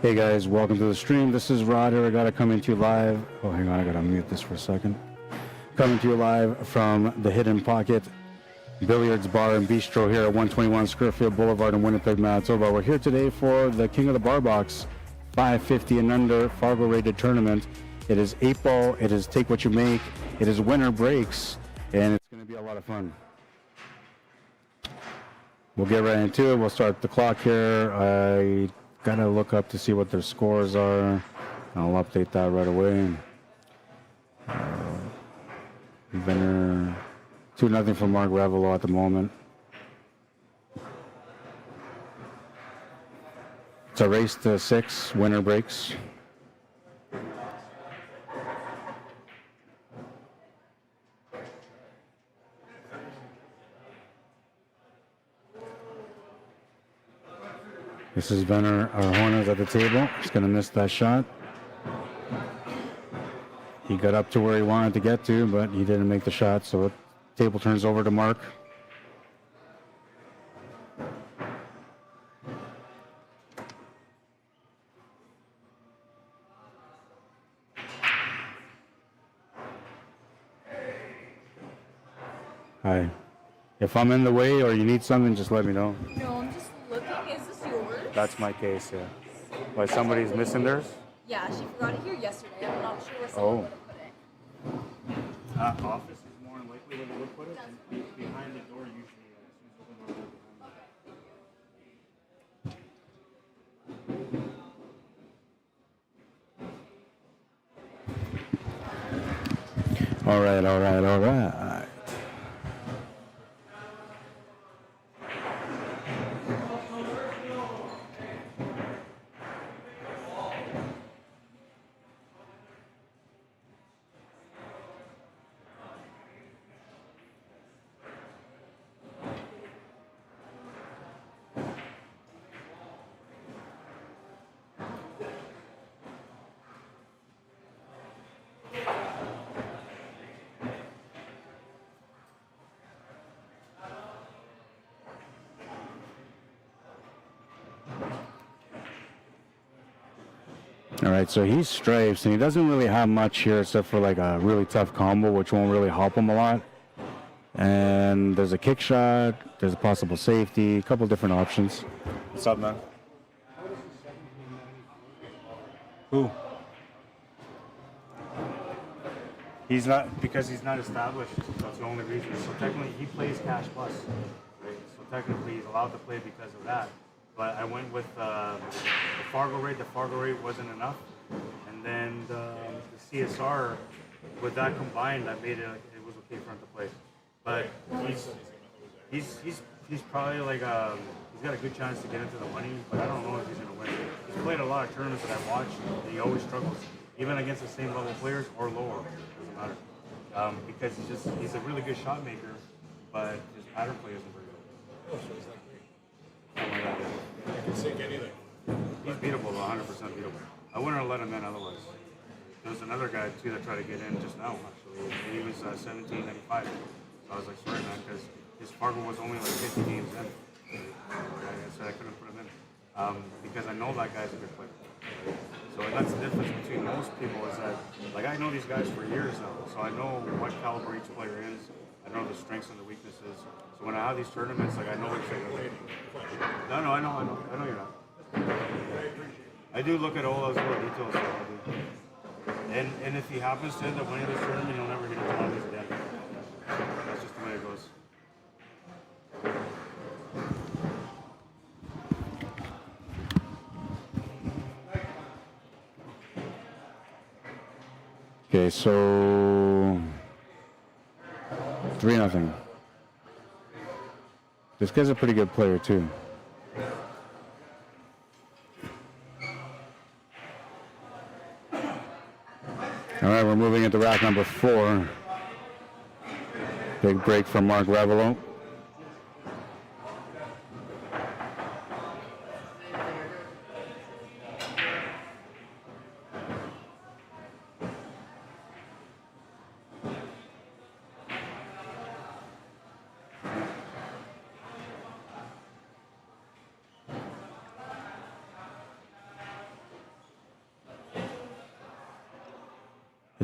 Hey guys, welcome to the stream. This is Rod Arriagada coming to you live. Oh, hang on, I gotta mute this for a second. Coming to you live from the Hidden Pocket Billiards Bar and Bistro here at 121 Scurfield Boulevard in Winnipeg, Manitoba. We're here today for the King of the Barbox 550 and under Fargo rated tournament. It is 8-ball, it is take what you make, it is winner breaks, and it's gonna be a lot of fun. We'll get right into it. We'll start the clock here. I gotta look up to see what their scores are. I'll update that right away. VENER 2-0 for Mark REVELO at the moment. It's a race to 6, winner breaks. This is VENER ARJONAS at the table. He's going to miss that shot. He got up to where he wanted to get to, but he didn't make the shot, so the table turns over to Mark. Hi. If I'm in the way or you need something, just let me know. No, I'm just looking. Is this yours? That's my case, yeah. Why, somebody's missing theirs? Yeah, she forgot it here yesterday. I'm not sure where someone would have put it. Office is more than likely where they would put it, and behind the door usually, as soon as you open the door behind. All right, all right, all right. All right, so he's stripes, and he doesn't really have much here except for like a really tough combo, which won't really help him a lot. And there's a kick shot, there's a possible safety, a couple different options. What's up, man? Who? He's not, because he's not established. That's the only reason. So technically, he plays cash plus, right? So technically, he's allowed to play because of that. But I went with the FARGO rate. The FARGO rate wasn't enough, and then the CSR, with that combined, that made it was okay for him to play. But he's probably like he's got a good chance to get into the money, but I don't know if he's gonna win. He's played a lot of tournaments that I've watched, and he always struggles, even against the same level players or lower. Doesn't matter because he's a really good shot maker, but his pattern play isn't very good. Oh, so he's like me. I can sink anything. He's beatable, 100% beatable. I wouldn't have let him in otherwise. There was another guy too that tried to get in just now, actually. He was 1795. So I was like, sorry man, because his FARGO was only like 50 games in. I said I couldn't put him in because I know that guy's a good player. So that's the difference between most people is that, like, I know these guys for years now, so I know what caliber each player is. I know the strengths and the weaknesses. So when I have these tournaments, like, I know which they're going to. No, I know you're not. I do look at all those little details. So I do. And if he happens to end up winning this tournament, he'll never hit a ton of these again. That's just the way it goes. Okay, so 3-0. This guy's a pretty good player too. All right, we're moving into rack number 4. Big break from Mark REVELO.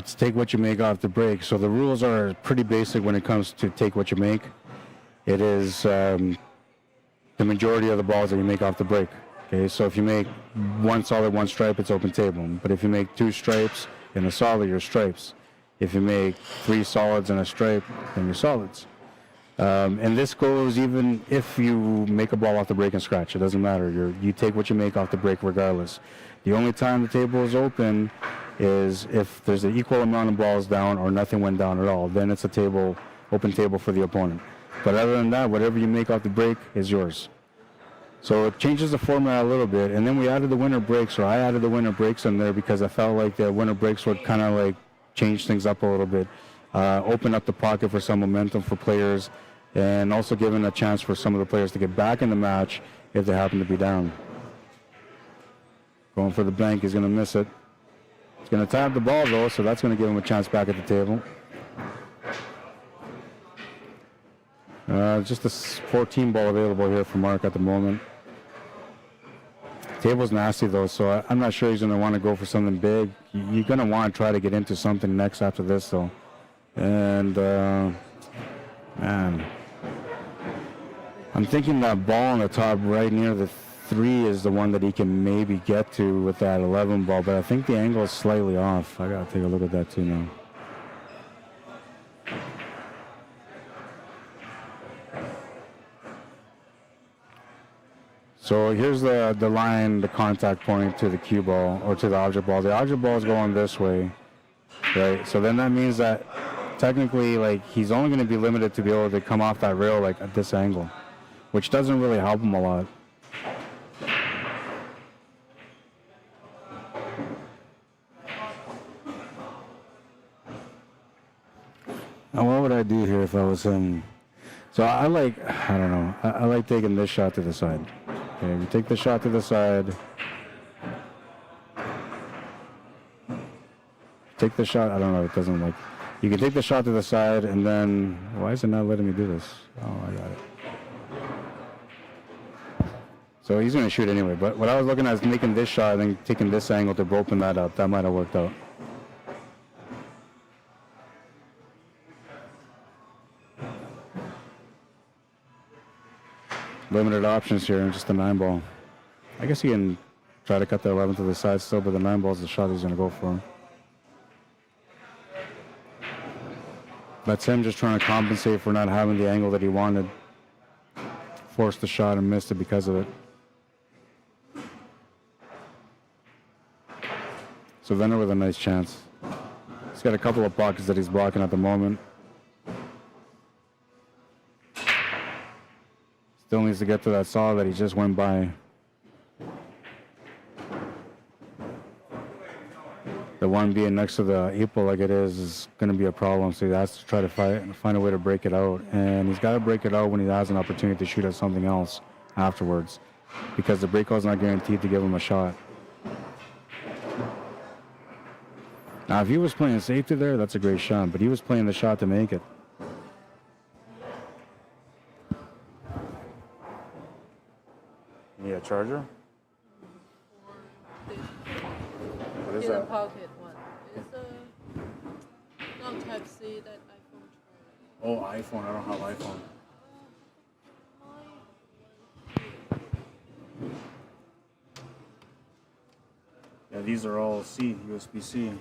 It's take what you make off the break. So the rules are pretty basic when it comes to take what you make. It is the majority of the balls that you make off the break. Okay, so if you make one solid, one stripe, it's open table. But if you make two stripes and a solid, you're stripes. If you make three solids and a stripe, then you're solids. And this goes even if you make a ball off the break and scratch. It doesn't matter. You take what you make off the break regardless. The only time the table is open is if there's an equal amount of balls down or nothing went down at all. Then it's a table, open table for the opponent. But other than that, whatever you make off the break is yours. So it changes the format a little bit. And then we added the winner breaks, or I added the winner breaks in there because I felt like the winner breaks would kind of like change things up a little bit, open up the pocket for some momentum for players, and also giving a chance for some of the players to get back in the match if they happen to be down. Going for the blank, he's going to miss it. He's going to tap the ball though, so that's going to give him a chance back at the table. Just a 14 ball available here for Mark at the moment. Table's nasty though, so I'm not sure he's going to want to go for something big. You're going to want to try to get into something next after this though. And man, I'm thinking that ball on the top right near the 3 is the one that he can maybe get to with that 11 ball, but I think the angle is slightly off. I got to take a look at that too now. So here's the line, the contact point to the cue ball or to the object ball. The object ball is going this way, right? So then that means that technically, like, he's only going to be limited to be able to come off that rail like at this angle, which doesn't really help him a lot. Now what would I do here if I was him? So I like taking this shot to the side. Okay, we take the shot to the side. Take the shot, I don't know, it doesn't like, you can take the shot to the side and then, why is it not letting me do this? Oh, I got it. So he's going to shoot anyway, but what I was looking at is making this shot and then taking this angle to open that up. That might have worked out. Limited options here, just a 9 ball. I guess he can try to cut the 11 to the side still, but the 9 ball is the shot he's going to go for. That's him just trying to compensate for not having the angle that he wanted. Forced the shot and missed it because of it. So VENER with a nice chance. He's got a couple of pockets that he's blocking at the moment. Still needs to get to that saw that he just went by. The one being next to the April like it is going to be a problem, so he has to try to find a way to break it out. And he's got to break it out when he has an opportunity to shoot at something else afterwards, because the breakout is not guaranteed to give him a shot. Now, if he was playing safety there, that's a great shot, but he was playing the shot to make it. Yeah, charger? What is In the that? pocket one. It's a not Type C, that iPhone charger. Oh, iPhone. I don't have iPhone. Yeah, these are all C, USB-C.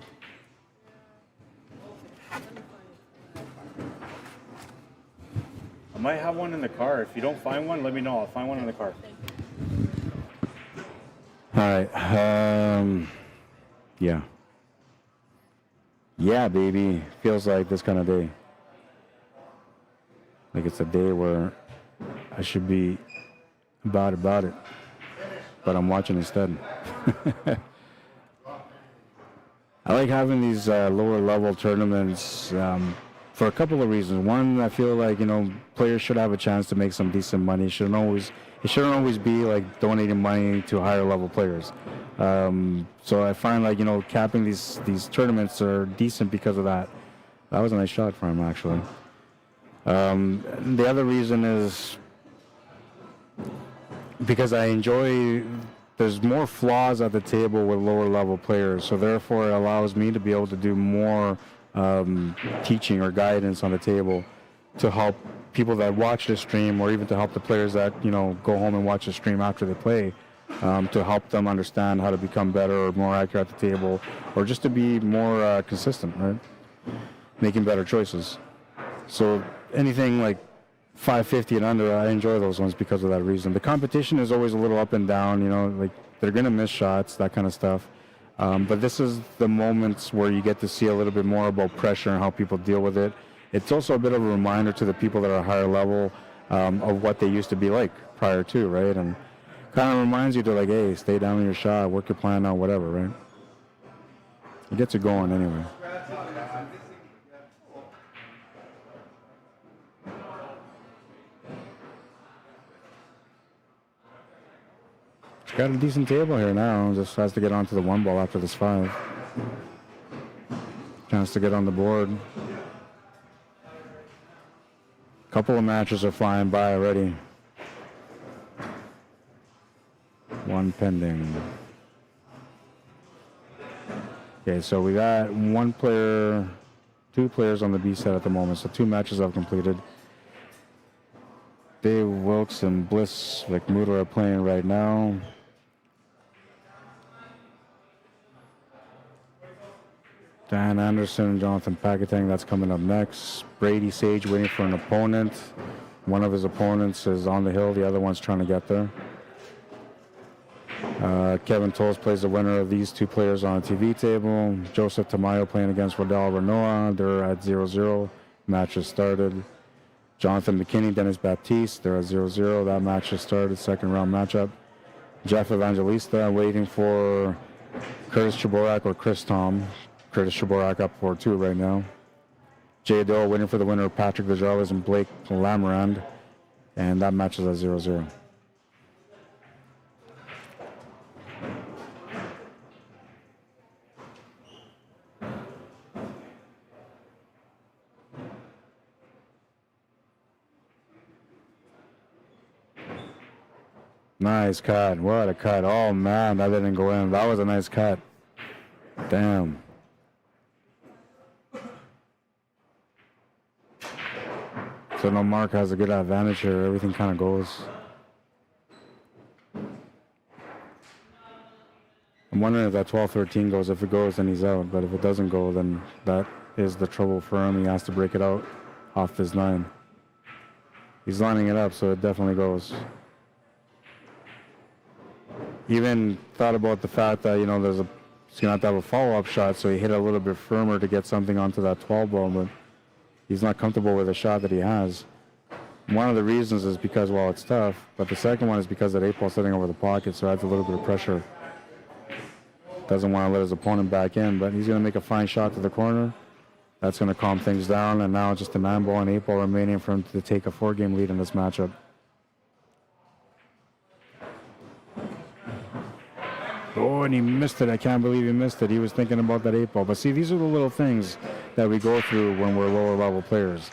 I might have one in the car. If you don't find one, let me know. I'll find one in the car. All right. Yeah. Yeah, baby. Feels like this kind of day. Like it's a day where I should be about it. But I'm watching instead. I like having these lower level tournaments for a couple of reasons. One, I feel like, players should have a chance to make some decent money. It shouldn't always be like donating money to higher level players. So I find like, capping these tournaments are decent because of that. That was a nice shot for him, actually. The other reason is because I enjoy there's more flaws at the table with lower level players. So therefore, it allows me to be able to do more teaching or guidance on the table to help people that watch the stream, or even to help the players that go home and watch the stream after they play, to help them understand how to become better or more accurate at the table, or just to be more consistent, right? Making better choices. So anything like 550 and under, I enjoy those ones because of that reason. The competition is always a little up and down, like they're going to miss shots, that kind of stuff. But this is the moments where you get to see a little bit more about pressure and how people deal with it. It's also a bit of a reminder to the people that are higher level of what they used to be like prior to, right? And kind of reminds you to like, hey, stay down on your shot, work your plan out, whatever, right? It gets you going anyway. It's got a decent table here now. Just has to get onto the 1 ball after this 5. Chance to get on the board. Couple of matches are flying by already. 1 pending. Okay, so we got 1 player, 2 players on the B set at the moment, so 2 matches have completed. Dave Wilkes and Bliss Vikmuta are playing right now. Dan Anderson and Jonathan Packetang, that's coming up next. Brady Sage waiting for an opponent. One of his opponents is on the hill, the other one's trying to get there. Kevin Tolles plays the winner of these 2 players on a TV table. Joseph Tamayo playing against Rodel Renoir. They're at 0-0. Match has started. Jonathan McKinney, Dennis Baptiste, they're at 0-0. That match has started, second round matchup. Jeff Evangelista waiting for Curtis Chaborak or Chris Tom. Curtis Chaborak up 4-2 right now. Jay Doe waiting for the winner of Patrick Vajarlis and Blake Lamarand. And that match is at 0-0. Nice cut. What a cut. Oh, man, that didn't go in. That was a nice cut. Damn. So no, Mark has a good advantage here. Everything kind of goes. I'm wondering if that 12-13 goes. If it goes, then he's out. But if it doesn't go, then that is the trouble for him. He has to break it out off this 9. He's lining it up, so it definitely goes. Even thought about the fact that, he's going to have to have a follow-up shot, so he hit a little bit firmer to get something onto that 12 ball, but he's not comfortable with the shot that he has. One of the reasons is because, well, it's tough, but the second one is because that 8 ball sitting over the pocket, so adds a little bit of pressure. Doesn't want to let his opponent back in, but he's going to make a fine shot to the corner. That's going to calm things down, and now just a 9 ball and 8 ball remaining for him to take a 4-game lead in this matchup. Oh, and he missed it. I can't believe he missed it. He was thinking about that 8 ball. But see, these are the little things that we go through when we're lower level players.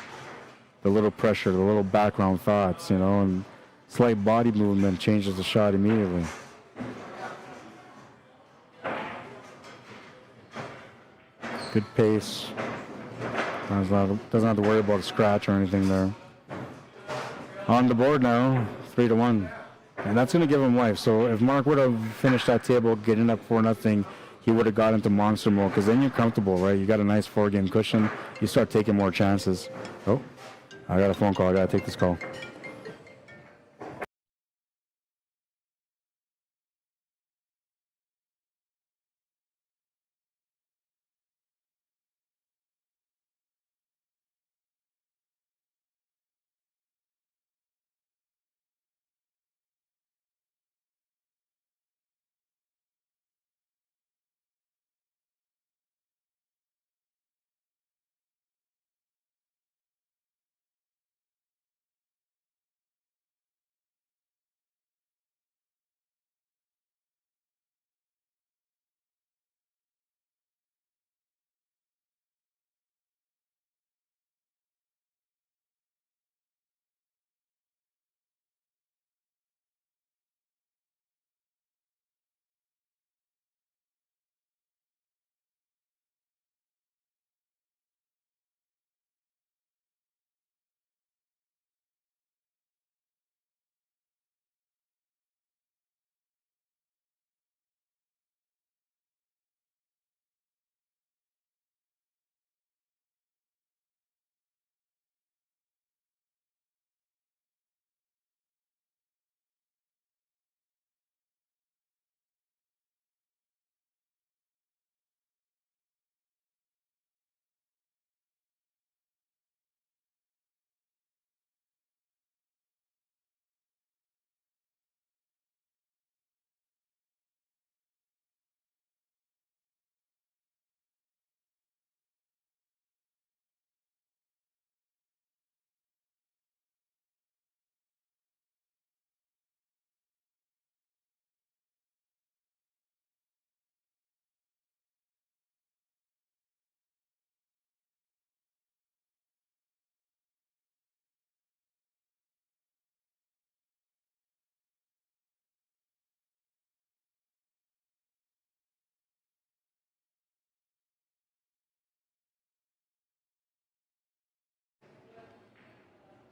The little pressure, the little background thoughts, and slight body movement changes the shot immediately. Good pace. Doesn't have to worry about a scratch or anything there. On the board now, 3-1. And that's going to give him life. So if Mark would have finished that table getting up 4-0, he would have got into monster mode, because then you're comfortable, right? You got a nice 4-game cushion. You start taking more chances. Oh, I got a phone call. I got to take this call.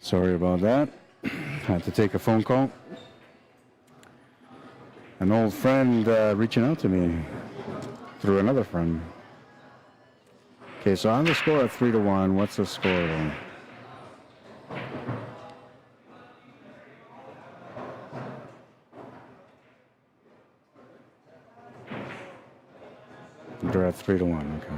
Sorry about that. Had to take a phone call. An old friend reaching out to me through another friend. Okay, so I have the score at 3-1. What's the score then? They're at 3-1, okay.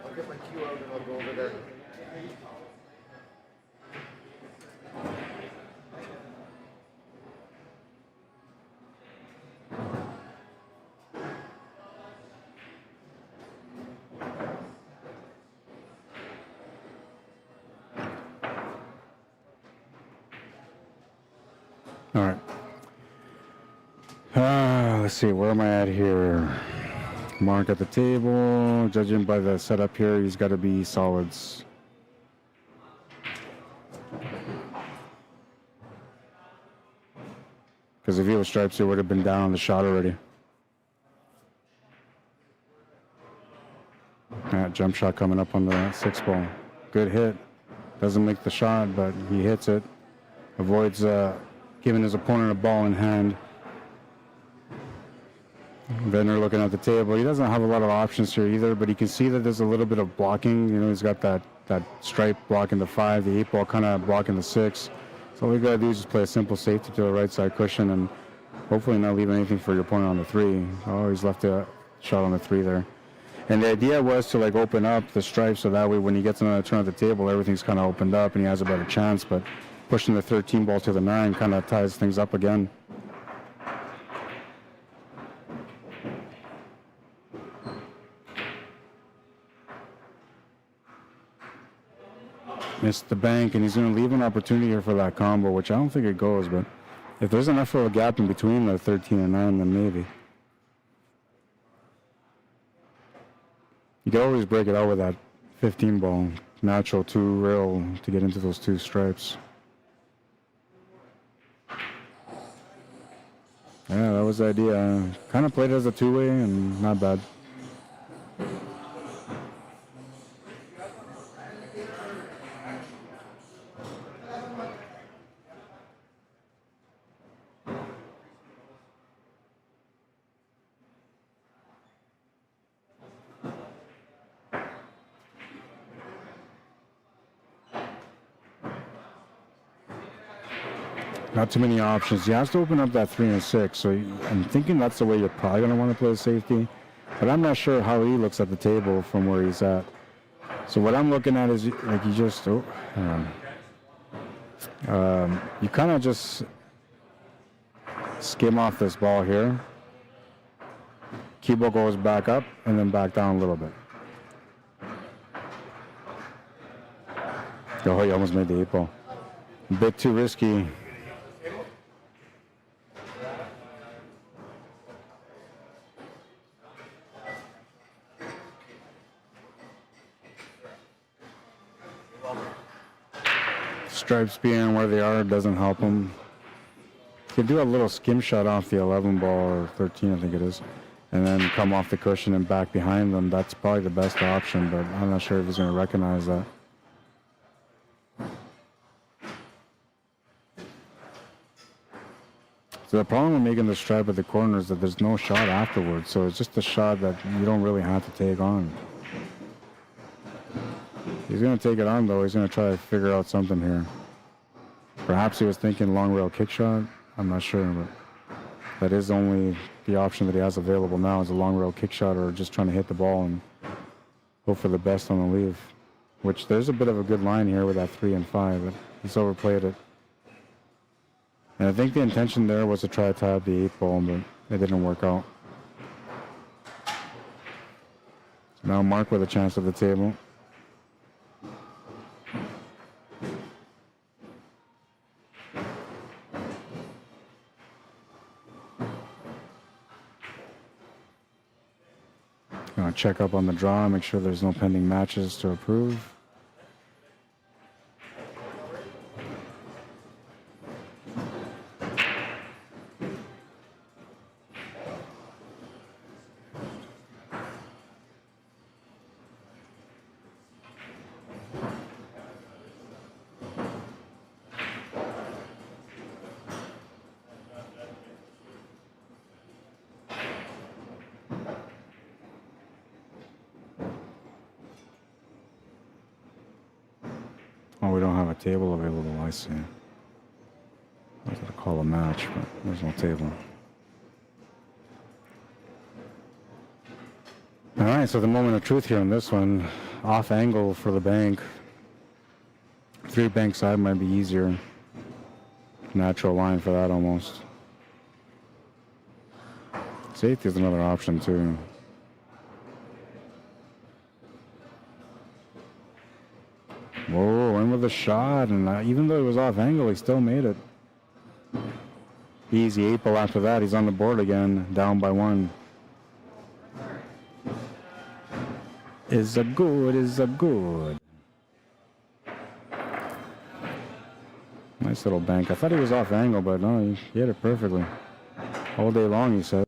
I'll get my cue out and I'll go over there. All right. Let's see, where am I at here? Mark at the table. Judging by the setup here, he's got to be solids. Because if he was stripes, he would have been down on the shot already. That jump shot coming up on the 6 ball. Good hit. Doesn't make the shot, but he hits it. Avoids giving his opponent a ball in hand. VENER looking at the table. He doesn't have a lot of options here either, but you can see that there's a little bit of blocking. You know, he's got that stripe blocking the 5, the 8 ball kind of blocking the 6. So all you got to do is just play a simple safety to the right side cushion and hopefully not leave anything for your opponent on the 3. Oh, he's left a shot on the 3 there. And the idea was to like open up the stripe so that way when he gets another turn at the table, everything's kind of opened up and he has a better chance. But pushing the 13 ball to the 9 kind of ties things up again. Missed the bank, and he's going to leave an opportunity here for that combo, which I don't think it goes, but if there's enough of a gap in between the 13 and 9, then maybe. You can always break it out with that 15 ball. Natural 2 rail to get into those 2 stripes. Yeah, that was the idea. Kind of played it as a 2-way and not bad. Not too many options. He has to open up that 3 and 6. So I'm thinking that's the way you're probably going to want to play the safety. But I'm not sure how he looks at the table from where he's at. So what I'm looking at is like you just, you kind of just skim off this ball here. Keyboard goes back up and then back down a little bit. Oh, he almost made the 8 ball. A bit too risky. Stripes being where they are doesn't help him. You can do a little skim shot off the 11 ball or 13, I think it is, and then come off the cushion and back behind them. That's probably the best option, but I'm not sure if he's going to recognize that. So the problem with making the stripe at the corner is that there's no shot afterwards, so it's just a shot that you don't really have to take on. He's going to take it on, though. He's going to try to figure out something here. Perhaps he was thinking long rail kick shot. I'm not sure, but that is only the option that he has available now is a long rail kick shot or just trying to hit the ball and hope for the best on the leave, which there's a bit of a good line here with that 3 and 5, but he's overplayed it. And I think the intention there was to try to tie up the 8 ball, but it didn't work out. So now Mark with a chance at the table. check up on the draw, make sure there's no pending matches to approve. Oh, we don't have a table available, I see. I was going to call a match, but there's no table. All right, so the moment of truth here on this one, off angle for the bank. 3 bank side might be easier. Natural line for that almost. Safety is another option too. Whoa, in with a shot, and even though he was off angle, he still made it. Easy 8 ball after that. He's on the board again, down by 1. Is a good, is a good. Nice little bank. I thought he was off angle, but no, he hit it perfectly. All day long, he says.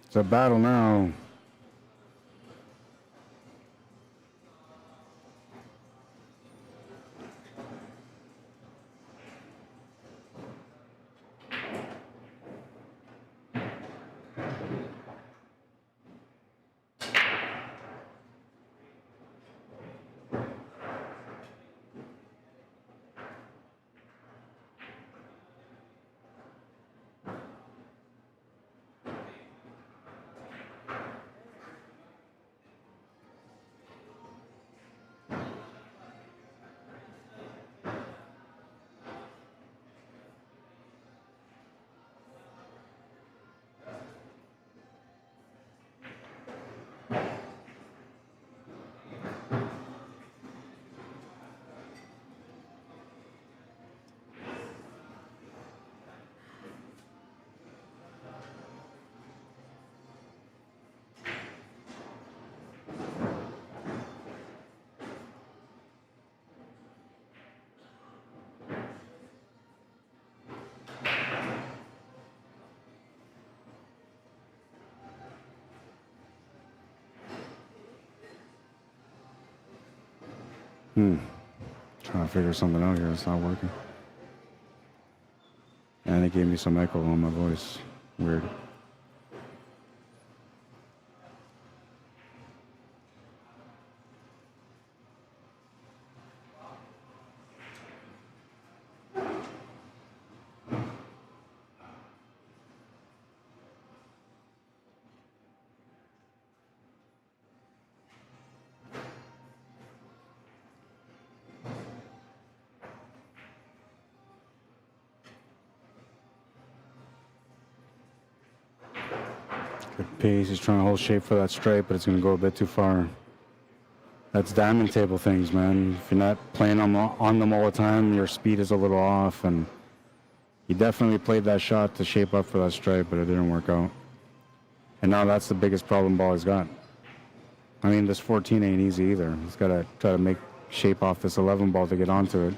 It's a battle now. Trying to figure something out here. It's not working. And it gave me some echo on my voice. Weird. Good pace. He's trying to hold shape for that stripe, but it's going to go a bit too far. That's diamond table things, man. If you're not playing on them all the time, your speed is a little off, and he definitely played that shot to shape up for that stripe, but it didn't work out. And now that's the biggest problem ball he's got. I mean, this 14 ain't easy either. He's got to try to make shape off this 11 ball to get onto it.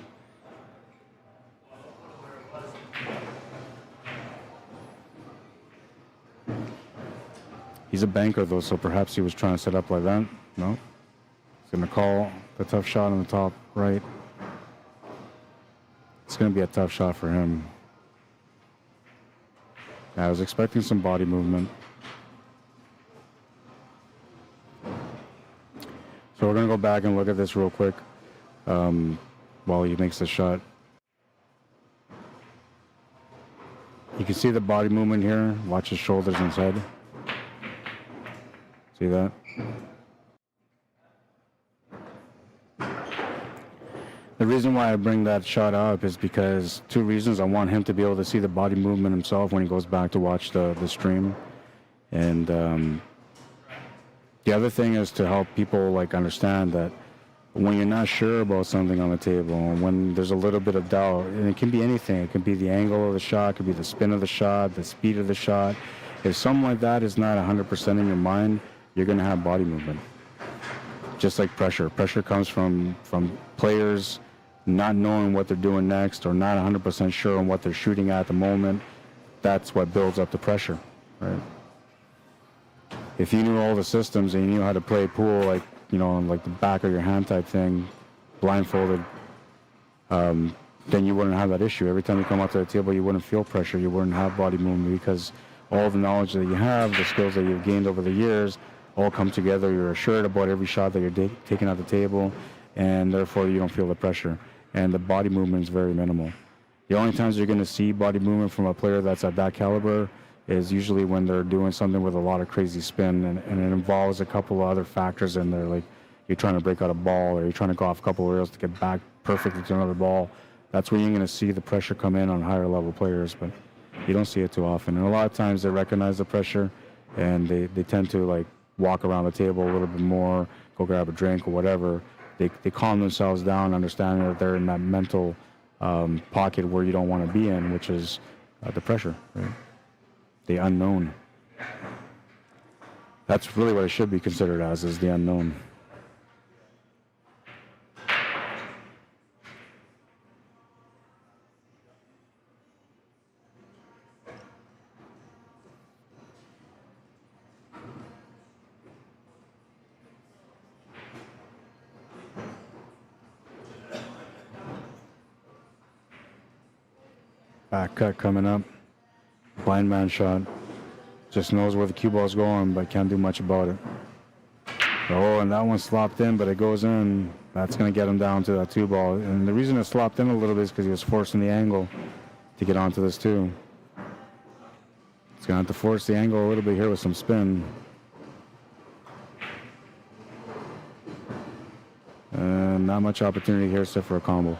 He's a banker, though, so perhaps he was trying to set up like that. No. He's going to call the tough shot on the top right. It's going to be a tough shot for him. I was expecting some body movement. So we're going to go back and look at this real quick while he makes the shot. You can see the body movement here. Watch his shoulders and his head. See that? The reason why I bring that shot up is because two reasons. I want him to be able to see the body movement himself when he goes back to watch the stream. And the other thing is to help people like understand that when you're not sure about something on the table, when there's a little bit of doubt, and it can be anything. It can be the angle of the shot, it could be the spin of the shot, the speed of the shot. If something like that is not 100% in your mind, you're going to have body movement. Just like pressure. Pressure comes from players not knowing what they're doing next or not 100% sure on what they're shooting at the moment. That's what builds up the pressure, right? If you knew all the systems and you knew how to play pool, like, you know, like the back of your hand type thing, blindfolded, then you wouldn't have that issue. Every time you come up to the table, you wouldn't feel pressure. You wouldn't have body movement because all the knowledge that you have, the skills that you've gained over the years, all come together. You're assured about every shot that you're taking at the table, and therefore you don't feel the pressure. And the body movement is very minimal. The only times you're going to see body movement from a player that's at that caliber is usually when they're doing something with a lot of crazy spin, and it involves a couple of other factors in there, like you're trying to break out a ball or you're trying to go off a couple of rails to get back perfectly to another ball. That's when you're going to see the pressure come in on higher level players, but you don't see it too often. And a lot of times they recognize the pressure and they tend to like walk around the table a little bit more, go grab a drink or whatever. They calm themselves down, understanding that they're in that mental pocket where you don't want to be in, which is the pressure, right? The unknown. That's really what it should be considered as, is the unknown. Back cut coming up. Blind man shot. Just knows where the cue ball's going, but can't do much about it. Oh, and that one slopped in, but it goes in. That's going to get him down to that two ball. And the reason it slopped in a little bit is because he was forcing the angle to get onto this two. He's going to have to force the angle a little bit here with some spin. And not much opportunity here except for a combo.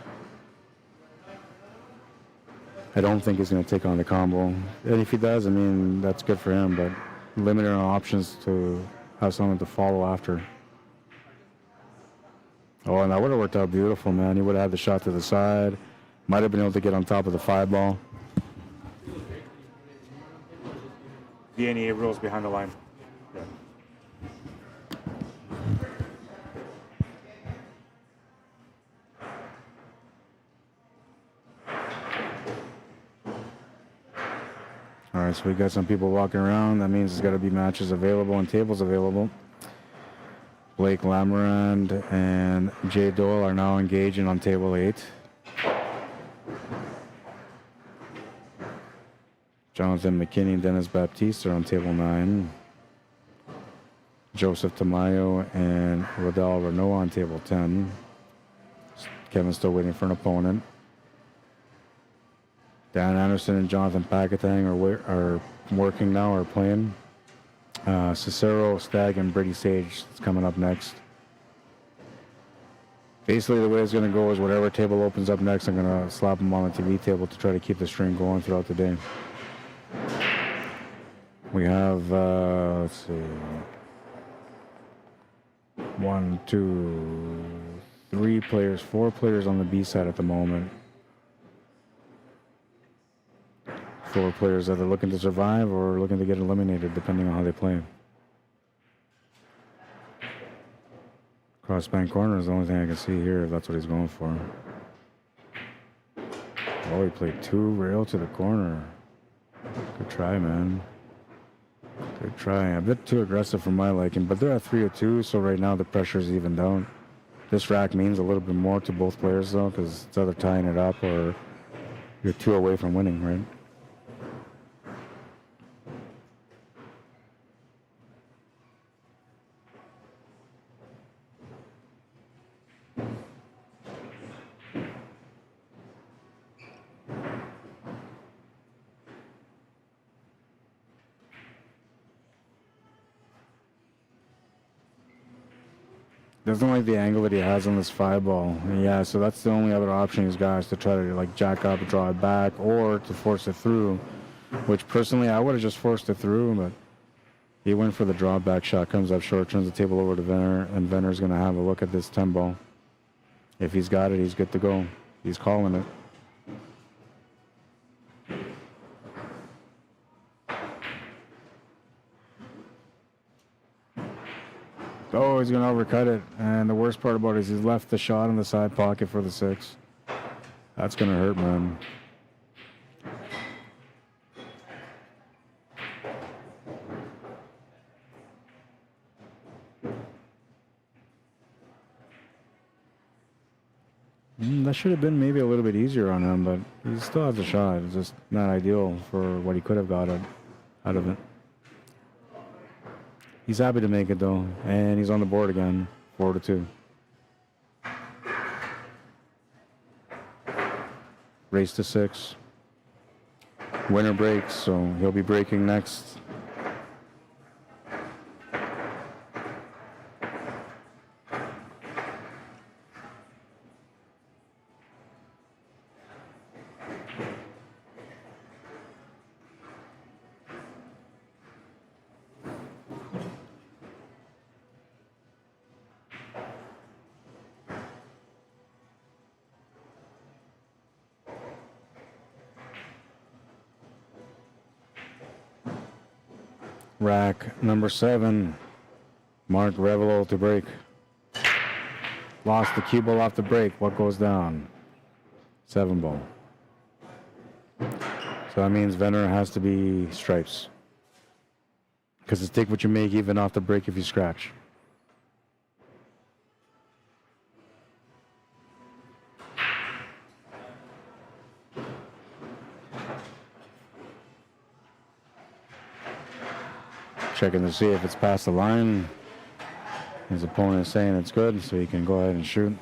I don't think he's going to take on the combo. And if he does, I mean, that's good for him, but limited on options to have someone to follow after. Oh, and that would have worked out beautiful, man. He would have had the shot to the side. Might have been able to get on top of the 5 ball. VNEA rules behind the line. Yeah. All right, so we got some people walking around. That means there's got to be matches available and tables available. Blake Lamarand and Jay Doyle are now engaging on table 8. Jonathan McKinney and Dennis Baptiste are on table 9. Joseph Tamayo and Rodel Renault on table 10. Kevin's still waiting for an opponent. Dan Anderson and Jonathan Packetang are working now, are playing. Cicero, Stagg, and Brady Sage is coming up next. Basically, the way it's going to go is whatever table opens up next, I'm going to slap them on the TV table to try to keep the stream going throughout the day. We have, let's see, 1, 2, 3 players, 4 players on the B side at the moment. 4 players that are looking to survive or looking to get eliminated, depending on how they play. Crossband corner is the only thing I can see here, if that's what he's going for. Oh, he played 2 rail to the corner. Good try, man. Good try. A bit too aggressive for my liking, but they're at 3-2, so right now the pressure's even down. This rack means a little bit more to both players, though, because it's either tying it up or you're 2 away from winning, right? Doesn't like the angle that he has on this 5 ball. Yeah, so that's the only other option he's got is to try to like jack up, draw it back, or to force it through. Which personally, I would have just forced it through, but he went for the draw back shot, comes up short, turns the table over to Venner, and Venner's going to have a look at this 10 ball. If he's got it, he's good to go. He's calling it. Oh, he's going to overcut it. And the worst part about it is he's left the shot in the side pocket for the 6. That's going to hurt, man. That should have been maybe a little bit easier on him, but he still has a shot. It's just not ideal for what he could have got out of it. He's happy to make it though, and he's on the board again, 4-2. Race to 6. Winner breaks, so he'll be breaking next. Rack number 7, Mark REVELO to break. Lost the cue ball off the break. What goes down? 7 ball. So that means Venner has to be stripes. Because it's take what you make even off the break if you scratch. Checking to see if it's past the line. His opponent is saying it's good, so he can go ahead and shoot.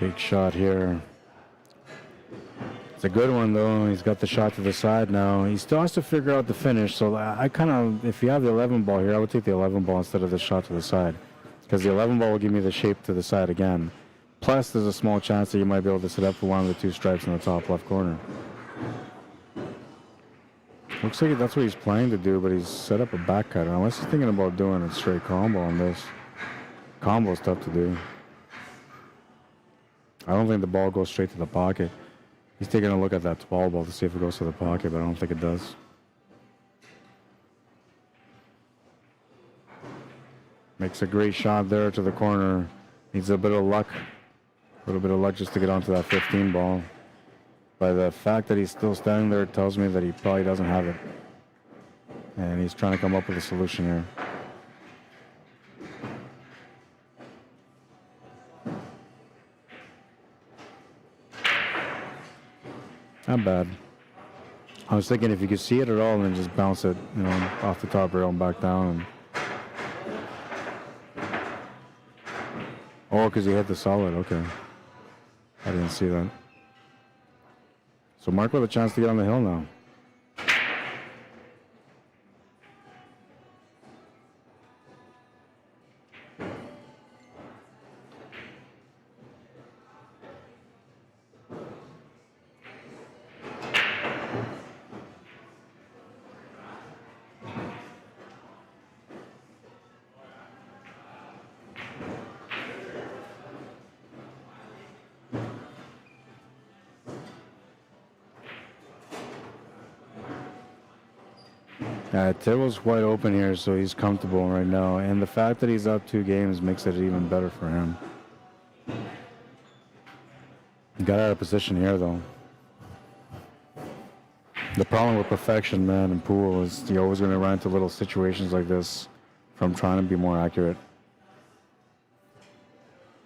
Big shot here. It's a good one though. He's got the shot to the side now. He still has to figure out the finish. So I kind of, if you have the 11 ball here, I would take the 11 ball instead of the shot to the side, because the 11 ball will give me the shape to the side again. Plus, there's a small chance that you might be able to set up for one of the 2 stripes in the top left corner. Looks like that's what he's planning to do, but he's set up a back cutter. Unless he's thinking about doing a straight combo on this. Combo's tough to do. I don't think the ball goes straight to the pocket. He's taking a look at that 12 ball to see if it goes to the pocket, but I don't think it does. Makes a great shot there to the corner. Needs a bit of luck. A little bit of luck just to get onto that 15 ball. By the fact that he's still standing there, it tells me that he probably doesn't have it. And he's trying to come up with a solution here. Not bad. I was thinking if you could see it at all and then just bounce it, you know, off the top rail and back down. Oh, because he hit the solid. Okay. I didn't see that. So Mark with a chance to get on the hill now. Tibble's wide open here, so he's comfortable right now. And the fact that he's up 2 games makes it even better for him. Got out of position here, though. The problem with perfection, man, in pool is you're always going to run into little situations like this from trying to be more accurate.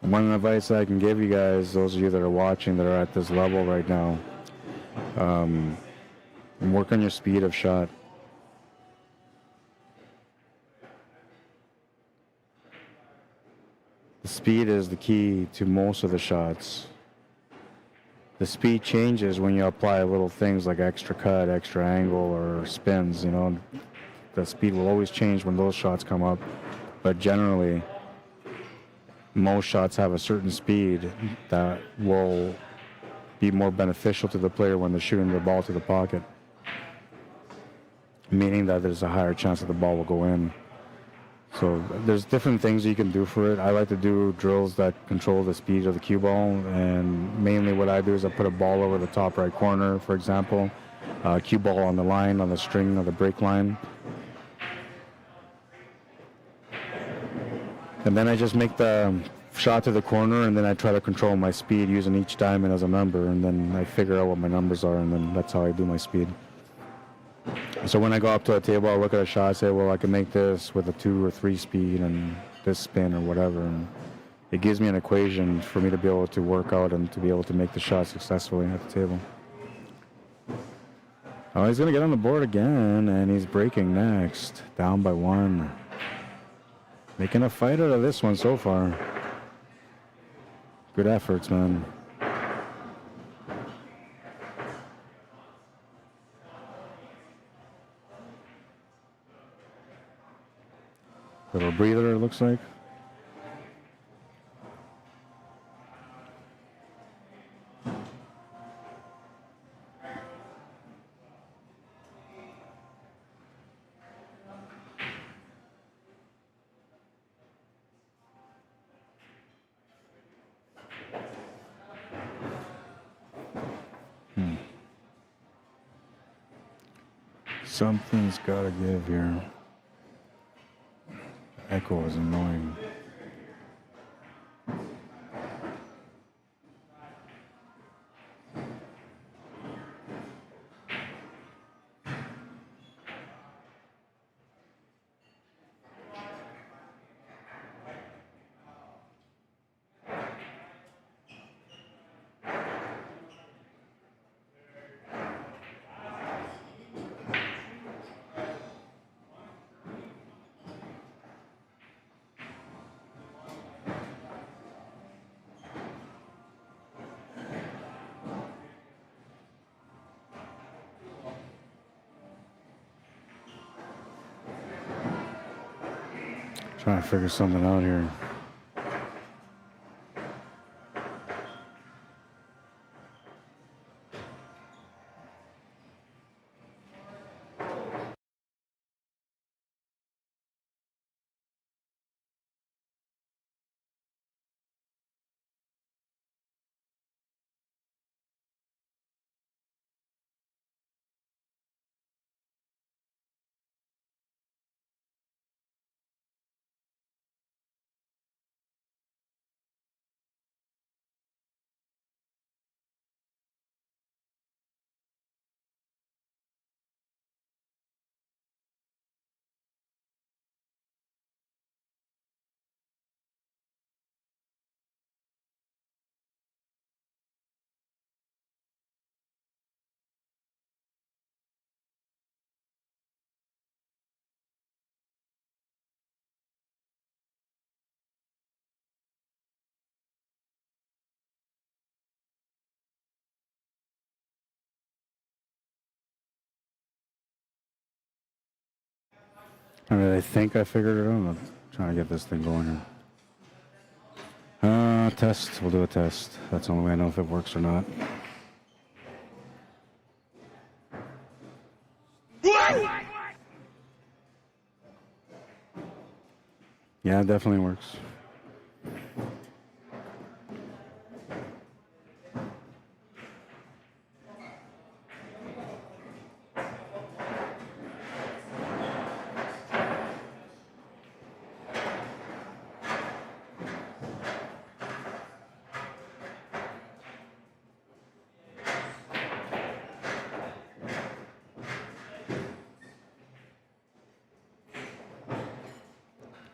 One advice I can give you guys, those of you that are watching that are at this level right now, work on your speed of shot. The speed is the key to most of the shots. The speed changes when you apply little things like extra cut, extra angle, or spins, you know. The speed will always change when those shots come up, but generally, most shots have a certain speed that will be more beneficial to the player when they're shooting the ball to the pocket, meaning that there's a higher chance that the ball will go in. So there's different things you can do for it. I like to do drills that control the speed of the cue ball, and mainly what I do is I put a ball over the top right corner, for example, cue ball on the line, on the string of the break line. And then I just make the shot to the corner, and then I try to control my speed using each diamond as a number, and then I figure out what my numbers are, and then that's how I do my speed. So when I go up to a table, I look at a shot, I say, well, I can make this with a 2 or 3 speed and this spin or whatever. And it gives me an equation for me to be able to work out and to be able to make the shot successfully at the table. Oh, he's going to get on the board again, and he's breaking next. Down by 1. Making a fight out of this one so far. Good efforts, man. Little breather, it looks like. Something's got to give here. Echo is annoying. Trying to figure something out here. I think I figured it out. I'm trying to get this thing going here. Test. We'll do a test. That's the only way I know if it works or not. Yeah, it definitely works.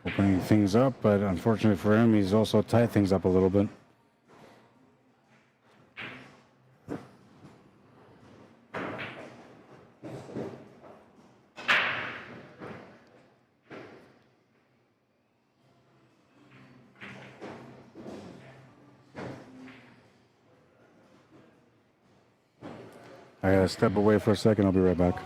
opening things up, but unfortunately for him, he's also tied things up a little bit. I gotta step away for a second. I'll be right back.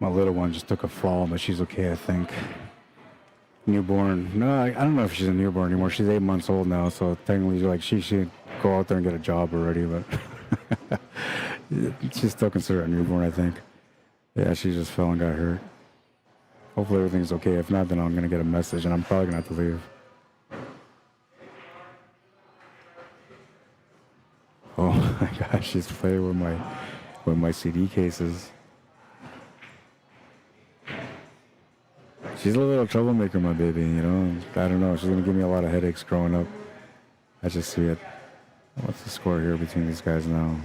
My little one just took a fall, but she's okay, I think. Newborn. No, I don't know if she's a newborn anymore. She's 8 months old now, so technically, like, she should go out there and get a job already, but she's still considered a newborn, I think. Yeah, she just fell and got hurt. Hopefully everything's okay. If not, then I'm going to get a message, and I'm probably going to have to leave. Oh my gosh, she's playing with my CD cases. She's a little troublemaker, my baby, you know. I don't know. She's going to give me a lot of headaches growing up. I just see it. What's the score here between these guys now?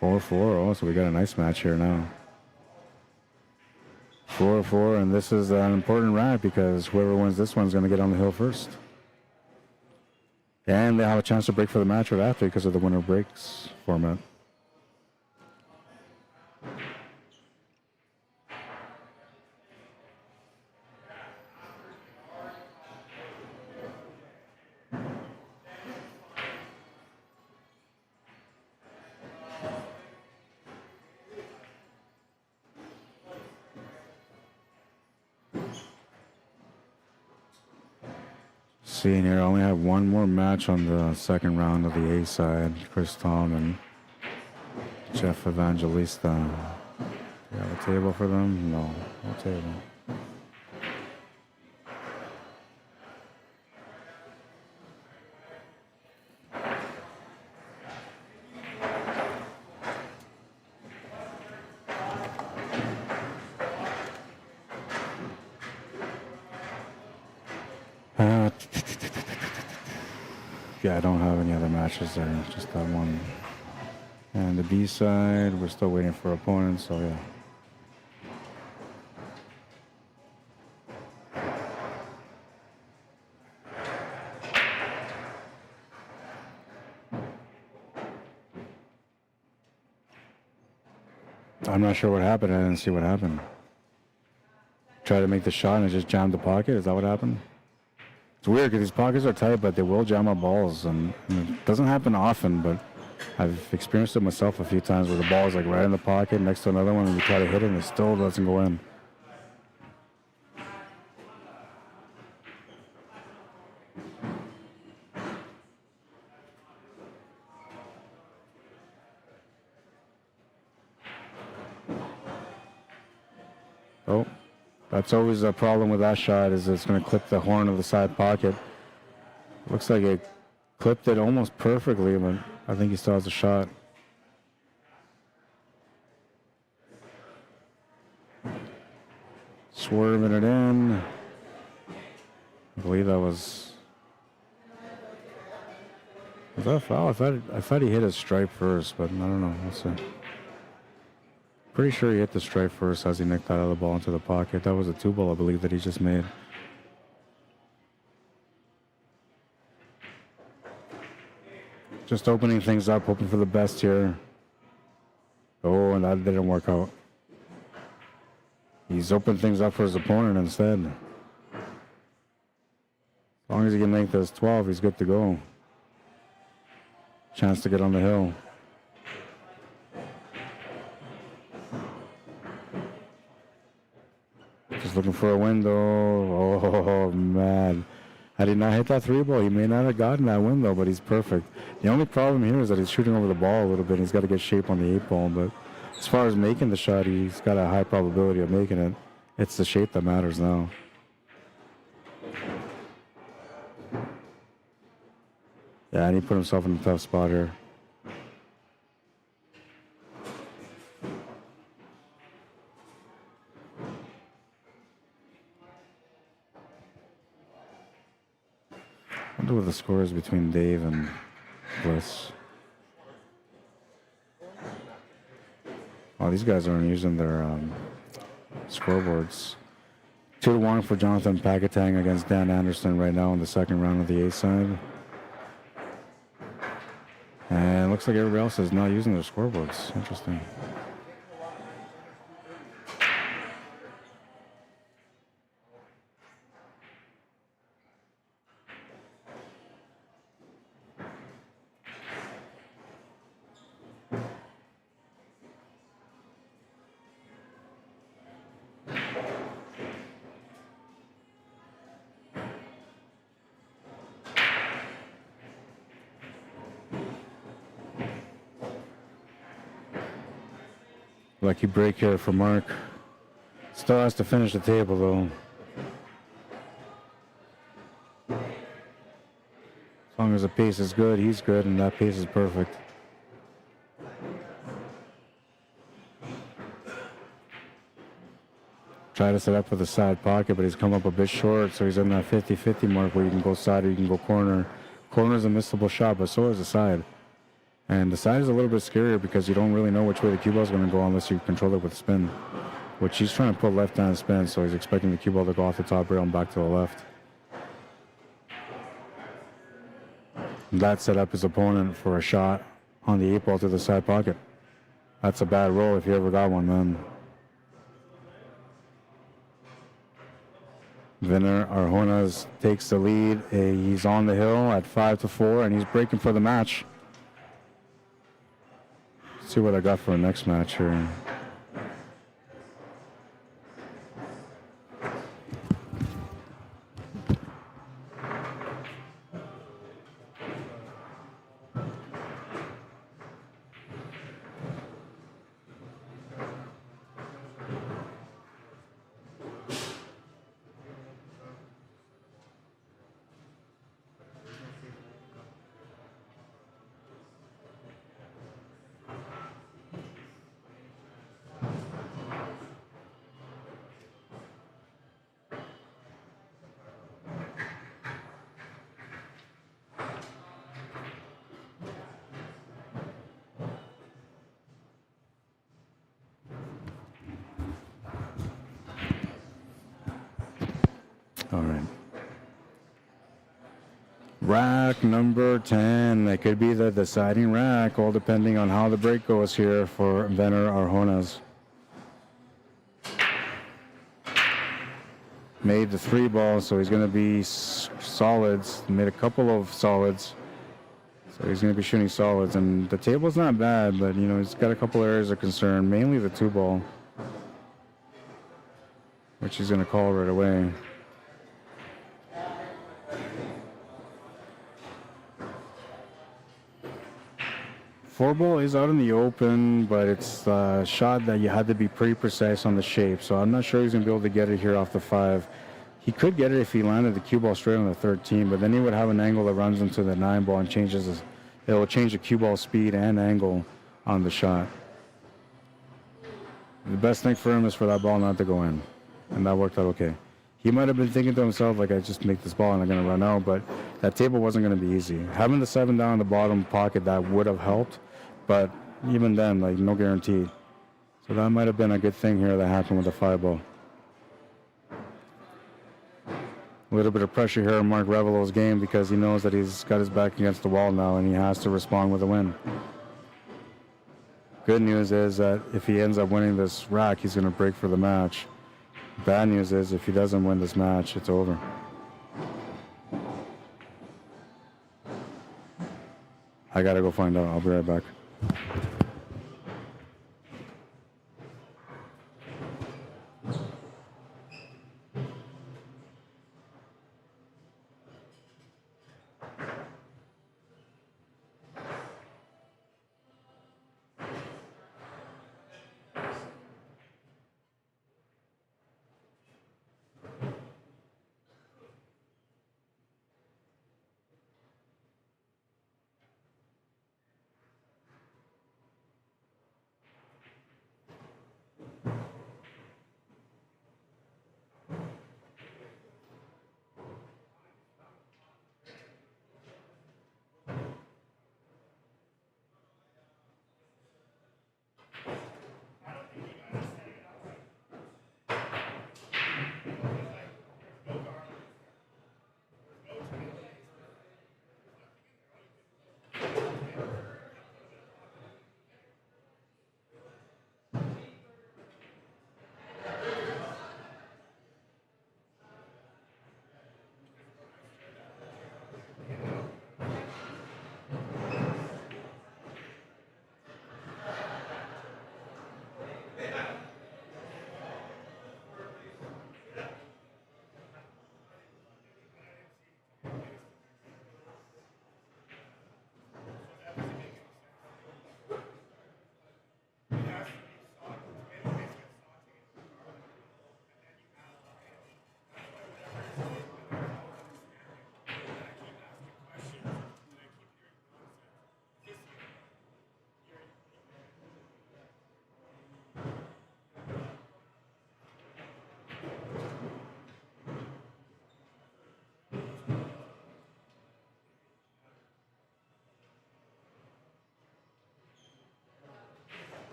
4-4. Oh, so we got a nice match here now. 4-4, and this is an important round because whoever wins this one's going to get on the hill first. And they have a chance to break for the match right after because of the winner breaks format. Seeing here, I only have one more match on the second round of the A side. Chris Tom and Jeff Evangelista. Do you have a table for them? No, no table. Yeah, I don't have any other matches there, just that one. And the B side, we're still waiting for opponents, so yeah. I'm not sure what happened. I didn't see what happened. Try to make the shot and it just jammed the pocket. Is that what happened? It's weird because these pockets are tight, but they will jam our balls. And it doesn't happen often, but I've experienced it myself a few times where the ball is like right in the pocket next to another one and you try to hit it and it still doesn't go in. Oh, that's always a problem with that shot, is it's going to clip the horn of the side pocket. Looks like it clipped it almost perfectly, but I think he still has a shot. Swerving it in. I believe that was that a foul? I thought he hit his stripe first, but I don't know. Let's see. Pretty sure he hit the stripe first as he nicked that other ball into the pocket. That was a 2-ball, I believe, that he just made. Just opening things up, hoping for the best here. Oh, and that didn't work out. He's opened things up for his opponent instead. As long as he can make this 12, he's good to go. Chance to get on the hill. Just looking for a window. Oh, man. Had he not hit that 3-ball, he may not have gotten that window, but he's perfect. The only problem here is that he's shooting over the ball a little bit. He's got to get shape on the 8-ball, but as far as making the shot, he's got a high probability of making it. It's the shape that matters now. Yeah, and he put himself in a tough spot here. I wonder what the score is between Dave and Bliss. Oh, these guys aren't using their scoreboards. 2-1 for Jonathan Pakatang against Dan Anderson right now in the second round of the A side. And it looks like everybody else is not using their scoreboards. Interesting. Lucky break here for Mark. Still has to finish the table though. As long as the pace is good, he's good, and that pace is perfect. Try to set up for the side pocket, but he's come up a bit short, so he's in that 50-50 mark where you can go side or you can go corner. Corner is a missable shot, but so is the side. And the side is a little bit scarier because you don't really know which way the cue ball is going to go unless you control it with spin, which he's trying to put left-hand spin, so he's expecting the cue ball to go off the top rail and back to the left. That set up his opponent for a shot on the 8-ball to the side pocket. That's a bad roll if you ever got one, then. VENER Arjonas takes the lead. He's on the hill at 5-4, and he's breaking for the match. Let's see what I got for the next match here. All right. Rack number 10. That could be the deciding rack, all depending on how the break goes here for VENER Arjonas. Made the 3-ball, so he's going to be solids. Made a couple of solids. So he's going to be shooting solids. And the table's not bad, but, you know, he's got a couple areas of concern, mainly the 2-ball, which he's going to call right away. 4-ball is out in the open, but it's a shot that you had to be pretty precise on the shape. So I'm not sure he's going to be able to get it here off the 5. He could get it if he landed the cue ball straight on the 13, but then he would have an angle that runs into the 9-ball and changes it will change the cue ball speed and angle on the shot. The best thing for him is for that ball not to go in, and that worked out okay. He might have been thinking to himself, like, I just make this ball and I'm going to run out, but that table wasn't going to be easy. Having the 7 down in the bottom pocket, that would have helped, but even then, like, no guarantee. So that might have been a good thing here that happened with the 5-ball. A little bit of pressure here on Mark Revelo's game because he knows that he's got his back against the wall now and he has to respond with a win. Good news is that if he ends up winning this rack, he's going to break for the match. Bad news is if he doesn't win this match, it's over. I got to go find out. I'll be right back.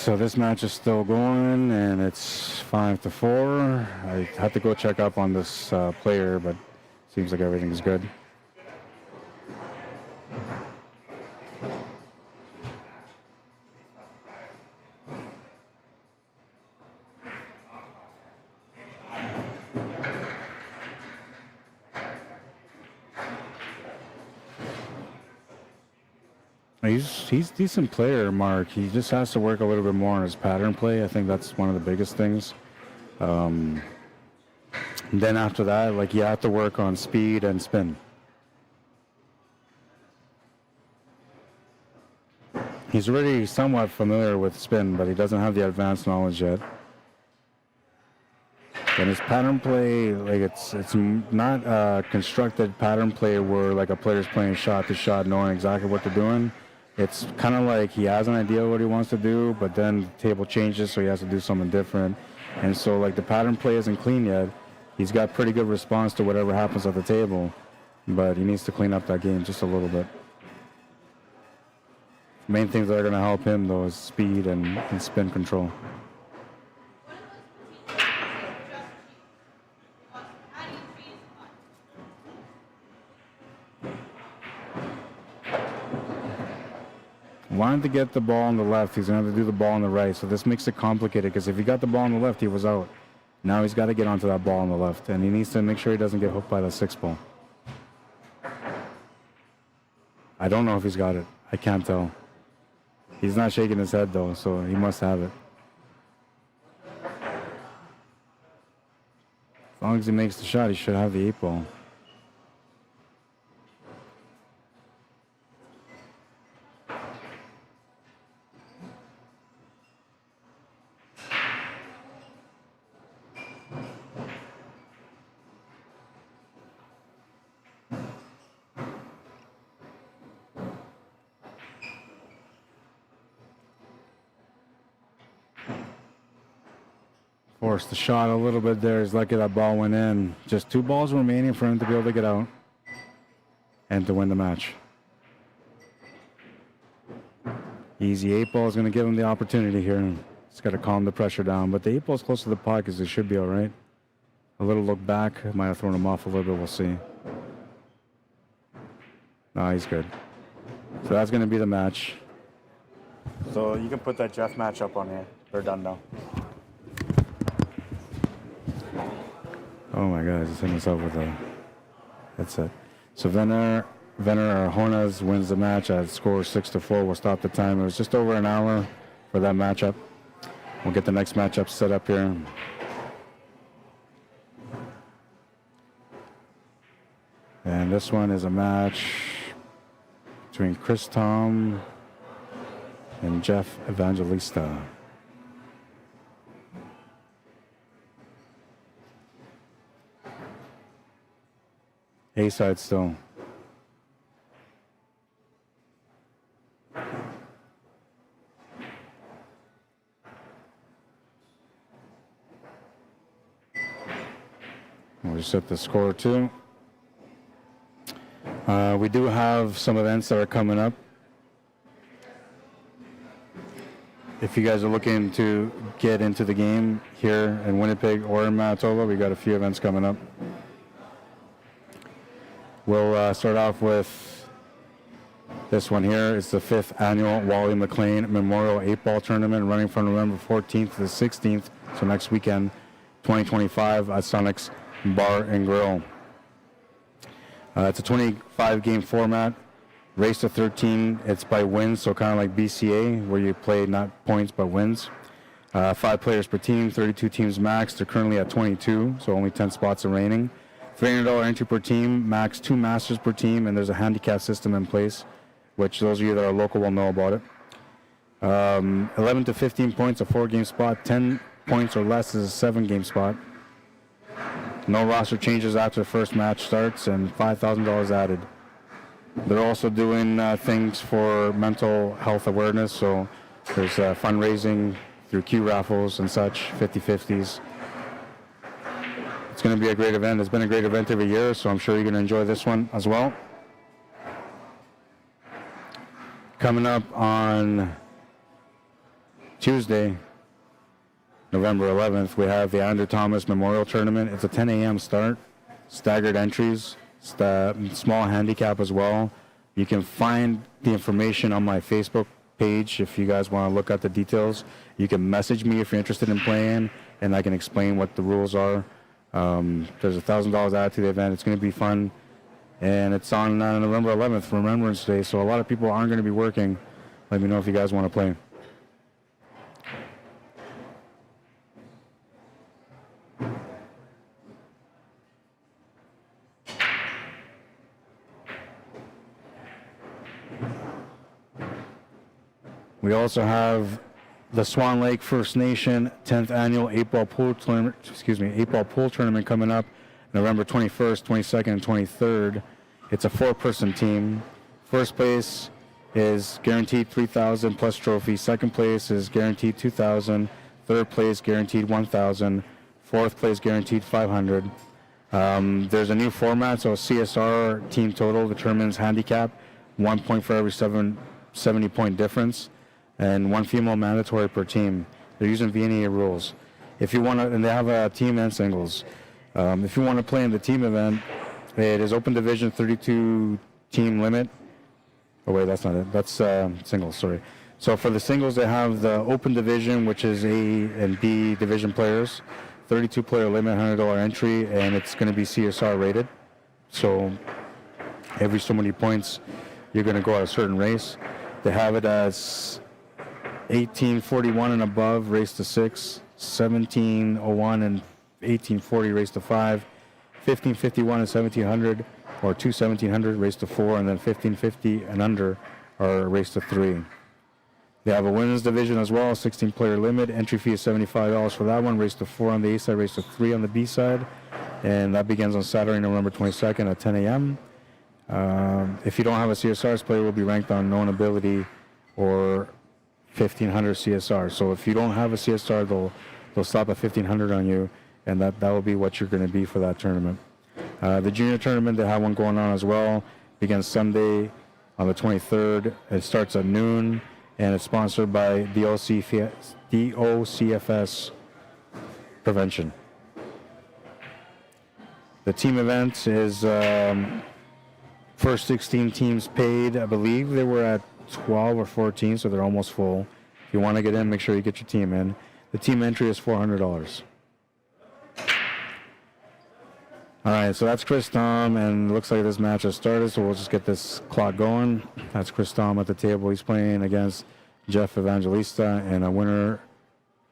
so this match is still going, and it's 5-4. I have to go check up on this player, but seems like everything's good. He's a decent player, Mark. He just has to work a little bit more on his pattern play. I think that's one of the biggest things. Then after that, like, you have to work on speed and spin. He's already somewhat familiar with spin, but he doesn't have the advanced knowledge yet. And his pattern play, like, it's not a constructed pattern play where, like, a player's playing shot to shot, knowing exactly what they're doing. It's kind of like he has an idea what he wants to do, but then the table changes, so he has to do something different. And so, like, the pattern play isn't clean yet. He's got pretty good response to whatever happens at the table, but he needs to clean up that game just a little bit. Main things that are going to help him, though, is speed and spin control. Wanted to get the ball on the left. He's going to have to do the ball on the right. So this makes it complicated, because if he got the ball on the left, he was out. Now he's got to get onto that ball on the left, and he needs to make sure he doesn't get hooked by the 6 ball. I don't know if he's got it. I can't tell. He's not shaking his head, though, so he must have it. As long as he makes the shot, he should have the 8 ball. Forced the shot a little bit there. He's lucky that ball went in. Just 2 balls remaining for him to be able to get out and to win the match. Easy 8 ball is going to give him the opportunity here. He's got to calm the pressure down. But the 8 ball is close to the pot, because it should be all right. A little look back might have thrown him off a little bit. We'll see. No, he's good. So that's going to be the match. So you can put that Jeff match up on here. They're done now. Oh my God, he's hitting himself with a headset. So VENER ARJONAS wins the match at score 6-4. We'll stop the time. It was just over an hour for that matchup. We'll get the next matchup set up here. And this one is a match between Chris Tom and Jeff Evangelista. A side still. We'll set the score too. We do have some events that are coming up. If you guys are looking to get into the game here in Winnipeg or in Manitoba, we got a few events coming up. We'll start off with this one here. It's the 5th annual Wally McLean Memorial 8-Ball Tournament, running from November 14th to the 16th, so next weekend, 2025, at Sonic's Bar and Grill. It's a 25-game format, race to 13. It's by wins, so kind of like BCA, where you play not points but wins. 5 players per team, 32 teams max. They're currently at 22, so only 10 spots remaining. $300 entry per team, max 2 masters per team, and there's a handicap system in place, which those of you that are local will know about it. 11 to 15 points, a 4-game spot. 10 points or less is a 7-game spot. No roster changes after the first match starts, and $5,000 added. They're also doing things for mental health awareness, so there's fundraising through Q raffles and such, 50-50s. It's going to be a great event. It's been a great event every year, so I'm sure you're going to enjoy this one as well. Coming up on Tuesday, November 11th, we have the Andrew Thomas Memorial Tournament. It's a 10 a.m. start, staggered entries, small handicap as well. You can find the information on my Facebook page if you guys want to look at the details. You can message me if you're interested in playing, and I can explain what the rules are. There's $1,000 added to the event. It's going to be fun, and it's on November 11th, Remembrance Day, so a lot of people aren't going to be working. Let me know if you guys want to play. We also have the Swan Lake First Nation 10th Annual 8-Ball Pool Tournament, 8-Ball Pool Tournament coming up November 21st, 22nd, and 23rd. It's a 4-person team. First place is guaranteed $3,000 plus trophy. Second place is guaranteed $2,000. Third place guaranteed $1,000. Fourth place guaranteed $500. There's a new format, so CSR team total determines handicap, 1 point for every 70-point difference, and 1 female mandatory per team. They're using VNEA rules. If you want to, and they have a team and singles. If you want to play in the team event, it is open division 32 team limit. Oh wait, that's not it. That's singles, sorry. So for the singles, they have the open division, which is A and B division players, 32 player limit, $100 entry, and it's going to be CSR rated. So every so many points, you're going to go at a certain race. They have it as 1841 and above, race to 6, 1701 and 1840, race to 5, 1551 and 1700, or 1700, race to 4, and then 1550 and under are race to 3. They have a women's division as well, 16-player limit. Entry fee is $75 for that one, race to 4 on the A side, race to 3 on the B side, and that begins on Saturday, November 22nd at 10 a.m. If you don't have a CSR, player will be ranked on known ability or 1500 CSR. So if you don't have a CSR, they'll stop at 1500 on you, and that will be what you're going to be for that tournament. The junior tournament, they have one going on as well. Begins Sunday on the 23rd. It starts at noon, and it's sponsored by DOCFS Prevention. The team event is first 16 teams paid. I believe they were at 12 or 14, so they're almost full. If you want to get in, make sure you get your team in. The team entry is $400. All right, so that's Chris Tom, and it looks like this match has started, so we'll just get this clock going. That's Chris Tom at the table. He's playing against Jeff Evangelista in a winner,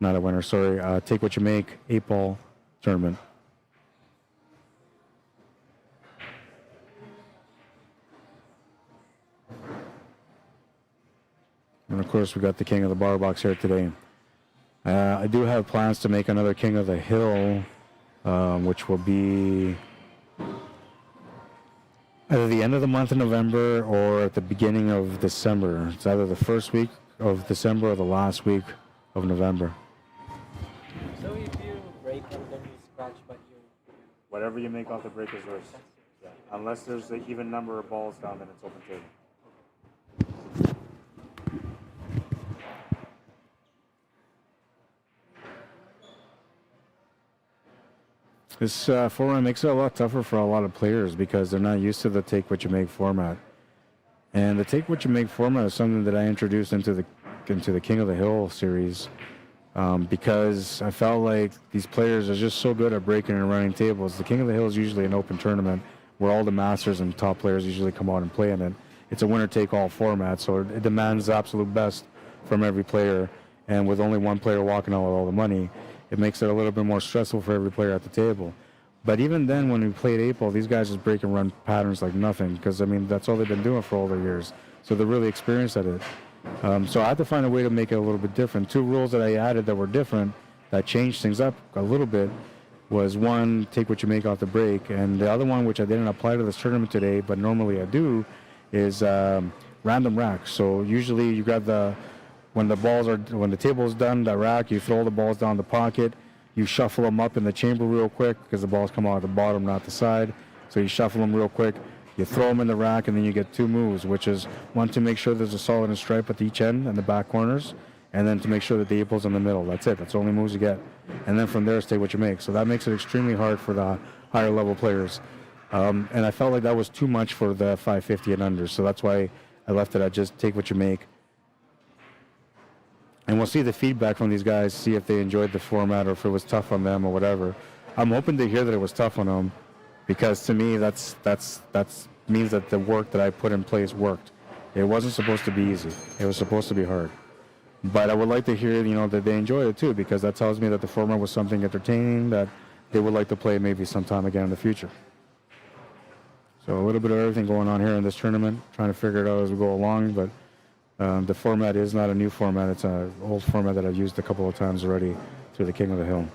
not a winner, sorry, Take What You Make 8-Ball tournament. And of course, we got the King of the Barbox here today. I do have plans to make another King of the Hill, which will be either the end of the month of November or at the beginning of December. It's either the first week of December or the last week of November. So if you break and then you scratch, but you... Whatever you make off the break is yours. Yeah. Unless there's an even number of balls down, then it's open table. This format makes it a lot tougher for a lot of players because they're not used to the Take What You Make format. And the Take What You Make format is something that I introduced into the King of the Hill series because I felt like these players are just so good at breaking and running tables. The King of the Hill is usually an open tournament where all the masters and top players usually come out and play in it. It's a winner-take-all format, so it demands the absolute best from every player. And with only one player walking out with all the money, it makes it a little bit more stressful for every player at the table. But even then, when we played 8-Ball, these guys just break and run patterns like nothing because, I mean, that's all they've been doing for all their years. So they're really experienced at it. So I had to find a way to make it a little bit different. 2 rules that I added that were different, that changed things up a little bit, was one, take what you make off the break. And the other one, which I didn't apply to this tournament today, but normally I do, is random rack. So usually you got when the table is done, the rack, you throw the balls down the pocket, you shuffle them up in the chamber real quick because the balls come out at the bottom, not the side. So you shuffle them real quick, you throw them in the rack, and then you get 2 moves, which is one to make sure there's a solid and stripe at each end and the back corners, and then to make sure that the 8-ball's in the middle. That's it. That's the only moves you get. And then from there, it's take what you make. So that makes it extremely hard for the higher level players. And I felt like that was too much for the 550 and under. So that's why I left it at just take what you make. And we'll see the feedback from these guys, see if they enjoyed the format or if it was tough on them or whatever. I'm hoping to hear that it was tough on them, because to me, that's means that the work that I put in place worked. It wasn't supposed to be easy. It was supposed to be hard. But I would like to hear, that they enjoyed it too, because that tells me that the format was something entertaining that they would like to play maybe sometime again in the future. So a little bit of everything going on here in this tournament, trying to figure it out as we go along. But the format is not a new format. It's an old format that I've used a couple of times already through the King of the Hill.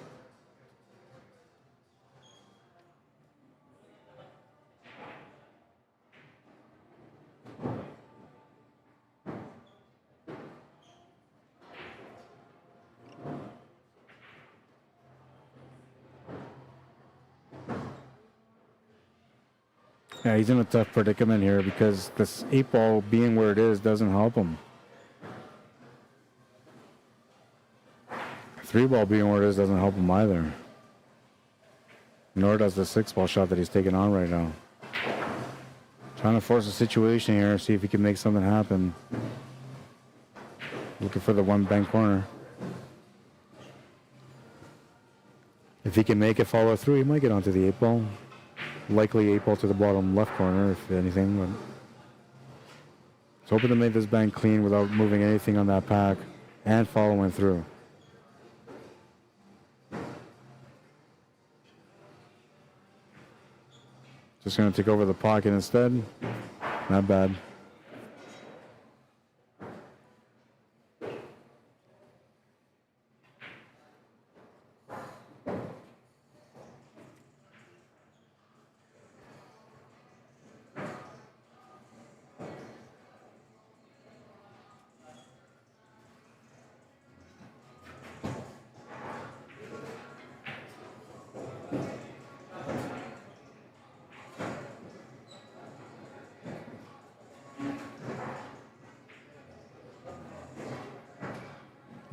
Yeah, he's in a tough predicament here because this 8-ball being where it is doesn't help him. 3-ball being where it is doesn't help him either. Nor does the 6-ball shot that he's taking on right now. Trying to force a situation here, see if he can make something happen. Looking for the one bank corner. If he can make it follow through, he might get onto the 8-ball. Likely 8-ball to the bottom left corner, if anything. But he's hoping to make this bank clean without moving anything on that pack and following through. Just going to take over the pocket instead. Not bad.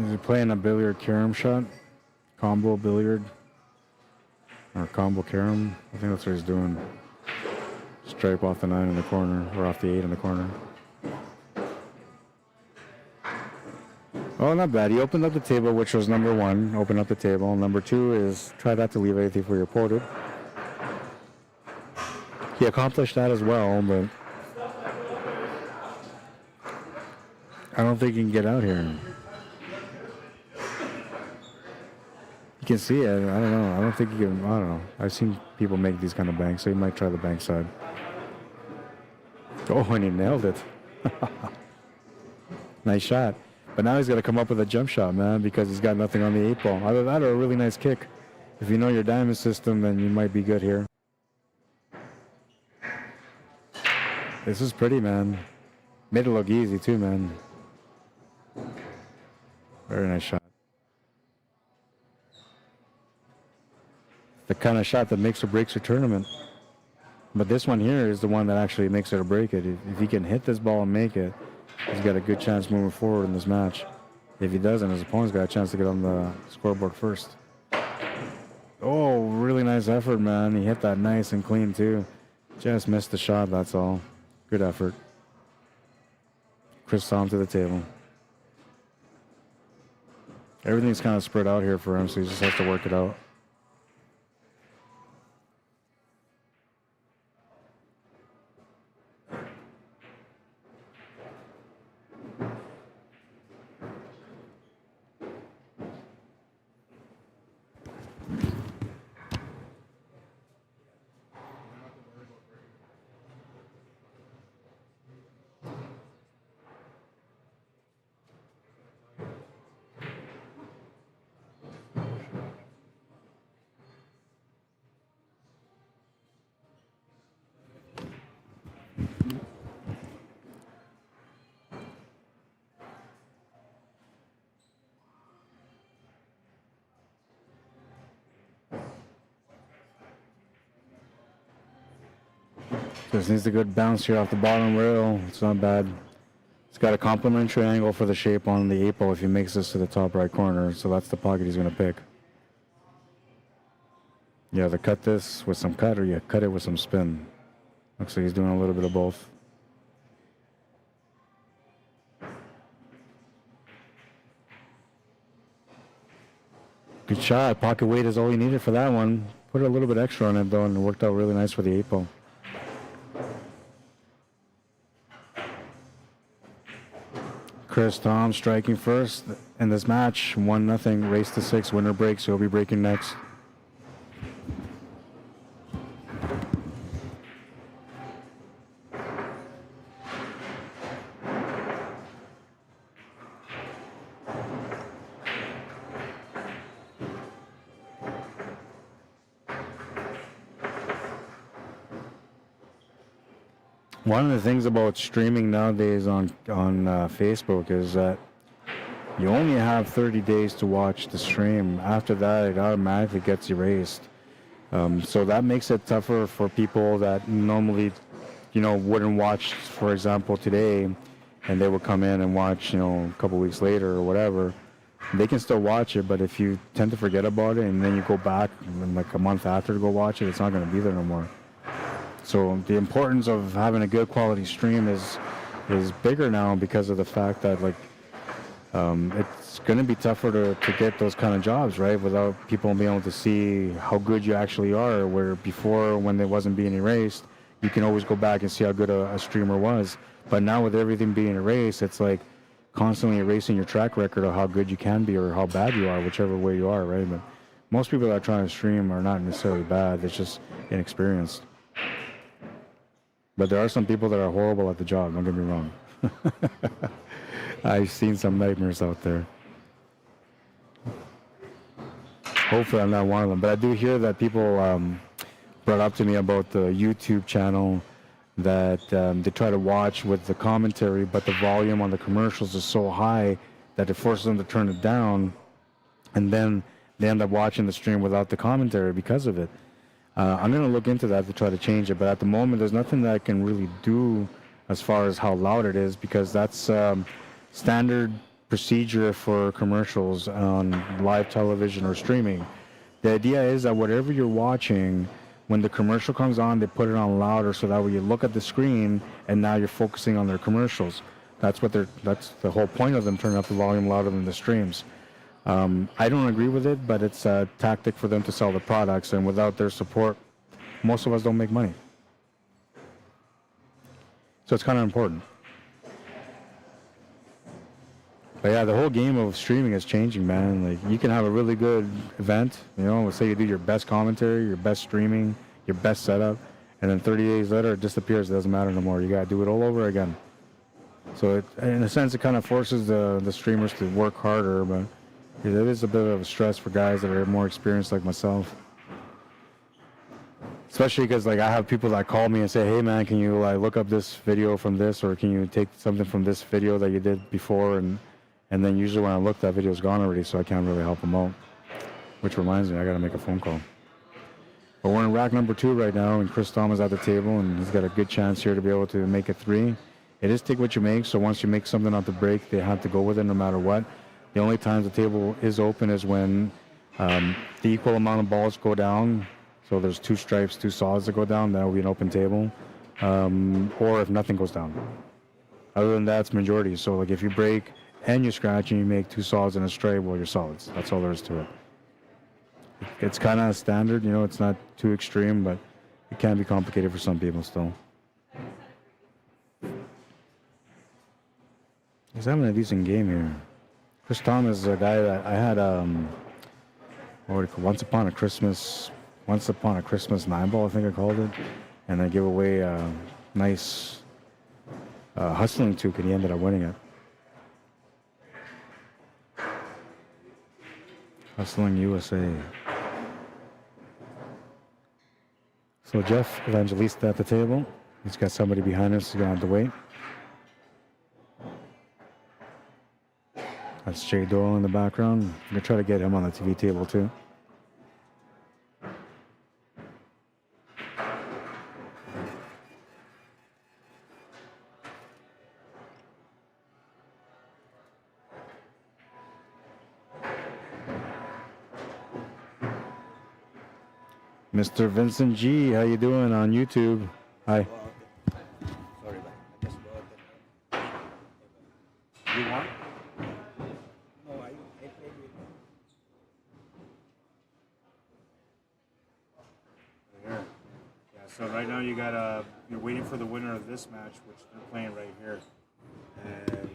Is he playing a billiard carom shot? Combo billiard? Or combo carom? I think that's what he's doing. Stripe off the 9 in the corner, or off the 8 in the corner. Oh, not bad. He opened up the table, which was number 1. Open up the table. Number 2 is try not to leave anything for your opponent. He accomplished that as well, but I don't think he can get out here. You can see it. I don't know. I don't think you can. I don't know. I've seen people make these kind of banks, so you might try the bank side. Oh, and he nailed it. Nice shot. But now he's got to come up with a jump shot, man, because he's got nothing on the 8-ball. Either that or a really nice kick. If you know your diamond system, then you might be good here. This is pretty, man. Made it look easy, too, man. Very nice shot. The kind of shot that makes or breaks your tournament. But this one here is the one that actually makes it or break it. If he can hit this ball and make it, he's got a good chance moving forward in this match. If he doesn't, his opponent's got a chance to get on the scoreboard first. Oh, really nice effort, man. He hit that nice and clean, too. Just missed the shot, that's all. Good effort. Chris saw him to the table. Everything's kind of spread out here for him, so he just has to work it out. Just needs a good bounce here off the bottom rail. It's not bad. It's got a complementary angle for the shape on the 8 ball if he makes this to the top right corner. So that's the pocket he's going to pick. You either cut this with some cut or you cut it with some spin. Looks like he's doing a little bit of both. Good shot. Pocket weight is all he needed for that one. Put a little bit extra on it though, and it worked out really nice for the 8 ball. Chris Tom striking first in this match. 1-0. Race to 6. Winner breaks. He'll be breaking next. One of the things about streaming nowadays on Facebook is that you only have 30 days to watch the stream. After that, it automatically gets erased. So that makes it tougher for people that normally, wouldn't watch, for example, today, and they would come in and watch, a couple weeks later or whatever. They can still watch it, but if you tend to forget about it and then you go back like a month after to go watch it, it's not going to be there no more. So the importance of having a good quality stream is bigger now because of the fact that it's going to be tougher to get those kind of jobs, right? Without people being able to see how good you actually are, where before when it wasn't being erased, you can always go back and see how good a streamer was. But now with everything being erased, it's like constantly erasing your track record of how good you can be or how bad you are, whichever way you are, right? But most people that are trying to stream are not necessarily bad. It's just inexperienced. But there are some people that are horrible at the job, don't get me wrong. I've seen some nightmares out there. Hopefully I'm not one of them. But I do hear that people brought up to me about the YouTube channel that they try to watch with the commentary, but the volume on the commercials is so high that it forces them to turn it down, and then they end up watching the stream without the commentary because of it. I'm going to look into that to try to change it, but at the moment there's nothing that I can really do as far as how loud it is, because that's standard procedure for commercials on live television or streaming. The idea is that whatever you're watching, when the commercial comes on, they put it on louder so that way you look at the screen and now you're focusing on their commercials. That's the whole point of them turning up the volume louder than the streams. I don't agree with it, but it's a tactic for them to sell the products, and without their support, most of us don't make money. So it's kind of important. But yeah, the whole game of streaming is changing, man. Like, you can have a really good event, let's say you do your best commentary, your best streaming, your best setup, and then 30 days later it disappears. It doesn't matter no more. You got to do it all over again. So in a sense, it kind of forces the streamers to work harder, but it is a bit of a stress for guys that are more experienced like myself. Especially because I have people that call me and say, hey man, can you look up this video from this, or can you take something from this video that you did before, and then usually when I look, that video's gone already, so I can't really help them out. Which reminds me, I gotta make a phone call. But we're in rack number 2 right now, and Chris Tom is at the table, and he's got a good chance here to be able to make a 3. It is take what you make, so once you make something out the break, they have to go with it no matter what. The only times the table is open is when the equal amount of balls go down. So there's 2 stripes, 2 solids that go down. That will be an open table. Or if nothing goes down. Other than that, it's majority. So if you break and you scratch and you make 2 solids and a stripe, well, you're solids. That's all there is to it. It's kind of standard. It's not too extreme, but it can be complicated for some people still. He's having a decent game here. Chris Tom is a guy that I had Once Upon a Christmas 9-ball, I think I called it, and I gave away a nice hustling toque, and he ended up winning it. Hustling USA. So Jeff Evangelista at the table. He's got somebody behind us who's going to have to wait. That's Jay Doyle in the background. I'm going to try to get him on the TV table too. Mr. Vincent G, how you doing on YouTube? Hi. Sorry, but I just go out the You want? No, I played with Here. Yeah, so right now you got you're waiting for the winner of this match, which they're playing right here. And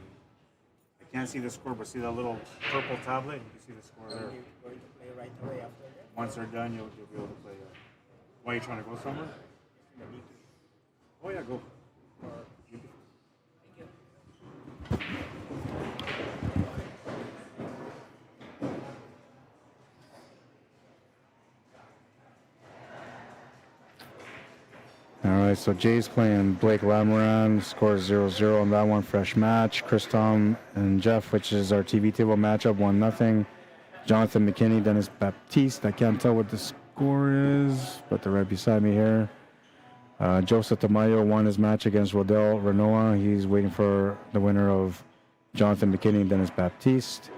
I can't see the score, but see that little purple tablet? You can see the score there. you going to play right away after that. Once they're done, you'll be able to play. Why are you trying to go somewhere? Oh yeah, go. All right, so Jay's playing Blake Lamoran, scores 0-0 on that one, fresh match. Chris Tom and Jeff, which is our TV table matchup, 1-0. Jonathan McKinney, Dennis Baptiste. I can't tell what the score is, but they're right beside me here. Joseph Tamayo won his match against Rodel Renoa. He's waiting for the winner of Jonathan McKinney and Dennis Baptiste.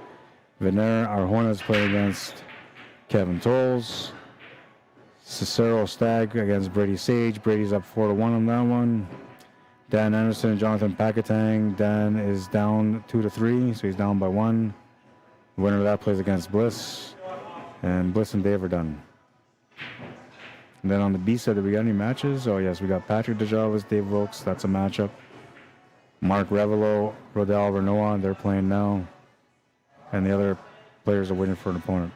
VENER Arjonas playing against Kevin Tolles. Cicero Stagg against Brady Sage. Brady's up 4-1 on that one. Dan Anderson and Jonathan Pakatang. Dan is down 2-3, so he's down by 1. The winner of that plays against Bliss. And Bliss and Dave are done. And then on the B side, do we got any matches? Oh, yes, we got Patrick DeJarvis, Dave Wilkes. That's a matchup. Mark Revelo, Rodel Renoa. They're playing now. And the other players are waiting for an opponent.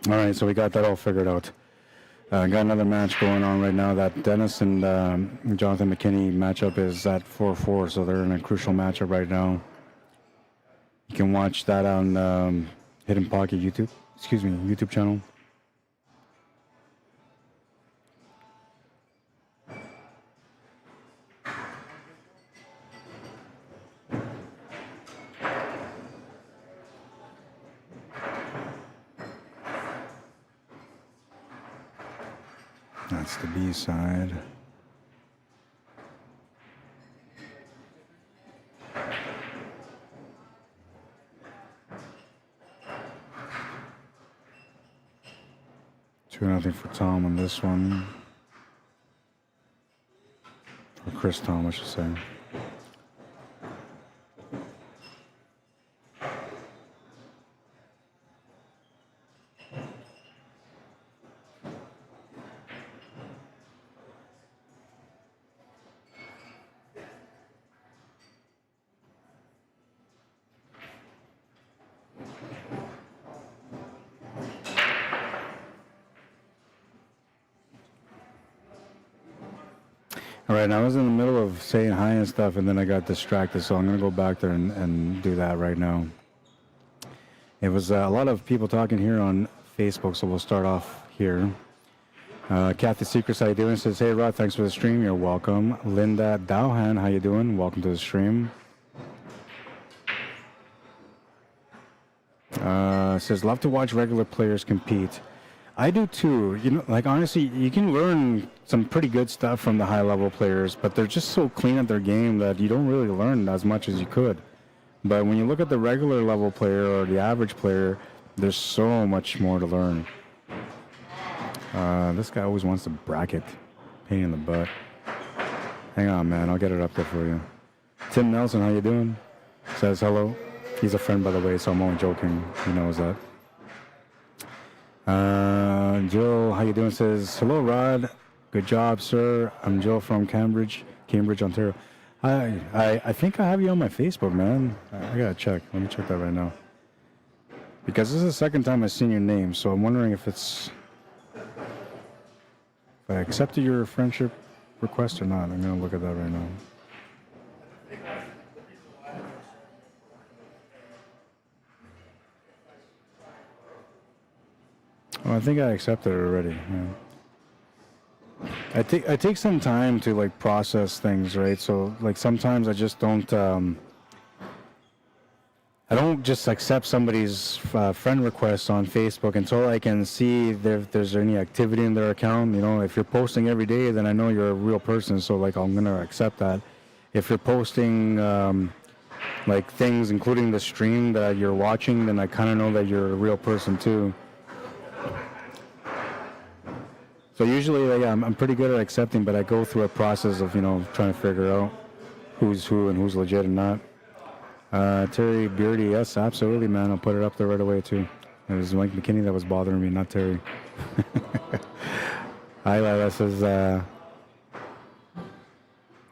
All right, so we got that all figured out. Got another match going on right now. That Dennis and Jonathan McKinney matchup is at 4-4, so they're in a crucial matchup right now. You can watch that on Hidden Pocket YouTube channel. That's the B side. Two nothing for Tom on this one. Or Chris Tom, I should say. All right, I was in the middle of saying hi and stuff, and then I got distracted, so I'm going to go back there and do that right now. It was a lot of people talking here on Facebook, so we'll start off here. Kathy Secrets, how you doing? Says, hey, Rod, thanks for the stream. You're welcome. Linda Dowhan, how you doing? Welcome to the stream. Says, love to watch regular players compete. I do too. You know, like honestly, you can learn some pretty good stuff from the high level players, but they're just so clean at their game that you don't really learn as much as you could. But when you look at the regular level player or the average player, there's so much more to learn. This guy always wants to bracket. Pain in the butt. Hang on, man. I'll get it up there for you. Tim Nelson, how you doing? Says hello. He's a friend, by the way, so I'm only joking. He knows that. Jill, how you doing? Says, hello, Rod. Good job, sir. I'm Jill from Cambridge, Ontario. I think I have you on my Facebook, man. I gotta check. Let me check that right now. Because this is the second time I've seen your name, so I'm wondering if it's... if I accepted your friendship request or not. I'm gonna look at that right now. Oh, I think I accepted it already. Yeah. I take some time to like process things, right? So like sometimes I just don't I don't just accept somebody's friend request on Facebook until I can see if there's any activity in their account. You know, if you're posting every day, then I know you're a real person. So like I'm gonna accept that. If you're posting like things, including the stream that you're watching, then I kind of know that you're a real person too. So usually, yeah, I'm pretty good at accepting, but I go through a process of, you know, trying to figure out who's who and who's legit and not. Terry Beardy, yes, absolutely, man. I'll put it up there right away, too. It was Mike McKinney that was bothering me, not Terry. Hi, Lila says, oh,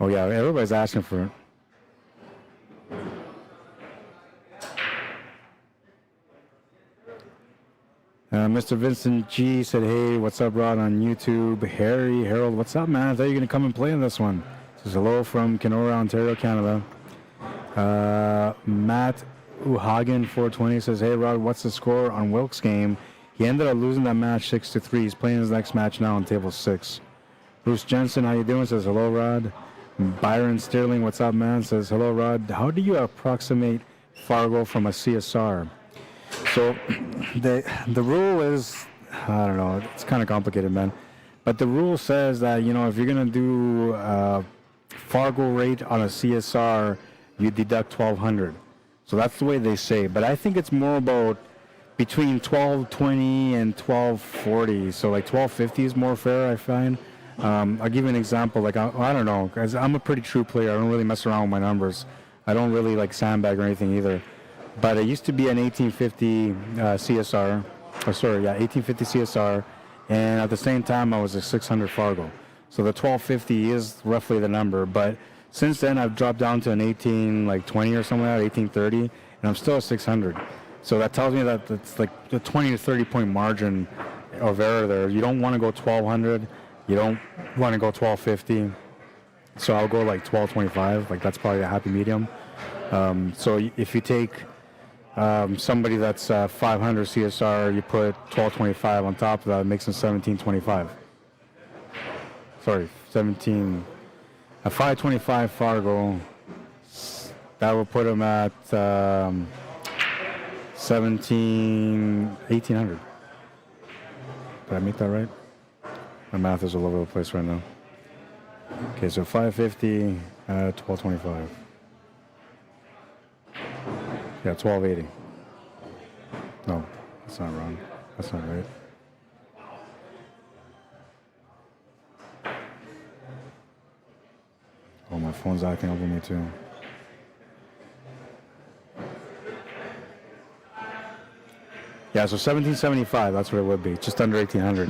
yeah, everybody's asking for it. Mr. Vincent G said, hey, what's up, Rod, on YouTube? Harold, what's up, man? I thought you were going to come and play in this one. Says hello from Kenora, Ontario, Canada. Matt Uhagen, 420, says, hey, Rod, what's the score on Wilkes' game? He ended up losing that match 6-3. He's playing his next match now on table 6. Bruce Jensen, how you doing? Says, hello, Rod. Byron Sterling, what's up, man? Says, hello, Rod. How do you approximate Fargo from a CSR? So the rule is, I don't know, it's kind of complicated, man. But the rule says that, you know, if you're going to do Fargo rate on a CSR, you deduct $1,200. So that's the way they say. But I think it's more about between $1,220 and $1,240. So like $1,250 is more fair, I find. I'll give you an example. Like, I don't know, because I'm a pretty true player. I don't really mess around with my numbers. I don't really like sandbag or anything either. But it used to be an 1850 CSR, or sorry, yeah, 1850 CSR, and at the same time I was a 600 Fargo. So the 1250 is roughly the number, but since then I've dropped down to an 1820 or something like that, 1830, and I'm still a 600. So that tells me that it's like a 20 to 30 point margin of error there. You don't want to go 1200. You don't want to go 1250. So I'll go like 1225. Like that's probably a happy medium. So if you take somebody that's 500 CSR, you put 1225 on top of that, it makes them 1725. Sorry, 17. A 525 Fargo, that will put them at 1800. Did I make that right? My math is all over the place right now. Okay, so 550 at 1225. Yeah, 1280. No, that's not wrong. That's not right. Oh, my phone's acting up with me too. Yeah, so 1775, that's what it would be, just under 1800.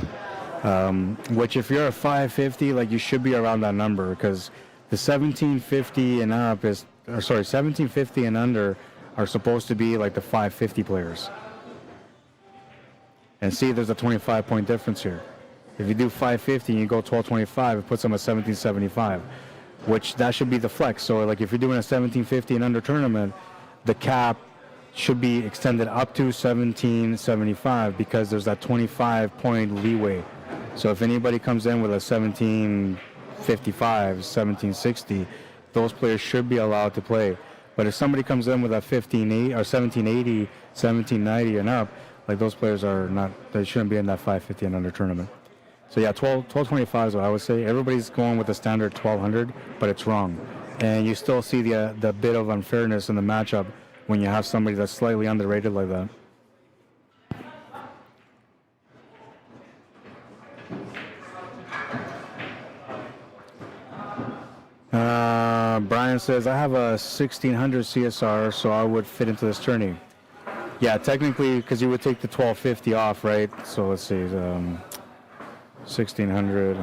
Which if you're a 550, like you should be around that number because the 1750 and up is, or sorry, 1750 and under are supposed to be like the 550 players. And see, there's a 25 point difference here. If you do 550 and you go 1225, it puts them at 1775, which that should be the flex. So like if you're doing a 1750 and under tournament, the cap should be extended up to 1775 because there's that 25 point leeway. So if anybody comes in with a 1755, 1760, those players should be allowed to play. But if somebody comes in with a 1580 or 1780, 1790 and up, like those players are not, they shouldn't be in that 550 and under tournament. So yeah, 1225 is what I would say. Everybody's going with the standard 1200, but it's wrong. And you still see the bit of unfairness in the matchup when you have somebody that's slightly underrated like that. Brian says, I have a 1600 CSR, so I would fit into this tourney. Yeah, technically, because you would take the 1250 off, right? So let's see, 1600.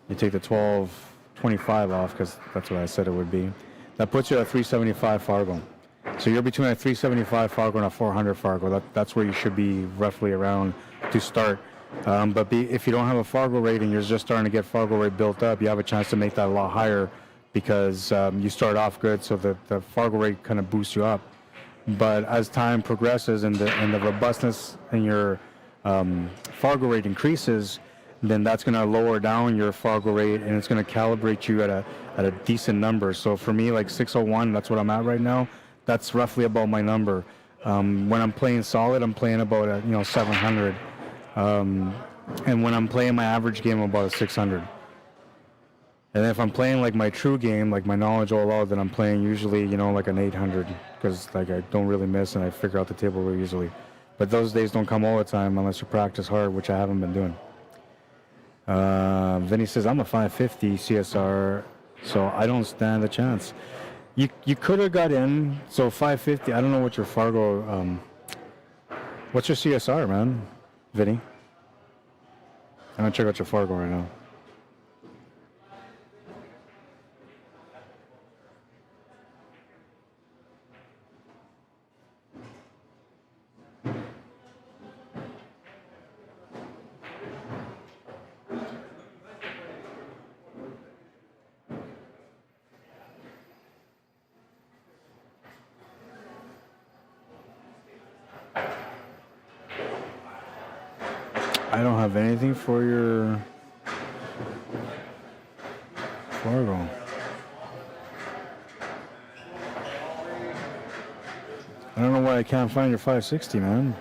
You take the 1225 off, because that's what I said it would be. That puts you at 375 Fargo. So you're between a 375 Fargo and a 400 Fargo. That's where you should be roughly around to start. If you don't have a Fargo rate and you're just starting to get Fargo rate built up, you have a chance to make that a lot higher because you start off good, so the Fargo rate kind of boosts you up. But as time progresses and the robustness in your Fargo rate increases, then that's going to lower down your Fargo rate and it's going to calibrate you at a decent number. So for me, like 601, that's what I'm at right now. That's roughly about my number. When I'm playing solid, I'm playing about 700. And when I'm playing my average game, I'm about a 600. And if I'm playing like my true game, like my knowledge all out, then I'm playing usually, like an 800 because like I don't really miss and I figure out the table really easily. But those days don't come all the time unless you practice hard, which I haven't been doing. Vinny says, I'm a 550 CSR, so I don't stand a chance. You could have got in, so 550, I don't know what your Fargo, what's your CSR, man, Vinny? I'm going to check out your Fargo right now. I don't have anything for your Fargo. I don't know why I can't find your 560, man.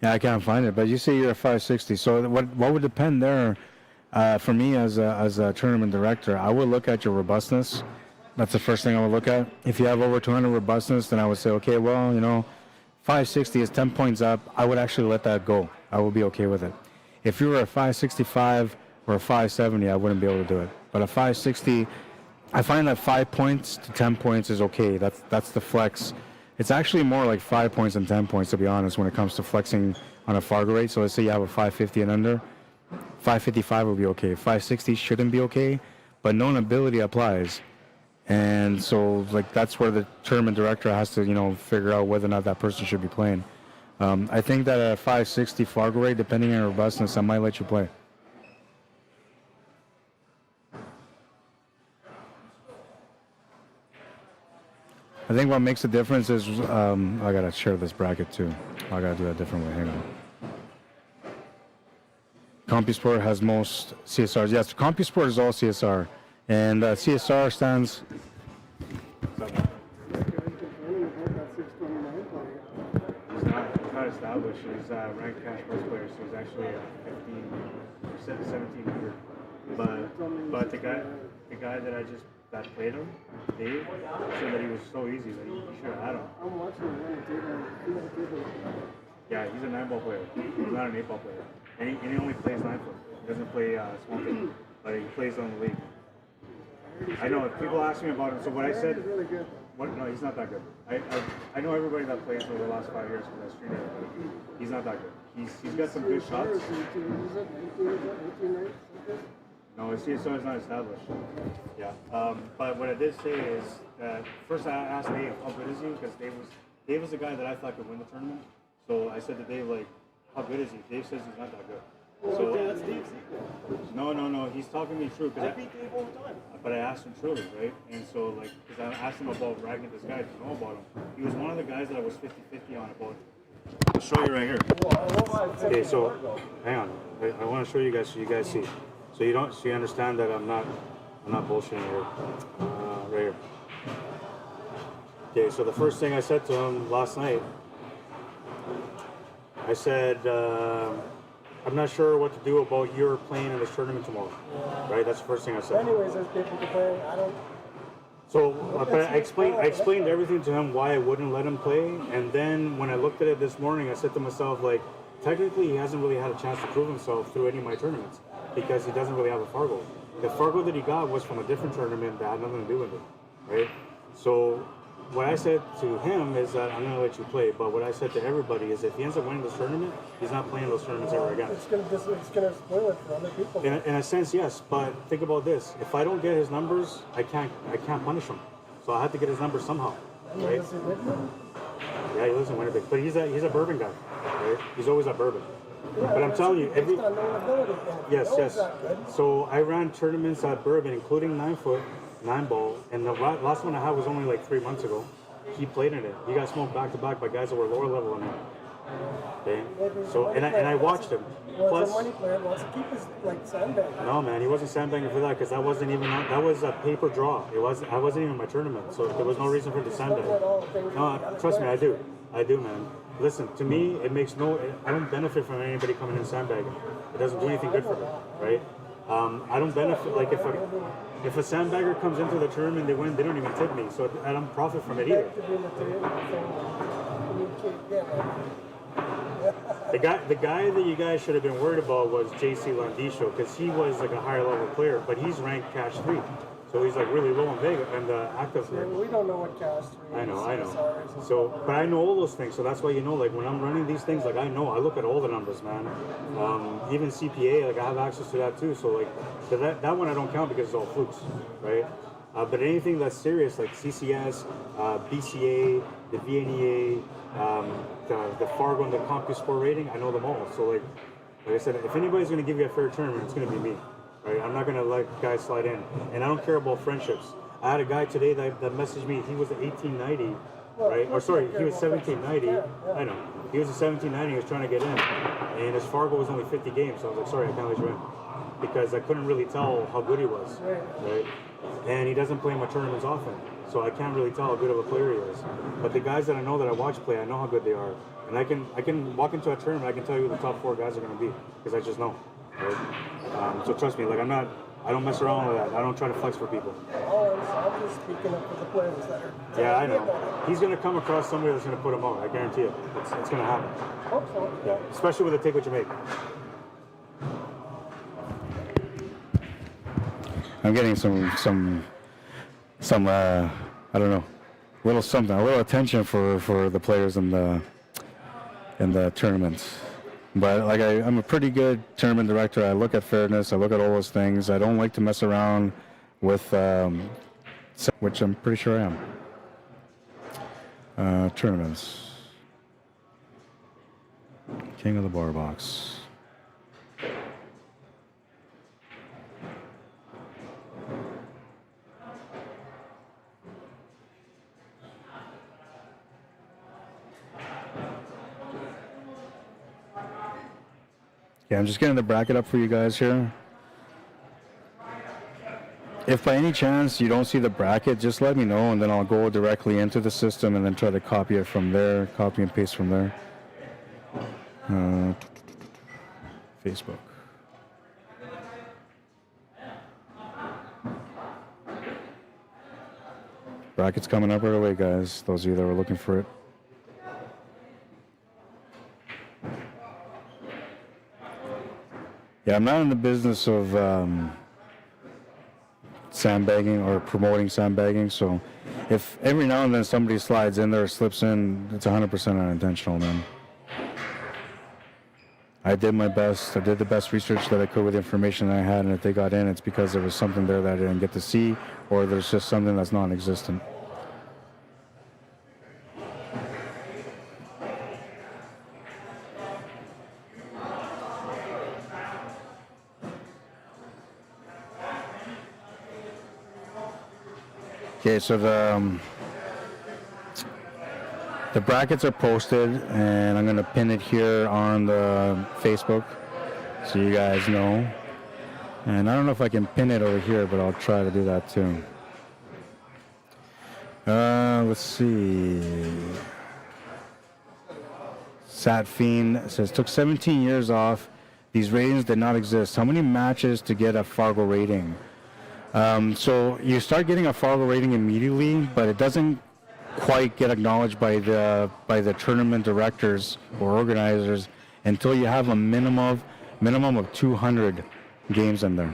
Yeah, I can't find it, but you say you're a 560. So what would depend there for me as a tournament director? I would look at your robustness. That's the first thing I would look at. If you have over 200 robustness, then I would say, okay, well, 560 is 10 points up. I would actually let that go. I would be okay with it. If you were a 565 or a 570, I wouldn't be able to do it. But a 560 I find that 5 points to 10 points is okay. That's the flex. It's actually more like 5 points and 10 points, to be honest, when it comes to flexing on a FARGO rate. So let's say you have a 550 and under, 555 will be okay. 560 shouldn't be okay, but known ability applies. And so, like, that's where the tournament director has to, you know, figure out whether or not that person should be playing. I think that at a 560 FARGO rate, depending on your robustness, I might let you play. I think what makes a difference is, I gotta share this bracket too. I gotta do that a different way. Hang on. CompuSport has most CSRs. Yes, CompuSport is all CSR. And CSR stands. He's not established. He's a ranked cash plus player, so he's actually a 15 or 1700. But the guy that that played him, Dave, said that he was so easy that you should have had him. I'm watching him. Yeah, he's a 9-ball player. He's not an 8-ball player. And he only plays 9-foot. He doesn't play small thing, but he plays on the league. I know, people ask me about him, so what I said, no, he's not that good. I know everybody that plays over the last 5 years for that street. He's not that good. He's got some good shots. No, his CSR is not established. Yeah, but what I did say is that first I asked Dave how good is he, because Dave was the guy that I thought could win the tournament. So I said to Dave, like, how good is he? Dave says he's not that good. So that's Dave's secret. No, he's talking me true. I beat Dave all the time. But I asked him truly, right? And so, like, because I asked him about ragging this guy to know about him. He was one of the guys that I was 50-50 on about. I'll show you right here. Okay, so hang on. I want to show you guys so you guys see. So you understand that I'm not bullshitting here. Right here. Okay, so the first thing I said to him last night, I said, I'm not sure what to do about your playing in this tournament tomorrow. Yeah. Right, that's the first thing I said. Anyways, there's people complaining. I don't. So, but I explained everything to him why I wouldn't let him play, and then when I looked at it this morning, I said to myself, like, technically he hasn't really had a chance to prove himself through any of my tournaments because he doesn't really have a FARGO. The FARGO that he got was from a different tournament that had nothing to do with it, right? So what I said to him is that I'm going to let you play, but what I said to everybody is if he ends up winning this tournament, he's not playing those tournaments ever again. It's going to spoil it for other people. In a sense, yes, but think about this. If I don't get his numbers, I can't punish him. So I have to get his numbers somehow, right? Yeah, he lives in Winnipeg, but he's a bourbon guy, right? He's always at bourbon. Yeah, but I'm telling you, yes. So I ran tournaments at bourbon, including 9-foot, 9-ball, and the last one I had was only like 3 months ago. He played in it. He got smoked back to back by guys that were lower level than him. Okay. So and I watched him. Plus, the money player wants to keep his sandbag. No, man, he wasn't sandbagging for that because that wasn't even that was a paper draw. I wasn't even in my tournament, so there was no reason for him to sandbag. No, trust me, I do, man. Listen, to me, I don't benefit from anybody coming in sandbagging. It doesn't do anything good for me, right? I don't benefit, like if a sandbagger comes into the tournament, they win, they don't even tip me, so I don't profit from it either. The guy that you guys should have been worried about was JC Landisho, because he was like a higher level player, but he's ranked cash 3. So he's like really low in Vegas and active. We don't know what cash 3 is. I know. So, but I know all those things. So that's why, like when I'm running these things, like I look at all the numbers, man. Even CPA, like I have access to that too. So like, so that one I don't count because it's all flukes, right? But anything that's serious, like CCS, BCA, the VNEA, the FARGO and the CompuSport rating, I know them all. So like I said, if anybody's going to give you a fair tournament, it's going to be me. Right? I'm not going to let guys slide in. And I don't care about friendships. I had a guy today that messaged me. He was at 1890, right? Or sorry, he was 1790. I know. He was at 1790. He was trying to get in. And his FARGO was only 50 games. So I was like, sorry, I can't let you in. Because I couldn't really tell how good he was, right? And he doesn't play in my tournaments often. So I can't really tell how good of a player he is. But the guys that I know that I watch play, I know how good they are. And I can walk into a tournament, I can tell you who the top 4 guys are going to be. Because I just know. Right? So trust me, like I don't mess around with that. I don't try to flex for people. I'm just speaking up for the players that are. Yeah, I know. He's going to come across somebody that's going to put him on. I guarantee it. It's going to happen. Hope so. Yeah, especially with the take what you make. I'm getting some some I don't know, a little something, a little attention for the players in the tournaments. But like I'm a pretty good tournament director. I look at fairness. I look at all those things. I don't like to mess around with, which I'm pretty sure I am. Tournaments. King of the Barbox. Yeah, I'm just getting the bracket up for you guys here. If by any chance you don't see the bracket, just let me know, and then I'll go directly into the system and then try to copy it from there, copy and paste from there. Facebook. Bracket's coming up right away, guys. Those of you that were looking for it. Yeah, I'm not in the business of sandbagging or promoting sandbagging, so if every now and then somebody slides in there or slips in, it's 100% unintentional, man. I did my best. I did the best research that I could with the information I had, and if they got in, it's because there was something there that I didn't get to see, or there's just something that's non-existent. Okay, so the brackets are posted, and I'm going to pin it here on the Facebook so you guys know. And I don't know if I can pin it over here, but I'll try to do that too. Let's see. Satfiend says, took 17 years off. These ratings did not exist. How many matches to get a FARGO rating? So you start getting a FARGO rating immediately, but it doesn't quite get acknowledged by the tournament directors or organizers until you have a minimum of 200 games in there.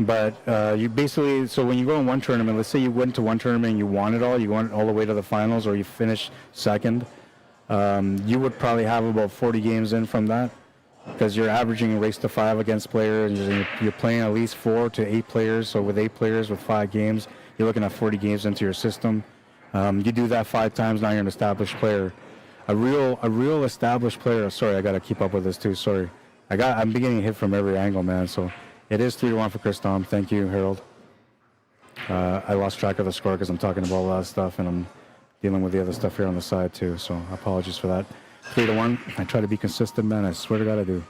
But you basically, so when you go in one tournament, let's say you went to one tournament and you won it all, you went all the way to the finals, or you finished second, you would probably have about 40 games in from that, because you're averaging race to 5 against players, and you're playing at least 4 to 8 players. So with 8 players with 5 games, you're looking at 40 games into your system. You do that 5 times, now you're an established player. A real established player. Sorry, I got to keep up with this too. Sorry, I'm beginning hit from every angle, man. So it is 3-1 for Chris Dom. Thank you, Harold. I lost track of the score because I'm talking about a lot of stuff, and I'm dealing with the other stuff here on the side too. So apologies for that. 3-1. I try to be consistent, man. I swear to God I do.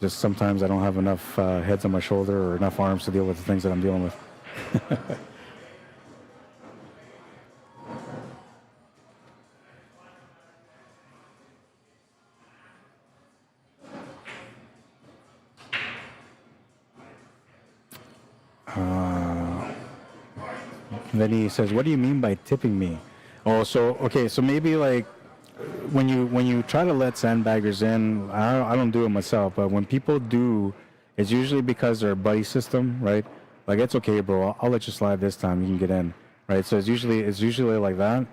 Just sometimes I don't have enough heads on my shoulder or enough arms to deal with the things that I'm dealing with. Then he says, "What do you mean by tipping me?" Oh, so okay, so maybe like when you try to let sandbaggers in, I don't do it myself, but when people do, it's usually because they're a buddy system, right? Like, it's okay, bro, I'll let you slide this time, you can get in, right? So it's usually like that,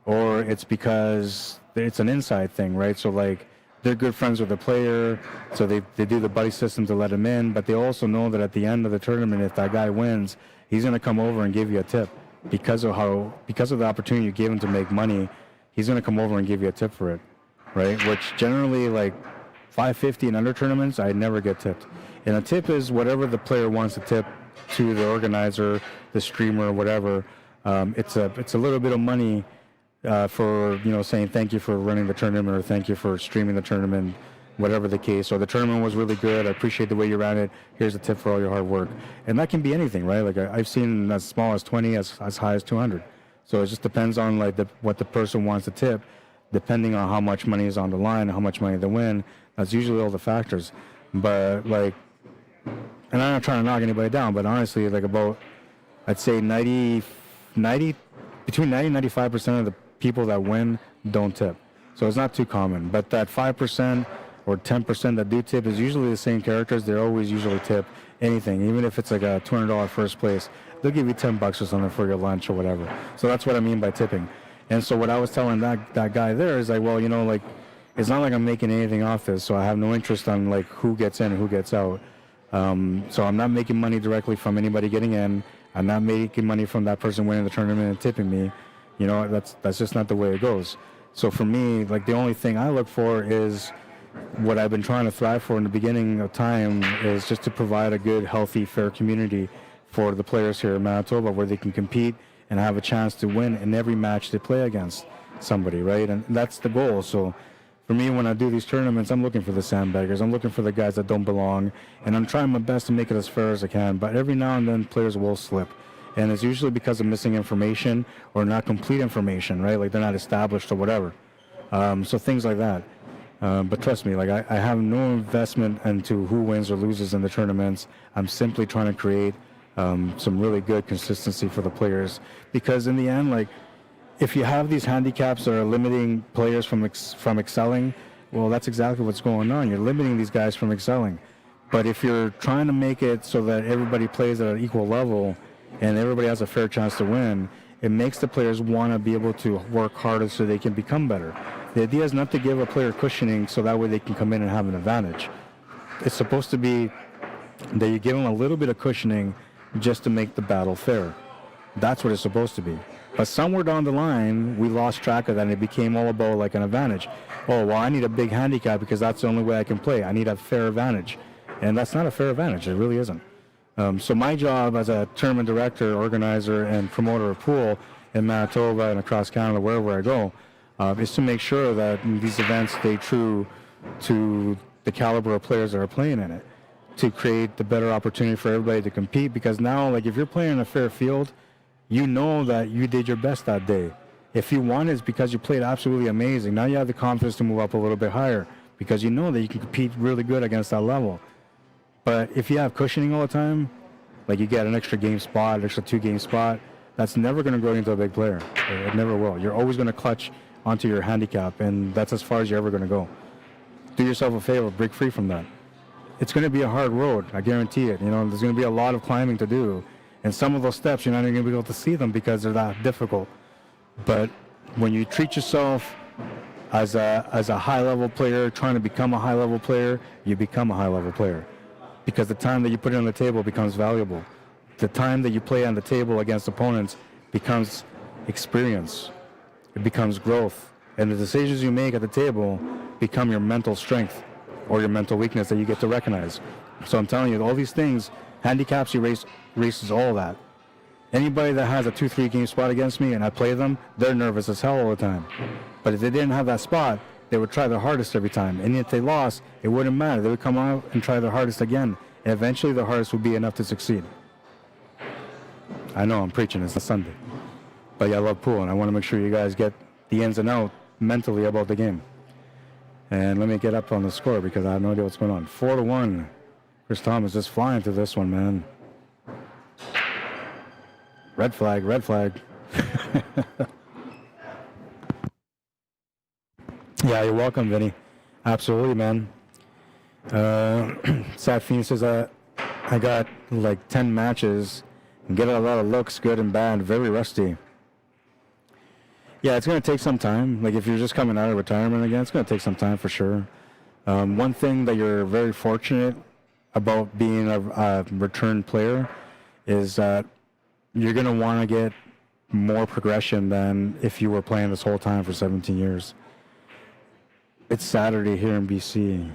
or it's because it's an inside thing, right? So like they're good friends with the player, so they do the buddy system to let him in, but they also know that at the end of the tournament, if that guy wins, he's gonna come over and give you a tip because of the opportunity you gave him to make money. He's going to come over and give you a tip for it, right? Which generally, like $5.50 and under tournaments, I never get tipped. And a tip is whatever the player wants to tip to the organizer, the streamer, whatever. It's a little bit of money for, saying thank you for running the tournament, or thank you for streaming the tournament, whatever the case. Or the tournament was really good. I appreciate the way you ran it. Here's a tip for all your hard work. And that can be anything, right? Like I've seen as small as 20, as high as 200. So it just depends on like what the person wants to tip, depending on how much money is on the line, how much money they win. That's usually all the factors. But like, and I'm not trying to knock anybody down, but honestly, like about, I'd say between 90 and 95% of the people that win don't tip. So it's not too common. But that 5% or 10% that do tip is usually the same characters. They always usually tip anything, even if it's like a $200 first place. They'll give you $10 or something for your lunch or whatever. So that's what I mean by tipping. And so what I was telling that guy there is like, well, you know, like, it's not like I'm making anything off this, so I have no interest on like who gets in and who gets out. So I'm not making money directly from anybody getting in. I'm not making money from that person winning the tournament and tipping me. You know, that's just not the way it goes. So for me, like, the only thing I look for is what I've been trying to thrive for in the beginning of time is just to provide a good, healthy, fair community for the players here in Manitoba where they can compete and have a chance to win in every match they play against somebody, right? And that's the goal. So for me, when I do these tournaments, I'm looking for the sandbaggers. I'm looking for the guys that don't belong, and I'm trying my best to make it as fair as I can. But every now and then, players will slip, and it's usually because of missing information or not complete information, right? Like they're not established or whatever. So things like that. But trust me, like I have no investment into who wins or loses in the tournaments. I'm simply trying to create some really good consistency for the players, because in the end, like, if you have these handicaps that are limiting players from excelling, well, that's exactly what's going on. You're limiting these guys from excelling. But if you're trying to make it so that everybody plays at an equal level and everybody has a fair chance to win, it makes the players want to be able to work harder so they can become better. The idea is not to give a player cushioning so that way they can come in and have an advantage. It's supposed to be that you give them a little bit of cushioning just to make the battle fair. That's what it's supposed to be. But somewhere down the line, we lost track of that, and it became all about like an advantage. Oh, well, I need a big handicap because that's the only way I can play. I need a fair advantage. And that's not a fair advantage. It really isn't. So my job as a tournament director, organizer, and promoter of pool in Manitoba and across Canada, wherever I go, is to make sure that these events stay true to the caliber of players that are playing in it, to create the better opportunity for everybody to compete. Because now, like, if you're playing in a fair field, you know that you did your best that day. If you won, it's because you played absolutely amazing. Now you have the confidence to move up a little bit higher because you know that you can compete really good against that level. But if you have cushioning all the time, like you get an extra game spot, an extra 2-game spot, that's never going to grow into a big player. It never will. You're always going to clutch onto your handicap, and that's as far as you're ever going to go. Do yourself a favor, break free from that. It's going to be a hard road, I guarantee it. You know, there's going to be a lot of climbing to do. And some of those steps, you're not even going to be able to see them because they're that difficult. But when you treat yourself as a high-level player, trying to become a high-level player, you become a high-level player. Because the time that you put it on the table becomes valuable. The time that you play on the table against opponents becomes experience. It becomes growth. And the decisions you make at the table become your mental strength or your mental weakness that you get to recognize. So I'm telling you, all these things, handicaps, erases all that. Anybody that has a 2-3 game spot against me and I play them, they're nervous as hell all the time. But if they didn't have that spot, they would try their hardest every time. And if they lost, it wouldn't matter. They would come out and try their hardest again. And eventually the hardest would be enough to succeed. I know I'm preaching, it's a Sunday. But yeah, I love pool, and I want to make sure you guys get the ins and outs mentally about the game. And let me get up on the score because I have no idea what's going on. 4-1. Chris Thomas just flying through this one, man. Red flag, red flag. Yeah, you're welcome, Vinny. Absolutely, man. Sad Phoenix says I got like 10 matches and get a lot of looks, good and bad, very rusty. Yeah, it's going to take some time. Like if you're just coming out of retirement again, it's going to take some time for sure. One thing that you're very fortunate about being a return player is that you're going to want to get more progression than if you were playing this whole time for 17 years. It's Saturday here in BC.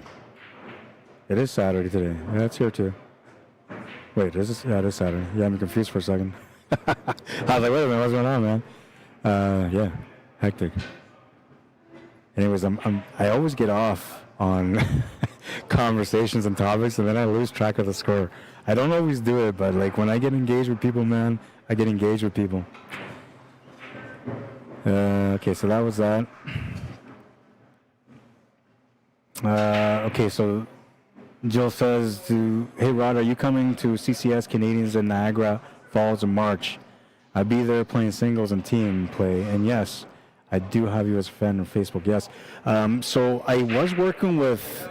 It is Saturday today. Yeah, it's here too. Wait, is this? Yeah, it is Saturday. Yeah, I'm confused for a second. I was like, wait a minute, what's going on, man? Yeah, hectic. Anyways, I always get off on conversations and topics, and then I lose track of the score. I don't always do it, but like when I get engaged with people, man, I get engaged with people. Okay, so that was that. Okay, so Jill says, hey Rod, are you coming to CCS Canadians in Niagara Falls in March? I'll be there playing singles and team play, and yes, I do have you as a friend on Facebook. Yes. So I was working with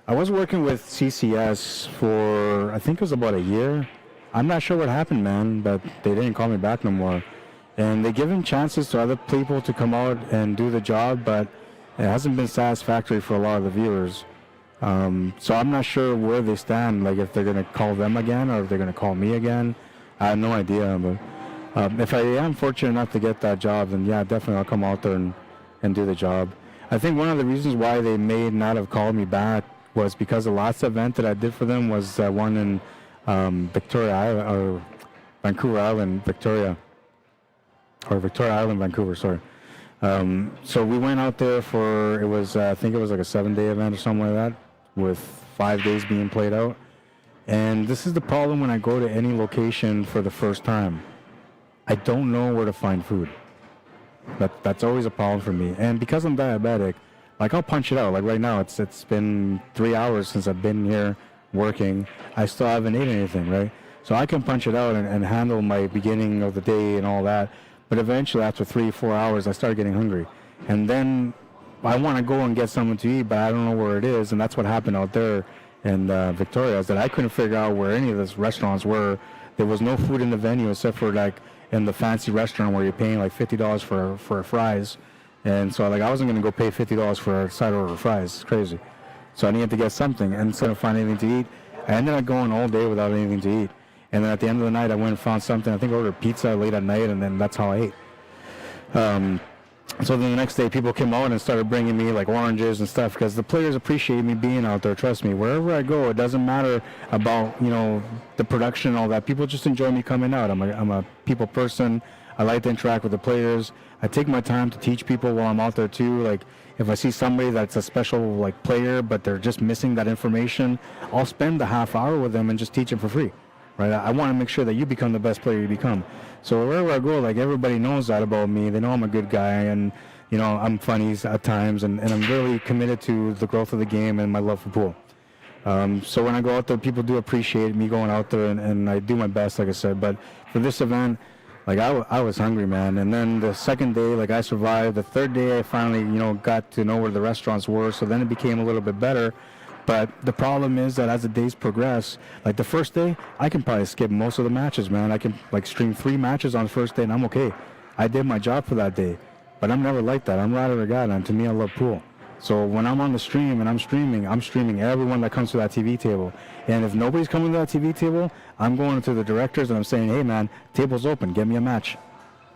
CCS for, I think it was about a year. I'm not sure what happened, man, but they didn't call me back no more. And they given chances to other people to come out and do the job, but it hasn't been satisfactory for a lot of the viewers. So I'm not sure where they stand, like if they're going to call them again or if they're going to call me again. I have no idea, but if I am fortunate enough to get that job, then yeah, definitely I'll come out there and do the job. I think one of the reasons why they may not have called me back was because the last event that I did for them was one in Victoria Island, or Vancouver Island, Victoria, or Victoria Island, Vancouver, sorry. So we went out there for, it was, I think it was like a 7-day event or something like that, with 5 days being played out. And this is the problem when I go to any location for the first time. I don't know where to find food. That's always a problem for me. And because I'm diabetic, like I'll punch it out. Like right now, it's been 3 hours since I've been here working. I still haven't eaten anything, right? So I can punch it out and handle my beginning of the day and all that. But eventually, after 3-4 hours, I start getting hungry. And then I want to go and get something to eat, but I don't know where it is. And that's what happened out there in Victoria, is that I couldn't figure out where any of those restaurants were. There was no food in the venue except for like in the fancy restaurant where you're paying like $50 for fries. And so like I wasn't going to go pay $50 for a side order of fries. It's crazy. So I needed to get something. And instead of finding anything to eat, I ended up going all day without anything to eat. And then at the end of the night, I went and found something. I think I ordered pizza late at night, and then that's how I ate. So then the next day, people came out and started bringing me like oranges and stuff, because the players appreciate me being out there. Trust me, wherever I go, it doesn't matter about, you know, the production and all that. People just enjoy me coming out. I'm a people person. I like to interact with the players. I take my time to teach people while I'm out there too. Like if I see somebody that's a special like player, but they're just missing that information, I'll spend the half hour with them and just teach them for free. Right? I want to make sure that you become the best player you become. So wherever I go, like everybody knows that about me. They know I'm a good guy, and you know I'm funny at times, and I'm really committed to the growth of the game and my love for pool. So when I go out there, people do appreciate me going out there, and I do my best, like I said. But for this event, like I was hungry, man. And then the second day, like I survived. The third day, I finally, you know, got to know where the restaurants were. So then it became a little bit better. But the problem is that as the days progress, like the first day, I can probably skip most of the matches, man. I can like stream 3 matches on the first day, and I'm okay. I did my job for that day. But I'm never like that. I'm Arriagada, and to me, I love pool. So when I'm on the stream and I'm streaming everyone that comes to that TV table. And if nobody's coming to that TV table, I'm going to the directors and I'm saying, hey, man, table's open. Get me a match,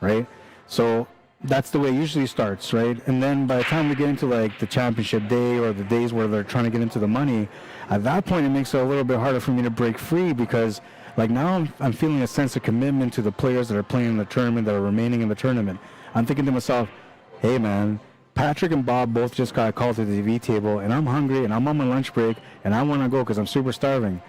right? So that's the way it usually starts, right? And then by the time we get into like the championship day or the days where they're trying to get into the money, at that point it makes it a little bit harder for me to break free, because like now I'm feeling a sense of commitment to the players that are playing in the tournament, that are remaining in the tournament. I'm thinking to myself, hey man, Patrick and Bob both just got called to the TV table, and I'm hungry and I'm on my lunch break and I want to go because I'm super starving.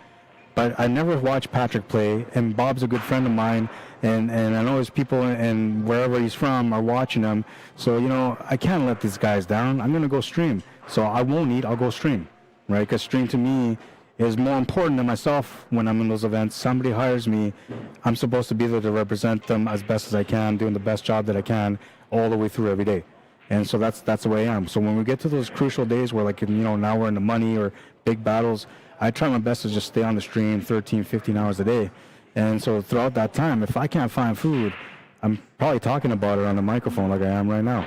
But I never watched Patrick play, and Bob's a good friend of mine, and I know his people and wherever he's from are watching him. So, you know, I can't let these guys down. I'm going to go stream. So I won't eat, I'll go stream, right? Because stream to me is more important than myself when I'm in those events. Somebody hires me, I'm supposed to be there to represent them as best as I can, doing the best job that I can all the way through every day. And so that's the way I am. So when we get to those crucial days where, like, you know, now we're in the money or big battles, I try my best to just stay on the stream 13, 15 hours a day. And so throughout that time, if I can't find food, I'm probably talking about it on the microphone like I am right now.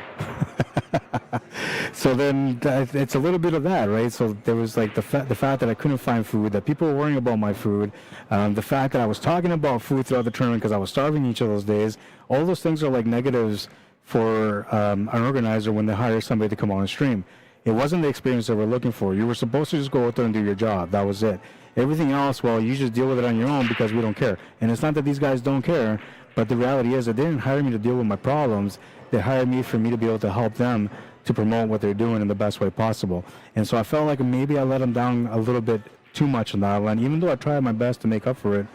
So then it's a little bit of that, right? So there was like the fact that I couldn't find food, that people were worrying about my food, the fact that I was talking about food throughout the tournament because I was starving each of those days. All those things are like negatives for an organizer when they hire somebody to come on and stream. It wasn't the experience that we're looking for. You were supposed to just go out there and do your job. That was it. Everything else, well, you just deal with it on your own because we don't care. And it's not that these guys don't care, but the reality is that they didn't hire me to deal with my problems. They hired me for me to be able to help them to promote what they're doing in the best way possible. And so I felt like maybe I let them down a little bit too much on that line, even though I tried my best to make up for it.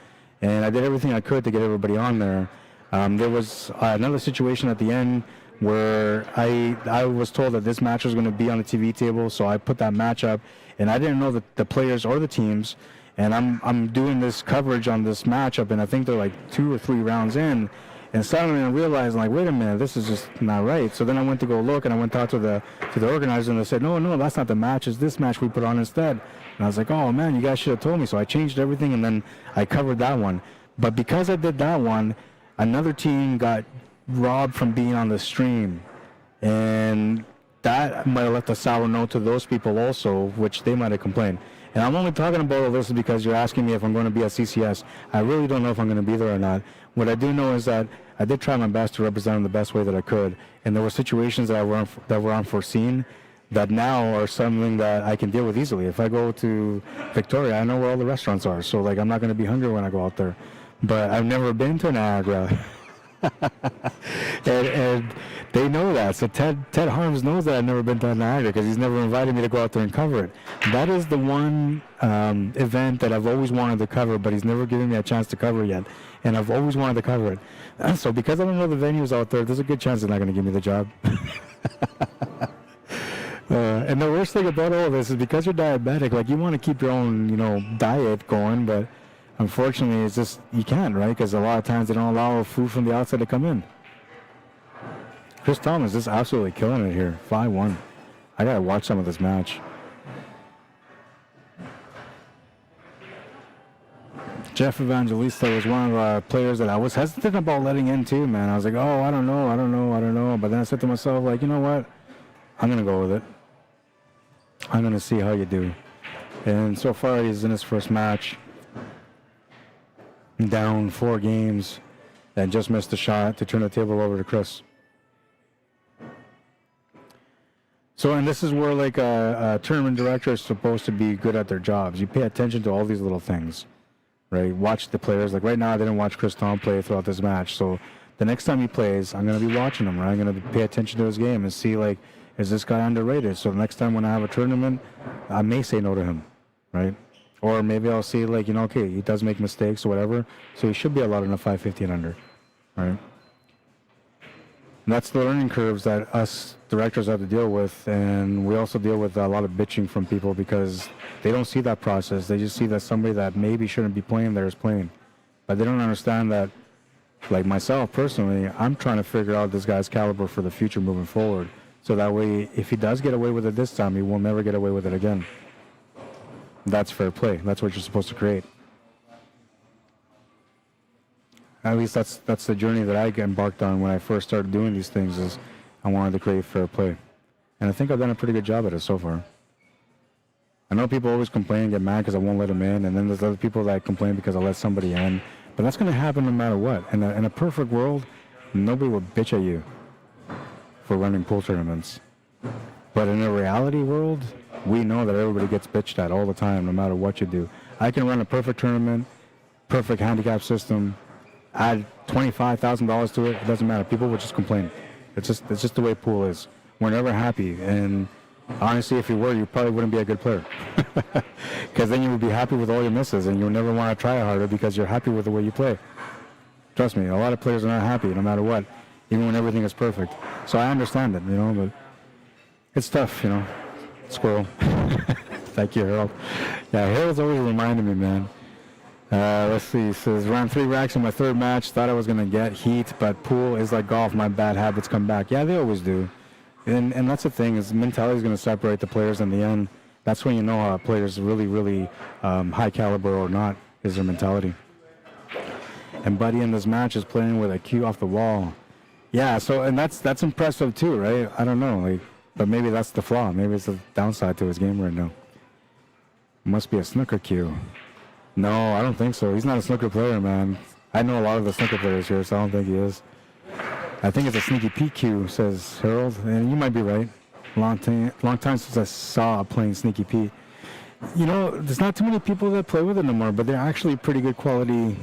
And I did everything I could to get everybody on there. There was another situation at the end where I was told that this match was going to be on the TV table, so I put that match up, and I didn't know the players or the teams, and I'm doing this coverage on this matchup, and I think they're like 2 or 3 rounds in, And suddenly I realized, like, wait a minute, this is just not right. So then I went to go look, and I went to talk to the organizer, and they said, no, that's not the match. It's this match we put on instead. And I was like, oh, man, you guys should have told me. So I changed everything, and then I covered that one. But because I did that one, another team got robbed from being on the stream. And that might have left a sour note to those people also, which they might have complained. And I'm only talking about all this because you're asking me if I'm going to be at CCS. I really don't know if I'm going to be there or not. What I do know is that I did try my best to represent them the best way that I could. And there were situations that were unforeseen that now are something that I can deal with easily. If I go to Victoria, I know where all the restaurants are. So, like, I'm not going to be hungry when I go out there. But I've never been to Niagara. and they know that. So Ted Harms knows that I've never been to Niagara because he's never invited me to go out there and cover it. That is the one event that I've always wanted to cover, but he's never given me a chance to cover it yet. And I've always wanted to cover it. So because I don't know the venues out there, there's a good chance they're not going to give me the job. And the worst thing about all of this is because you're diabetic, like, you want to keep your own, diet going, but unfortunately, it's just, you can't, right? Because a lot of times they don't allow food from the outside to come in. Chris Thomas is absolutely killing it here. 5-1. I got to watch some of this match. Jeff Evangelista was one of our players that I was hesitant about letting in too, man. I was like, oh, I don't know. But then I said to myself, like, you know what? I'm going to go with it. I'm going to see how you do. And so far, he's in his first match. Down 4 games and just missed a shot to turn the table over to Chris. So, and this is where, like, a tournament director is supposed to be good at their jobs. You pay attention to all these little things, right? Watch the players. Like, right now, I didn't watch Chris Tom play throughout this match. So the next time he plays, I'm going to be watching him, right? I'm going to pay attention to his game and see, like, is this guy underrated? So the next time when I have a tournament, I may say no to him, right? Or maybe I'll see, like, okay, he does make mistakes or whatever, so he should be allowed in a 550 and under, right? And that's the learning curves that us directors have to deal with, and we also deal with a lot of bitching from people because they don't see that process. They just see that somebody that maybe shouldn't be playing there is playing. But they don't understand that, like myself personally, I'm trying to figure out this guy's caliber for the future moving forward. So that way, if he does get away with it this time, he will never get away with it again. That's fair play. That's what you're supposed to create. At least that's the journey that I embarked on when I first started doing these things, is I wanted to create fair play. And I think I've done a pretty good job at it so far. I know people always complain and get mad because I won't let them in, and then there's other people that complain because I let somebody in. But that's going to happen no matter what. In a perfect world, nobody would bitch at you for running pool tournaments. But in a reality world, we know that everybody gets bitched at all the time, no matter what you do. I can run a perfect tournament, perfect handicap system, add $25,000 to it. It doesn't matter. People will just complain. It's just the way pool is. We're never happy. And honestly, if you were, you probably wouldn't be a good player. Because then you would be happy with all your misses, and you'll never want to try harder because you're happy with the way you play. Trust me, a lot of players are not happy no matter what, even when everything is perfect. So I understand it, but it's tough, Squirrel. Thank you, Harold. Yeah, Harold's always reminding me, man. Let's see. It says, ran 3 racks in my third match. Thought I was going to get heat, but pool is like golf. My bad habits come back. Yeah, they always do. And that's the thing, is mentality is going to separate the players in the end. That's when you know how a player is really, really high caliber or not, is their mentality. And Buddy in this match is playing with a cue off the wall. Yeah, so, and that's impressive too, right? I don't know, but maybe that's the flaw. Maybe it's the downside to his game right now. Must be a snooker cue. No, I don't think so. He's not a snooker player, man. I know a lot of the snooker players here, so I don't think he is. I think it's a sneaky Pete cue, says Harold, and you might be right. Long time since I saw a playing sneaky Pete. There's not too many people that play with it no more, but they're actually pretty good quality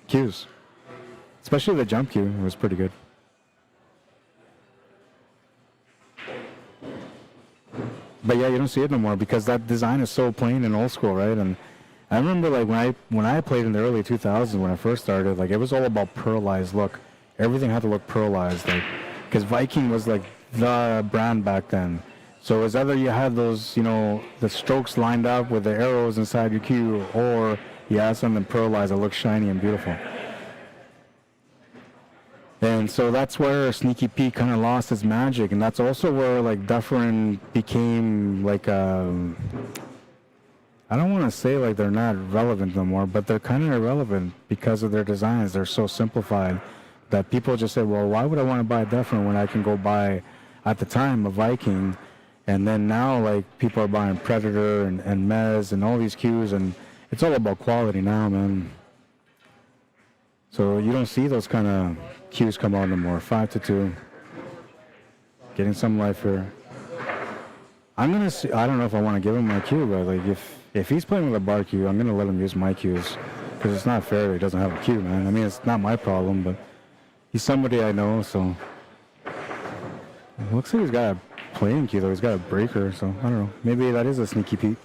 cues. Especially the jump cue was pretty good. But yeah, you don't see it no more because that design is so plain and old school, right? And I remember when I played in the early 2000s when I first started, it was all about pearlized look. Everything had to look pearlized, because Viking was the brand back then. So it was either you had those, the strokes lined up with the arrows inside your cue, or you had something pearlized that looked shiny and beautiful. And so that's where Sneaky Pete kind of lost his magic, and that's also where like Dufferin became like I don't want to say like they're not relevant no more, but they're kind of irrelevant because of their designs. They're so simplified that people just say, well, why would I want to buy a Dufferin when I can go buy, at the time, a Viking? And then now, like, people are buying Predator and Mez and all these cues, and it's all about quality now, man. So you don't see those kind of cues come out anymore. 5-2. Getting some life here. I'm going to see, I don't know if I want to give him my cue, but, like, if he's playing with a bar cue, I'm going to let him use my cues. Because it's not fair that he doesn't have a cue, man. I mean, it's not my problem, but he's somebody I know, so. It looks like he's got a playing cue, though. He's got a breaker, so I don't know. Maybe that is a Sneaky Pete.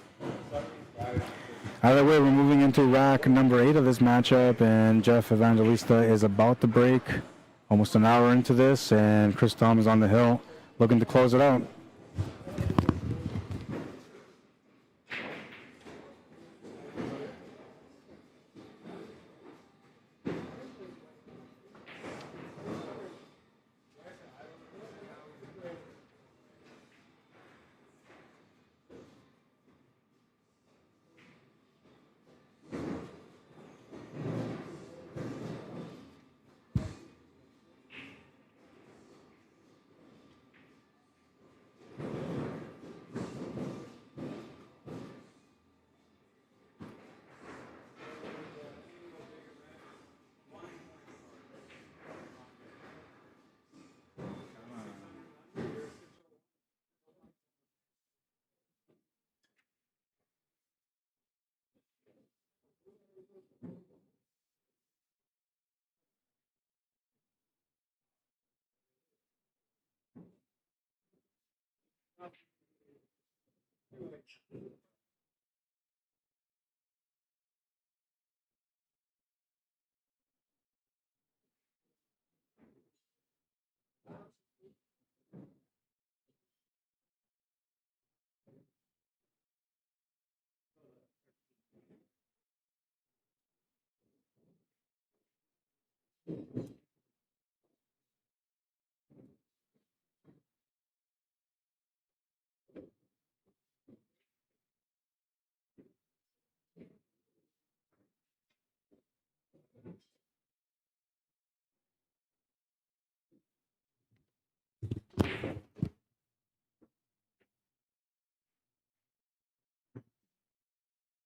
Either way, we're moving into rack number 8 of this matchup, and Jeff Evangelista is about to break. Almost an hour into this, and Chris Tom is on the hill looking to close it out.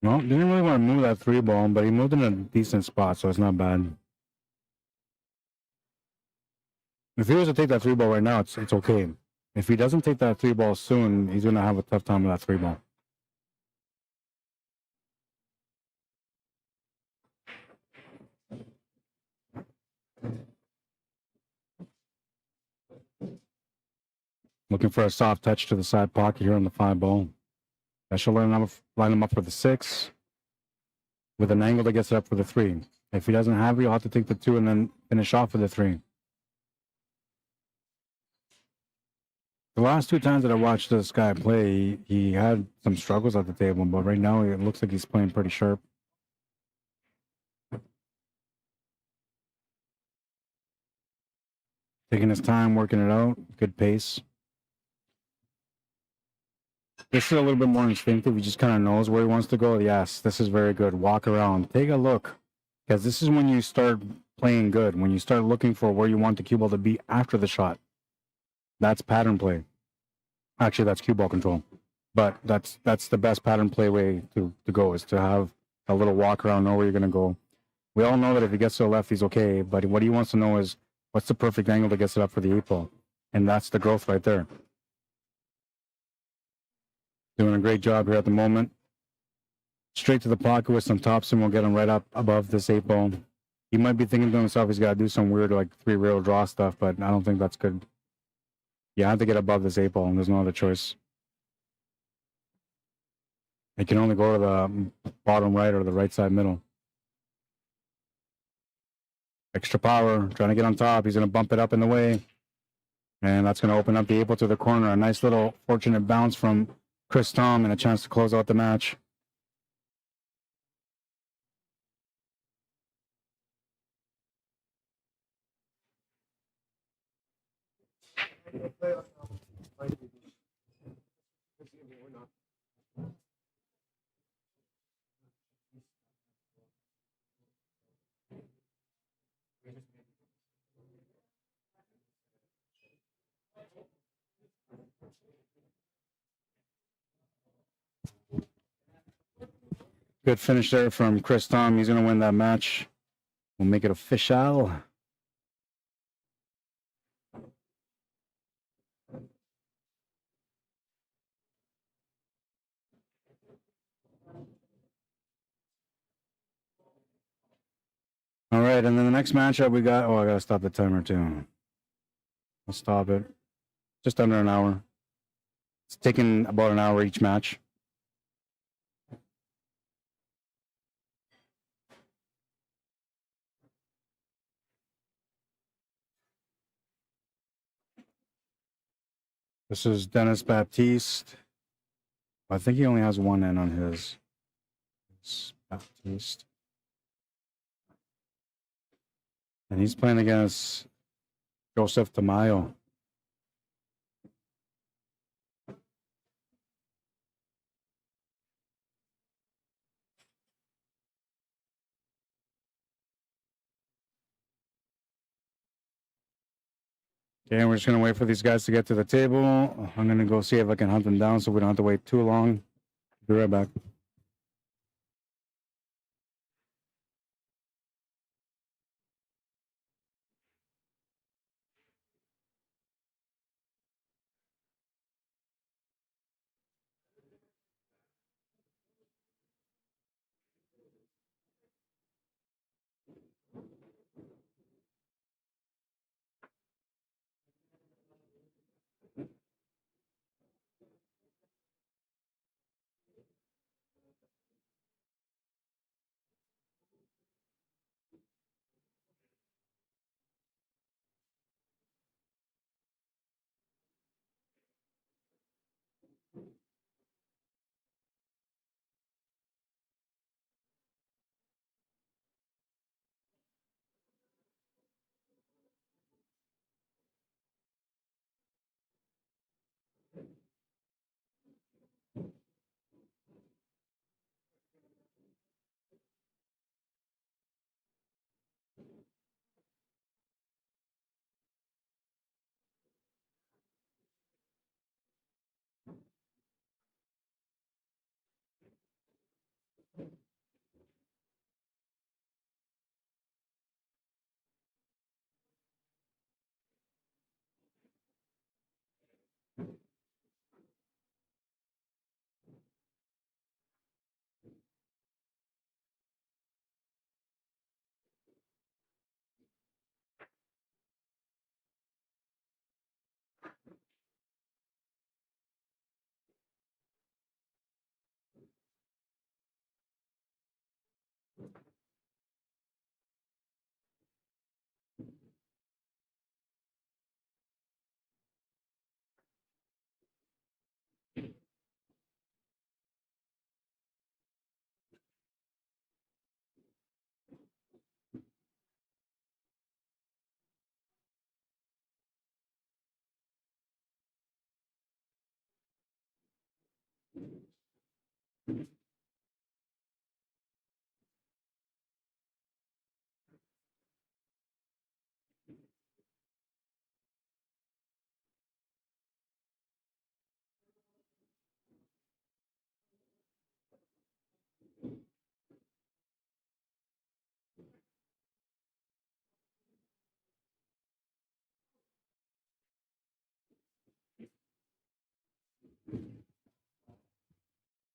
Well, didn't really want to move that 3-ball, but he moved in a decent spot, so it's not bad. If he was to take that 3-ball right now, it's okay. If he doesn't take that 3-ball soon, he's going to have a tough time with that 3-ball. Looking for a soft touch to the side pocket here on the 5-ball. That should line him up for the 6 with an angle that gets it up for the 3. If he doesn't have it, he'll have to take the 2 and then finish off with the 3. The last 2 times that I watched this guy play, he had some struggles at the table, but right now it looks like he's playing pretty sharp. Taking his time, working it out, good pace. This is a little bit more instinctive. He just kind of knows where he wants to go. Yes, this is very good. Walk around. Take a look. Because this is when you start playing good. When you start looking for where you want the cue ball to be after the shot. That's pattern play. Actually, that's cue ball control. But that's the best pattern play way to go, is to have a little walk around, know where you're going to go. We all know that if he gets to the left, he's okay. But what he wants to know is, what's the perfect angle that gets it up for the 8-ball? And that's the growth right there. Doing a great job here at the moment. Straight to the pocket with some topspin will get him right up above this 8-ball. He might be thinking to himself he's got to do some weird like 3-rail draw stuff, but I don't think that's good. You have to get above this 8-ball, and there's no other choice. It can only go to the bottom right or the right side middle. Extra power, trying to get on top. He's going to bump it up in the way. And that's going to open up the 8-ball to the corner. A nice little fortunate bounce from Chris Tom and a chance to close out the match. Good finish there from Chris Tom. He's going to win that match. We'll make it official. All right, and then the next matchup we got. Oh, I got to stop the timer too. I'll stop it. Just under an hour. It's taking about an hour each match. This is Dennis Baptiste. I think he only has one N on his. It's Baptiste. And he's playing against Joseph Tamayo. Okay, we're just going to wait for these guys to get to the table. I'm going to go see if I can hunt them down so we don't have to wait too long. Be right back.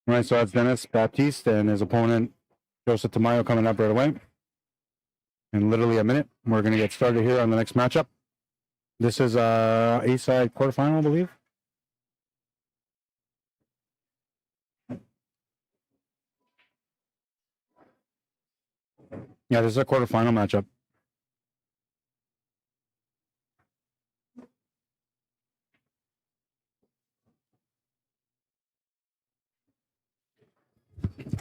All right, so that's Dennis Baptiste and his opponent, Joseph Tamayo, coming up right away. In literally a minute, we're going to get started here on the next matchup. This is A-side quarterfinal, I believe. Yeah, this is a quarterfinal matchup.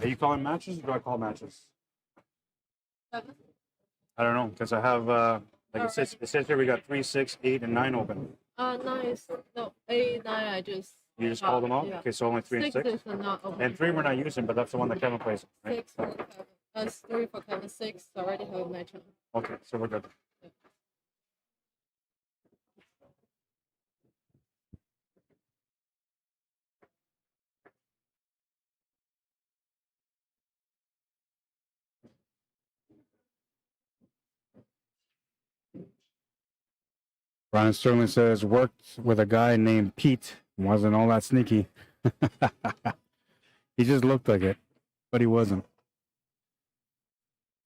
Are you calling matches or do I call matches? 7? I don't know, because I have, like it says here we got 3, 6, 8, and 9 open. Nice. No, 8, 9. I just. You just called them out? Yeah. Okay, so only 3 and 6 6? is not open. And 3 we're not using, but that's the one that Kevin plays, right? 6 for Kevin. 3 for Kevin. 6 already have match. Okay, so we're good. Brian Sterling says, worked with a guy named Pete. Wasn't all that sneaky. He just looked like it, but he wasn't.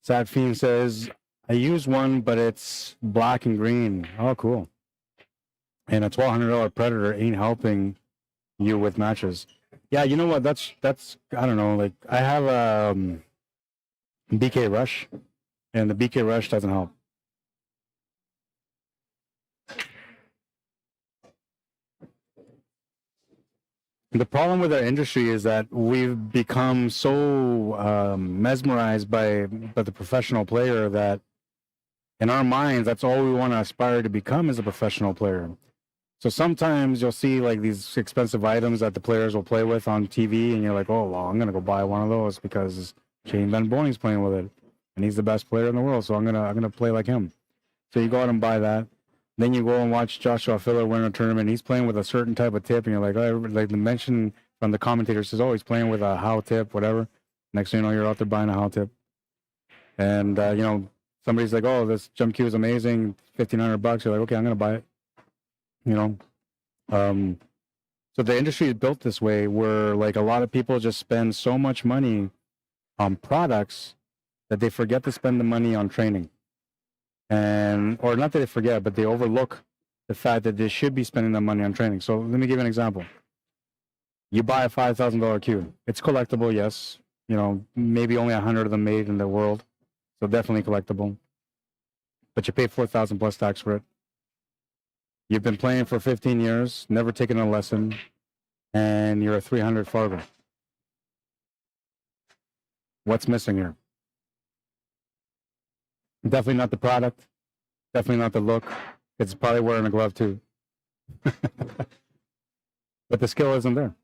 Sad Fiend says, I use one, but it's black and green. Oh, cool. And a $1,200 Predator ain't helping you with matches. Yeah, you know what? That's I don't know. Like, I have a BK Rush, and the BK Rush doesn't help. The problem with our industry is that we've become so mesmerized by the professional player that in our minds, that's all we want to aspire to become is a professional player. So sometimes you'll see like these expensive items that the players will play with on TV, and you're like, oh, well, I'm going to go buy one of those because Shane Van Boyning's playing with it, and he's the best player in the world, so I'm gonna play like him. So you go out and buy that. Then you go and watch Joshua Filler win a tournament. He's playing with a certain type of tip, and you're like, oh, like the mention from the commentator says, oh, he's playing with a Howe tip, whatever. Next thing you know, you're out there buying a Howe tip. And, you know, somebody's like, oh, this jump cue is amazing, $1,500. You're like, okay, I'm going to buy it. You know? So the industry is built this way where, like, a lot of people just spend so much money on products that they forget to spend the money on training. And or not that they forget, but they overlook the fact that they should be spending the money on training. So let me give you an example. You buy a $5,000 cue. It's collectible, yes. You know, maybe only 100 of them made in the world, so definitely collectible. But you pay 4,000 plus tax for it. You've been playing for 15 years, never taken a lesson, and you're a 300 Fargo. What's missing here? Definitely not the product. Definitely not the look. It's probably wearing a glove too. But the skill isn't there.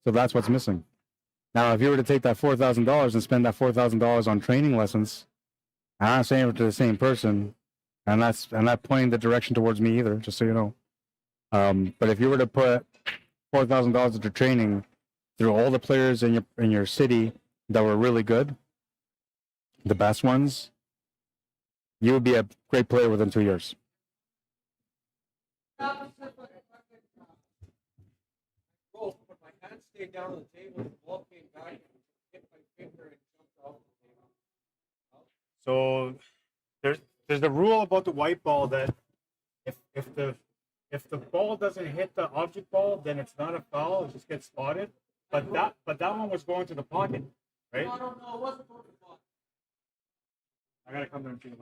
So that's what's missing. Now, if you were to take that $4,000 and spend that $4,000 on training lessons, I'm not saying it to the same person, and I'm not pointing the direction towards me either, just so you know. But if you were to put $4,000 into training through all the players in your city that were really good, the best ones, you would be a great player within 2 years. Roll, but my hand stayed down on the table, the ball came back and hit my finger and jumped off the table. So there's the rule about the white ball that if the ball doesn't hit the object ball, then it's not a foul. It just gets spotted. But that one was going to the pocket, right? No, it wasn't going to the ball. I gotta come there and see it.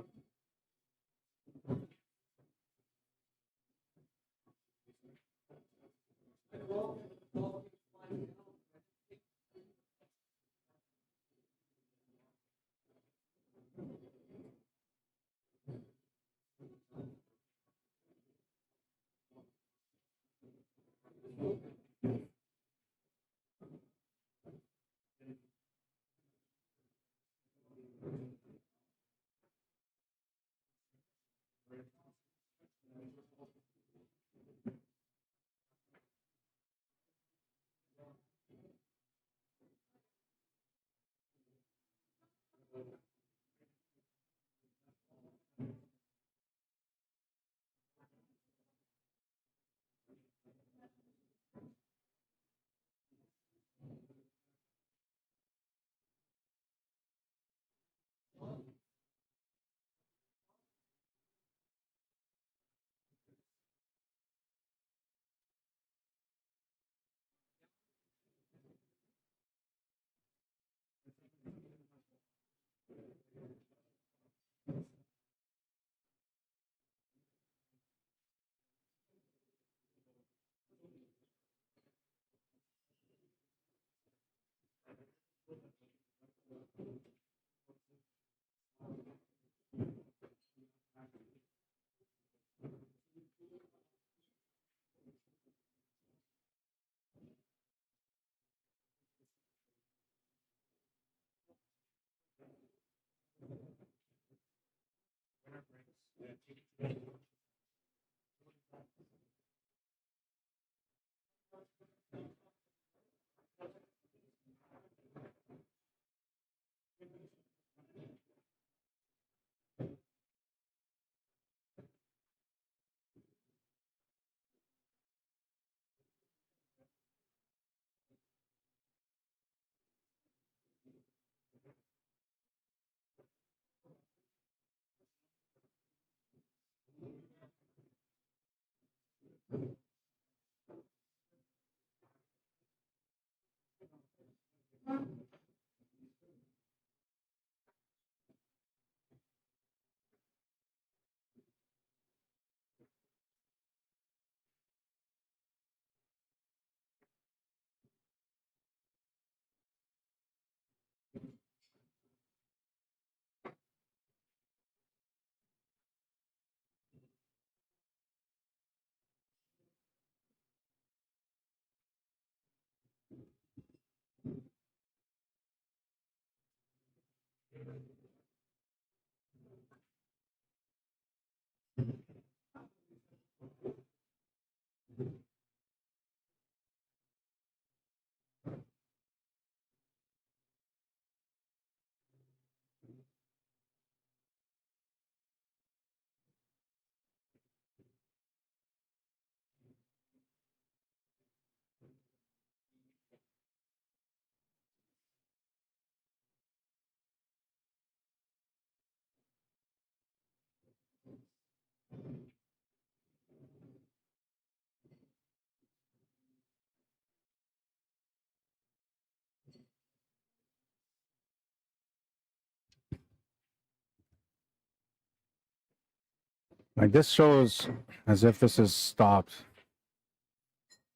Like this shows as if this is stopped.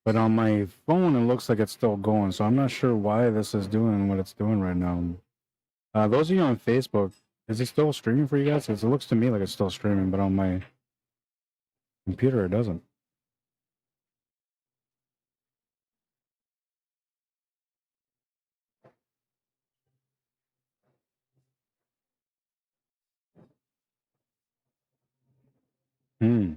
But on my phone, it looks like it's still going. So I'm not sure why this is doing what it's doing right now. Those of you on Facebook, is it still streaming for you guys? 'Cause it looks to me like it's still streaming, but on my computer, it doesn't. Hmm.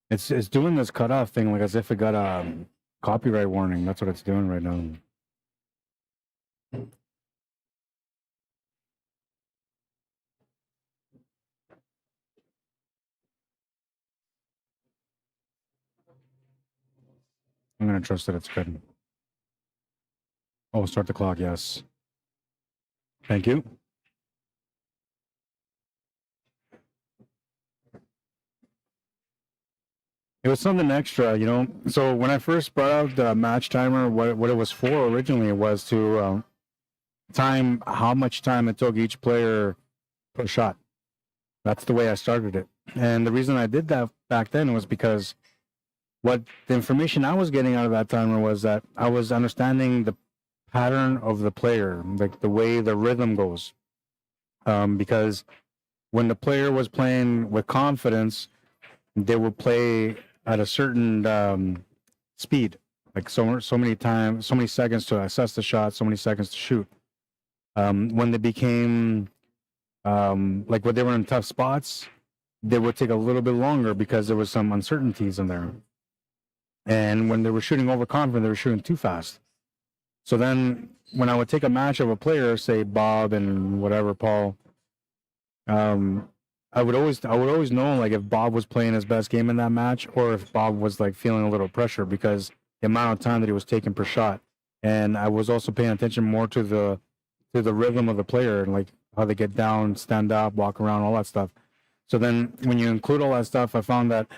It's doing this cutoff thing like as if it got a copyright warning. That's what it's doing right now. I'm gonna trust that it's good. Oh, start the clock. Yes. Thank you. It was something extra, you know. So when I first brought out the match timer, what it was for originally was to time how much time it took each player per shot. That's the way I started it. And the reason I did that back then was because what the information I was getting out of that timer was that I was understanding the pattern of the player, like the way the rhythm goes. Because when the player was playing with confidence, they would play at a certain speed, like so many times, so many seconds to assess the shot, so many seconds to shoot. When they became like when they were in tough spots, they would take a little bit longer because there was some uncertainties in there. And when they were shooting overconfident, they were shooting too fast. So then when I would take a match of a player, say Bob and whatever, Paul, I would always know like if Bob was playing his best game in that match or if Bob was like feeling a little pressure because the amount of time that he was taking per shot. And I was also paying attention more to the rhythm of the player and like how they get down, stand up, walk around, all that stuff. So then when you include all that stuff, I found that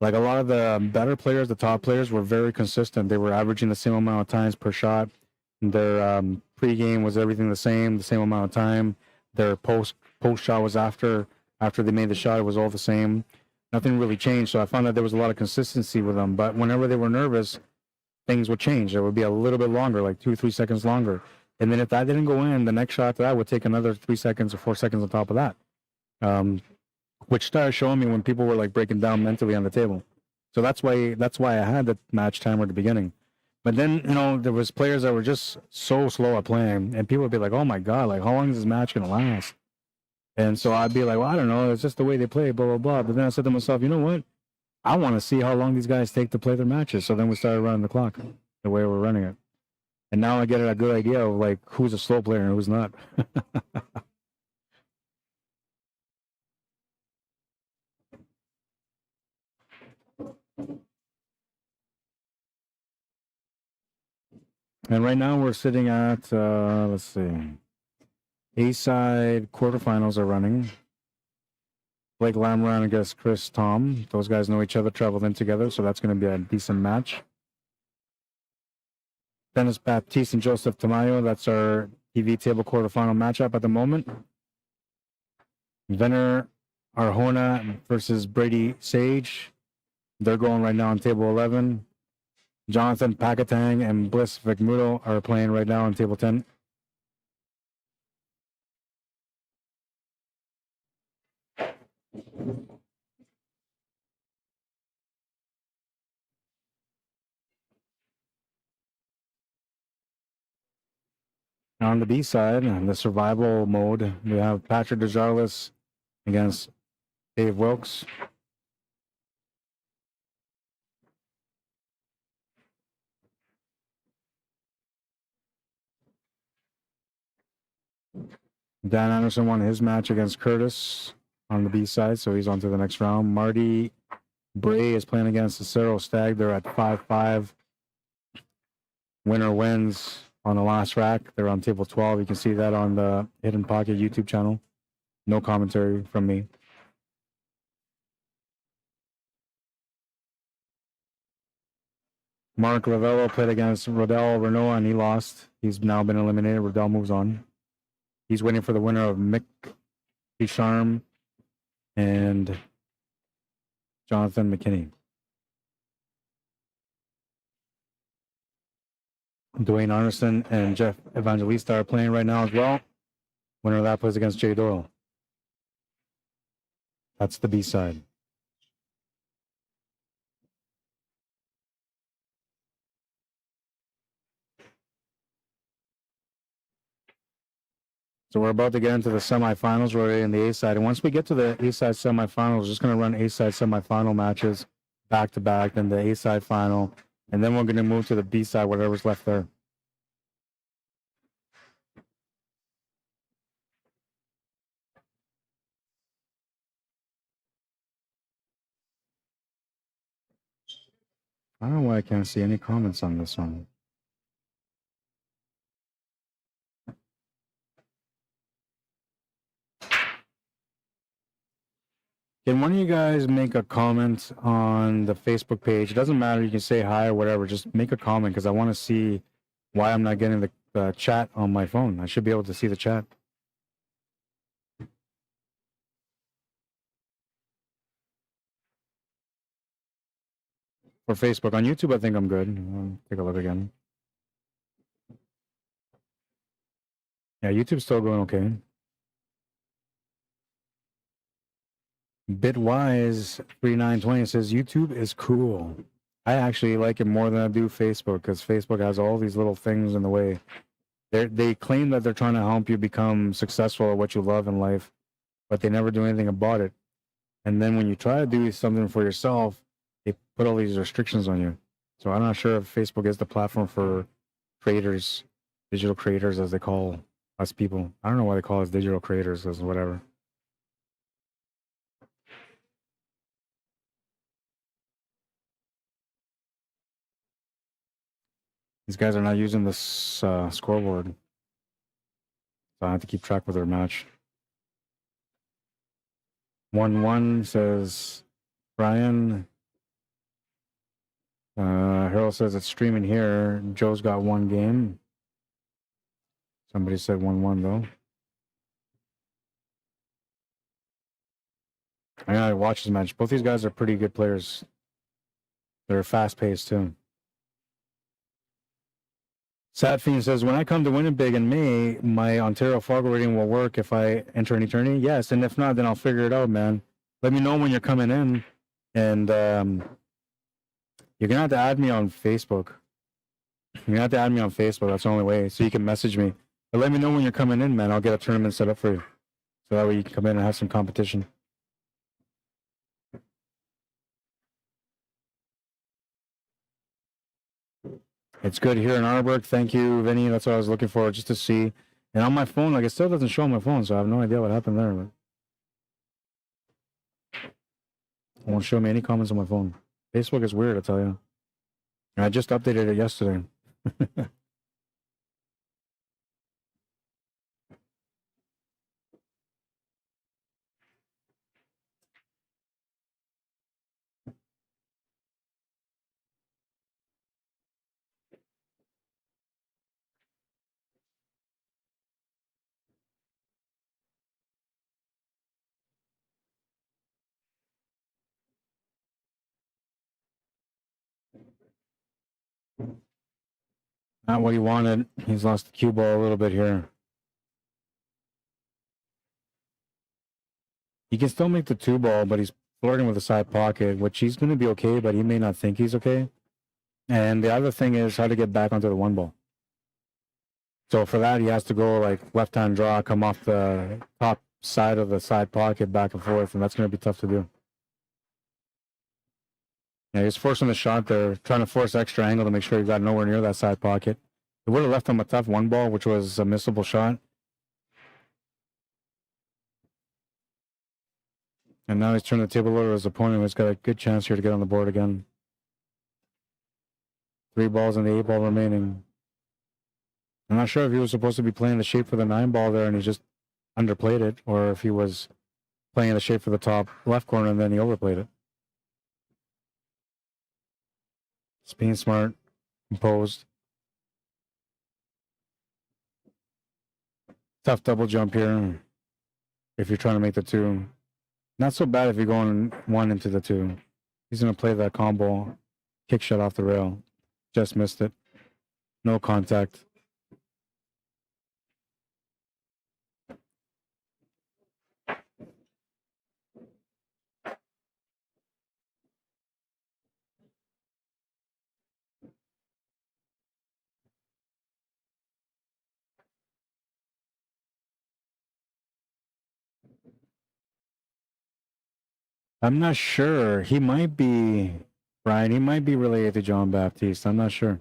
like a lot of the better players, the top players were very consistent. They were averaging the same amount of times per shot. Their pregame was everything the same amount of time. Their post shot was after they made the shot, it was all the same. Nothing really changed. So I found that there was a lot of consistency with them. But whenever they were nervous, things would change. It would be a little bit longer, like 2-3 seconds longer. And then if that didn't go in, the next shot to that would take another 3 seconds or 4 seconds on top of that. Which started showing me when people were like breaking down mentally on the table. So that's why I had the match timer at the beginning. But then, you know, there was players that were just so slow at playing, and people would be like, "Oh my god, like how long is this match gonna last?" And so I'd be like, well, I don't know, it's just the way they play, blah, blah, blah. But then I said to myself, you know what? I want to see how long these guys take to play their matches. So then we started running the clock the way we're running it. And now I get a good idea of like who's a slow player and who's not. And right now we're sitting at, let's see, A-side quarterfinals are running. Blake Lamron against Chris Tom. Those guys know each other, traveled in together, so that's going to be a decent match. Dennis Baptiste and Joseph Tamayo, that's our TV table quarterfinal matchup at the moment. VENER Arjona versus Brady Sage. They're going right now on table 11. Jonathan Pakatang and Bliss Vigmuto are playing right now on table 10. On the B side, in the survival mode, we have Patrick DeJarlis against Dave Wilkes. Dan Anderson won his match against Curtis on the B side, so he's on to the next round. Marty Bray is playing against the Cerro Stag. They're at 5-5. Winner wins on the last rack. They're on table 12. You can see that on the Hidden Pocket YouTube channel. No commentary from me. Mark Revello played against Rodell Renault and he lost. He's now been eliminated. Rodell moves on. He's waiting for the winner of Mick Ducharme and Jonathan McKinney. Dwayne Arneson and Jeff Evangelista are playing right now as well. Winner of that plays against Jay Doyle. That's the B side. So we're about to get into the semifinals. We're already in the A side. And once we get to the A side semifinals, we're just going to run A side semifinal matches back to back, then the A side final. And then we're going to move to the B side, whatever's left there. I don't know why I can't see any comments on this one. Can one of you guys make a comment on the Facebook page? It doesn't matter. You can say hi or whatever. Just make a comment because I want to see why I'm not getting the chat on my phone. I should be able to see the chat. For Facebook. On YouTube, I think I'm good. Take a look again. Yeah, YouTube's still going okay. Bitwise 3920 says YouTube is cool. I actually like it more than I do Facebook because Facebook has all these little things in the way. They claim that they're trying to help you become successful at what you love in life, but they never do anything about it. And then when you try to do something for yourself, they put all these restrictions on you. So I'm not sure if Facebook is the platform for creators, digital creators as they call us people. I don't know why they call us digital creators as whatever. These guys are not using this scoreboard. So I have to keep track of their match. 1-1 says Brian. Harold says it's streaming here. Joe's got one game. Somebody said 1-1 though. I gotta watch this match. Both these guys are pretty good players. They're fast paced too. Sad Fiend says, when I come to Winnipeg in May, my Ontario Fargo rating will work if I enter an eternity. Yes, and if not, then I'll figure it out, man. Let me know when you're coming in. And you're going to have to add me on Facebook. You're going to have to add me on Facebook. That's the only way. So you can message me. But let me know when you're coming in, man. I'll get a tournament set up for you. So that way you can come in and have some competition. It's good here in Arborg. Thank you, Vinny. That's what I was looking for, just to see. And on my phone, like, it still doesn't show on my phone, so I have no idea what happened there. But it won't show me any comments on my phone. Facebook is weird, I tell you. And I just updated it yesterday. Not what he wanted. He's lost the cue ball a little bit here. He can still make the 2-ball, but he's flirting with the side pocket, which he's going to be okay, but he may not think he's okay. And the other thing is how to get back onto the 1-ball. So for that, he has to go like left-hand draw, come off the top side of the side pocket back and forth, and that's going to be tough to do. Yeah, he's forcing the shot there, trying to force extra angle to make sure he got nowhere near that side pocket. It would have left him a tough 1-ball, which was a missable shot. And now he's turned the table over to his opponent, who's got a good chance here to get on the board again. 3 balls and the 8-ball remaining. I'm not sure if he was supposed to be playing the shape for the 9-ball there and he just underplayed it, or if he was playing the shape for the top left corner and then he overplayed it. It's being smart, composed. Tough double jump here if you're trying to make the 2. Not so bad if you're going 1 into the 2. He's going to play that combo kick shot off the rail. Just missed it. No contact. I'm not sure. He might be, Brian, he might be related to John Baptiste. I'm not sure.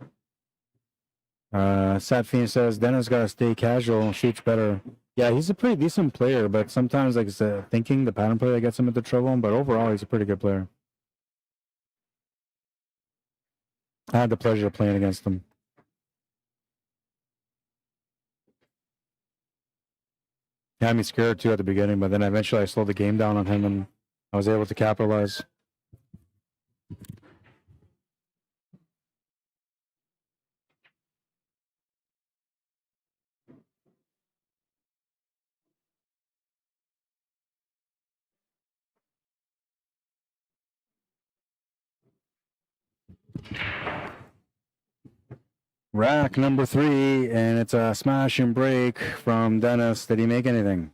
Satfiend says, Dennis got to stay casual, shoots better. Yeah, he's a pretty decent player, but sometimes like it's the thinking, the pattern play that gets him into trouble. But overall, he's a pretty good player. I had the pleasure of playing against him. He had me scared too at the beginning, but then eventually I slowed the game down on him and I was able to capitalize. Rack number 3, and it's a smash and break from Dennis. Did he make anything?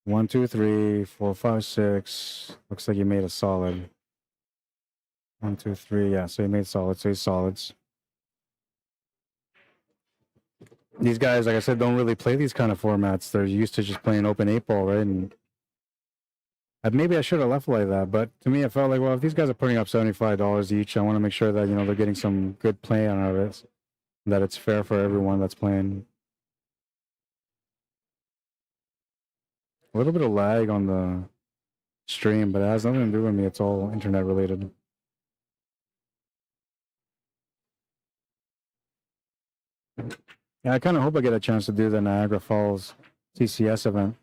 1, 2, 3, 4, 5, 6. Looks like he made a solid. 1, 2, 3. Yeah, so he made solid. So he's solids. These guys, like I said, don't really play these kind of formats. They're used to just playing open 8-ball, right? And maybe I should have left like that, but to me, I felt like, well, if these guys are putting up $75 each, I want to make sure that, you know, they're getting some good play out of it, that it's fair for everyone that's playing. A little bit of lag on the stream, but it has nothing to do with me. It's all internet related. Yeah, I kind of hope I get a chance to do the Niagara Falls CCS event.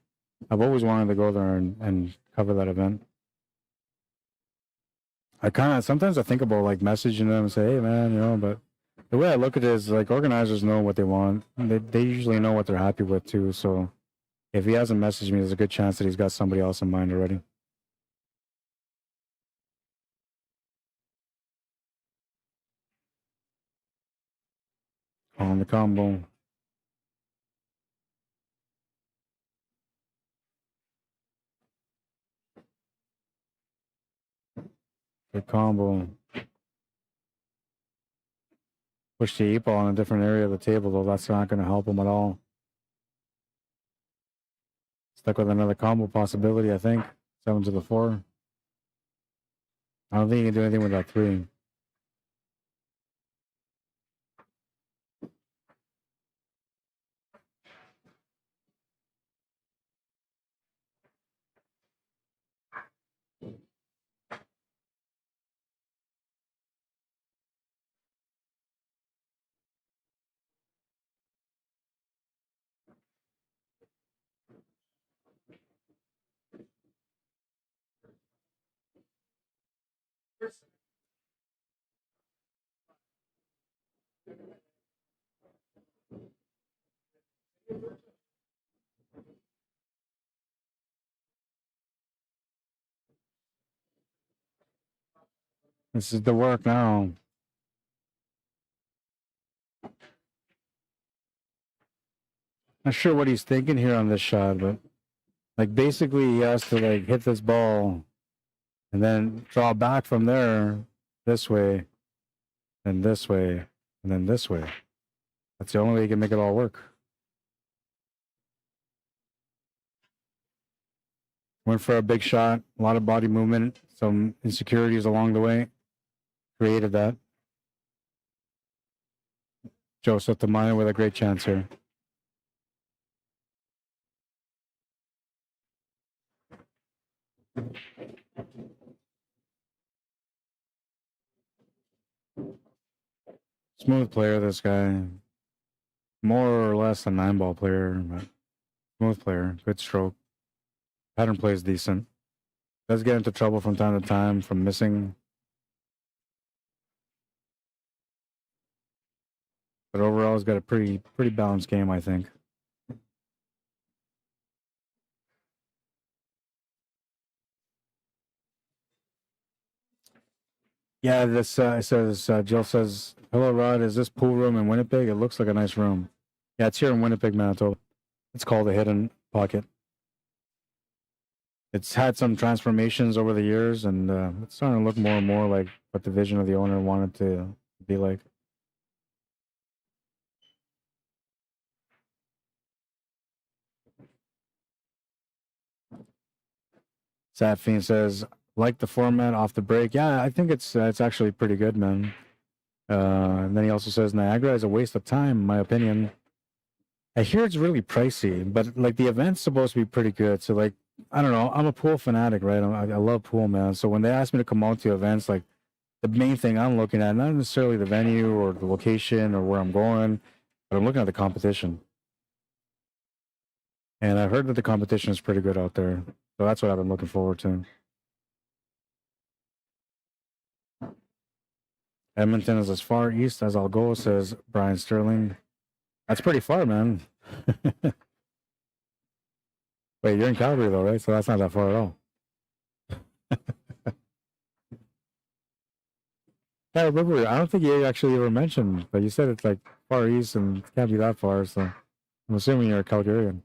I've always wanted to go there and cover that event. Sometimes I think about like messaging them and say, hey man, you know, but the way I look at it is like organizers know what they want. They usually know what they're happy with too. So if he hasn't messaged me, there's a good chance that he's got somebody else in mind already. On the combo. Good combo. Push the 8-ball in a different area of the table, though. That's not going to help him at all. Stuck with another combo possibility, I think. 7 to the 4. I don't think you can do anything with that 3. This is the work now. Not sure what he's thinking here on this shot, but like basically he has to like hit this ball and then draw back from there this way and this way and then this way. That's the only way you can make it all work. Went for a big shot, a lot of body movement, some insecurities along the way. Created that. Joe Sotomayor with a great chance here. Smooth player, this guy. More or less a 9-ball player, but smooth player, good stroke. Pattern play is decent. Does get into trouble from time to time from missing. But overall, he's got a pretty balanced game, I think. Yeah, this says Jill says, "Hello, Rod. Is this pool room in Winnipeg? It looks like a nice room." Yeah, it's here in Winnipeg, Manitoba. It's called a hidden pocket. It's had some transformations over the years, and it's starting to look more and more like what the vision of the owner wanted to be like. Satfiend says, "Like the format off the break." Yeah, I think it's actually pretty good, man. And then he also says Niagara is a waste of time, in my opinion. I hear it's really pricey, but like the event's supposed to be pretty good. So like, I don't know. I'm a pool fanatic, right? I love pool, man. So when they ask me to come out to events, like the main thing I'm looking at, not necessarily the venue or the location or where I'm going, but I'm looking at the competition. And I've heard that the competition is pretty good out there. So that's what I've been looking forward to. Edmonton is as far east as I'll go, says Brian Sterling. That's pretty far, man. Wait, you're in Calgary though, right? So that's not that far at all. Yeah, I remember. I don't think you actually ever mentioned, but you said it's like far east and it can't be that far. So I'm assuming you're a Calgarian.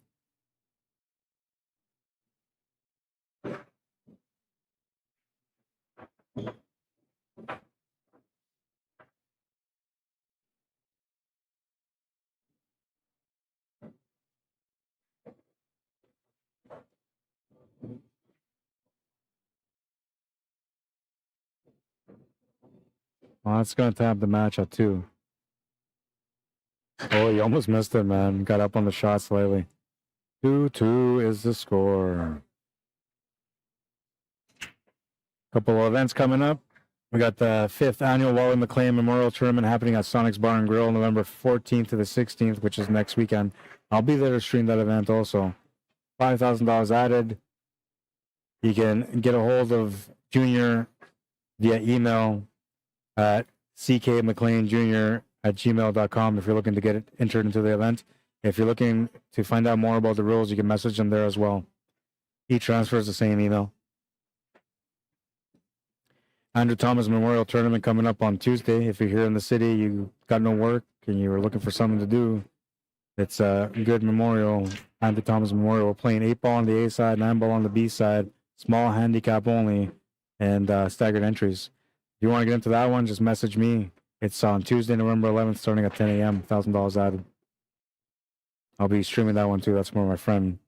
Well, that's going to have the match at 2. Oh, you almost missed it, man. Got up on the shot slightly. 2-2 is the score. Couple of events coming up. We got the 5th annual Wally McLean Memorial Tournament happening at Sonic's Bar and Grill November 14th to the 16th, which is next weekend. I'll be there to stream that event also. $5,000 added. You can get a hold of Junior via email at ckmcleanjr@gmail.com if you're looking to get it entered into the event. If you're looking to find out more about the rules, you can message them there as well. E-transfer is the same email. Andrew Thomas Memorial Tournament coming up on Tuesday. If you're here in the city, you got no work, and you were looking for something to do, it's a good memorial. Andrew Thomas Memorial. We're playing 8-ball on the A side, 9-ball on the B side, small handicap only, and staggered entries. If you want to get into that one, just message me. It's on Tuesday, November 11th, starting at 10 a.m. $1,000 added. I'll be streaming that one too. That's more my friend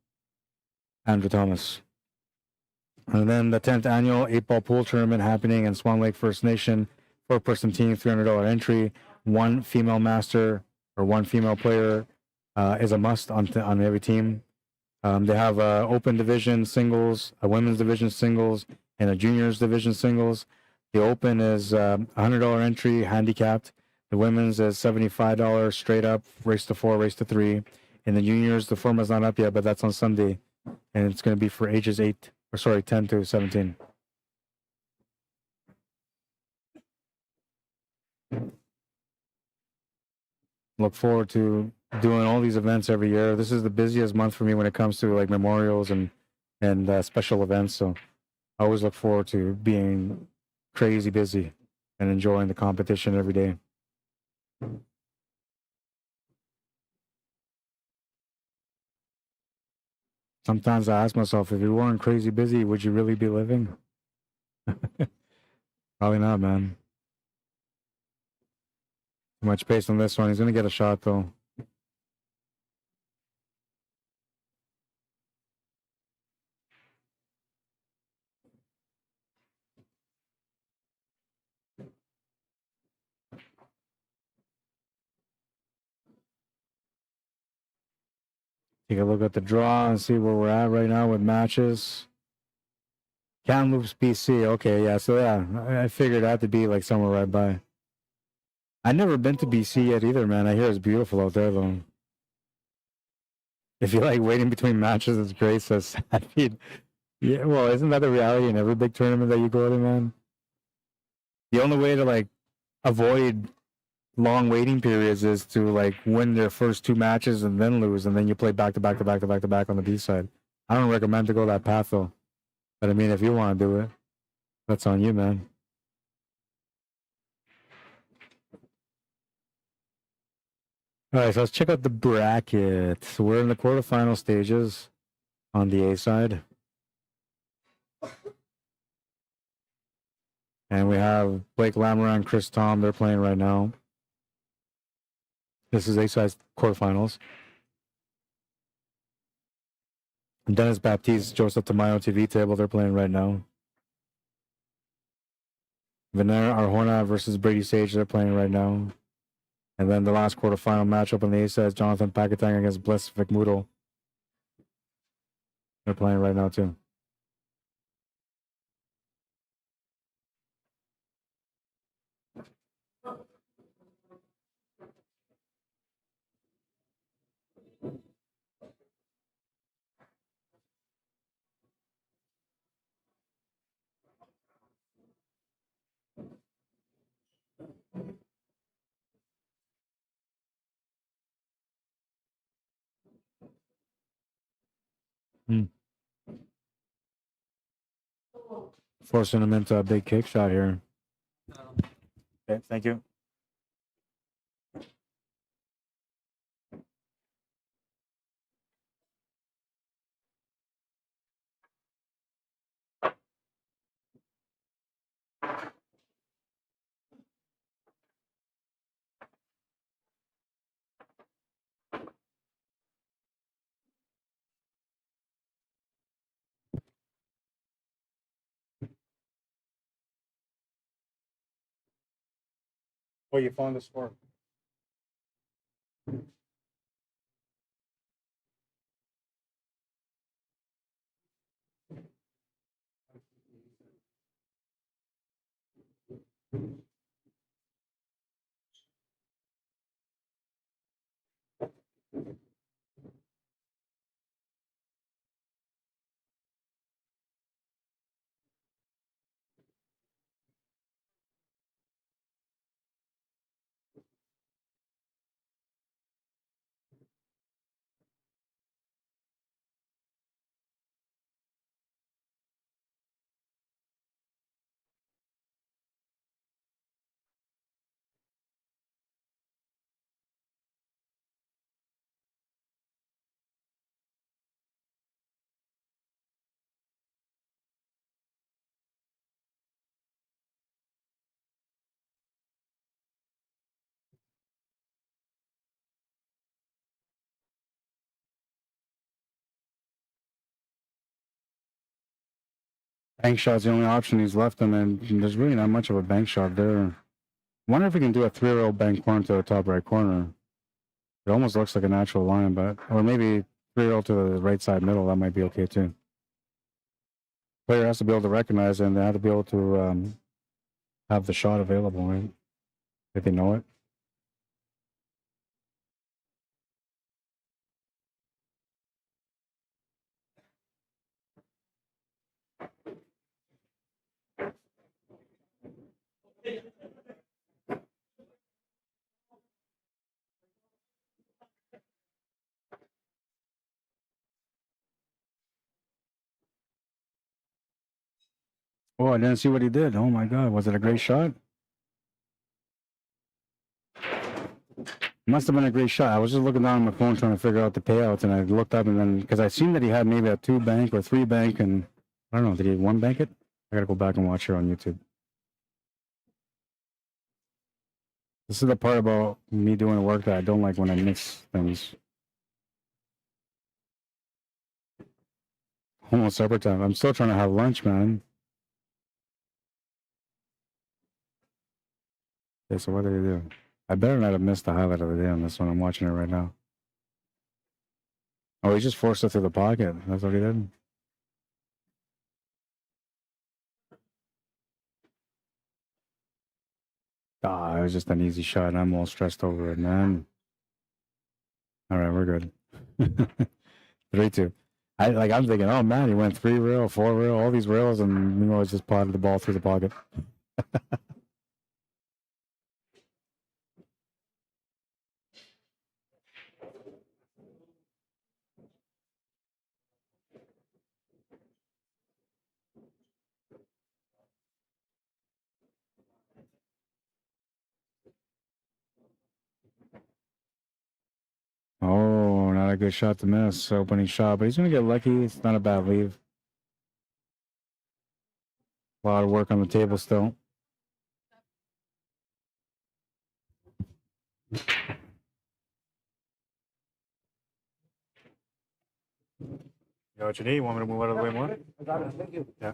Andrew Thomas. And then the 10th annual 8-ball pool tournament happening in Swan Lake First Nation. 4-person team, $300 entry. One female master or one female player is a must on every team. They have a open division singles, a women's division singles, and a juniors division singles. The open is $100 entry, handicapped. The women's is $75 straight up, race to 4, race to 3. And the juniors, the format's not up yet, but that's on Sunday, and it's going to be for ages 10 to 17. Look forward to doing all these events every year. This is the busiest month for me when it comes to like memorials and special events. So I always look forward to being crazy busy and enjoying the competition every day. Sometimes I ask myself, if you weren't crazy busy, would you really be living? Probably not, man. Too much pace on this one. He's going to get a shot, though. Take a look at the draw and see where we're at right now with matches. Kamloops, BC. Okay, yeah. So yeah, I figured that to be like somewhere right by. I've never been to BC yet either, man. I hear it's beautiful out there, though. If you like waiting between matches, it's great. So sad. Yeah, well, isn't that the reality in every big tournament that you go to, man? The only way to like avoid long waiting periods is to like win their first 2 matches and then lose, and then you play back to back to back to back to back on the B side. I don't recommend to go that path though. But I mean, if you want to do it, that's on you, man. All right, so let's check out the bracket. So we're in the quarterfinal stages on the A side. And we have Blake Lamora and Chris Tom. They're playing right now. This is A side quarterfinals. And Dennis Baptiste, Joseph Tamayo TV table. They're playing right now. VENER Arjona versus Brady Sage. They're playing right now. And then the last quarterfinal matchup on the A side is Jonathan Pakatang against Bliss Vicmudo. They're playing right now too. Forcing him into a big kick shot here. Okay, thank you. Well, you found the score. Bank shot's the only option he's left him, and there's really not much of a bank shot there. Wonder if he can do a 3-row bank corner to the top right corner. It almost looks like a natural line, but or maybe 3-row to the right side middle. That might be okay too. Player has to be able to recognize it, and they have to be able to have the shot available, right? If they know it. Oh, I didn't see what he did. Oh my God, was it a great shot? Must have been a great shot. I was just looking down on my phone trying to figure out the payouts, and I looked up, and then because I seen that he had maybe a 2 bank or 3 bank, and I don't know, did he 1 bank it? I gotta go back and watch it on YouTube. This is the part about me doing work that I don't like when I miss things. Almost supper time. I'm still trying to have lunch, man. Okay, so what did he do? I better not have missed the highlight of the day on this one. I'm watching it right now. Oh, he just forced it through the pocket. That's what he did. Ah, it was just an easy shot. I'm all stressed over it, man. All right, we're good. 3-2. I'm thinking, oh man, he went 3-rail, 4-rail, all these rails, and you know, it's just potted the ball through the pocket. Oh, not a good shot to miss. Opening shot, but he's gonna get lucky. It's not a bad leave. A lot of work on the table still. You know what you need? You want me to move out of the way more? I got it. Thank you. Yeah.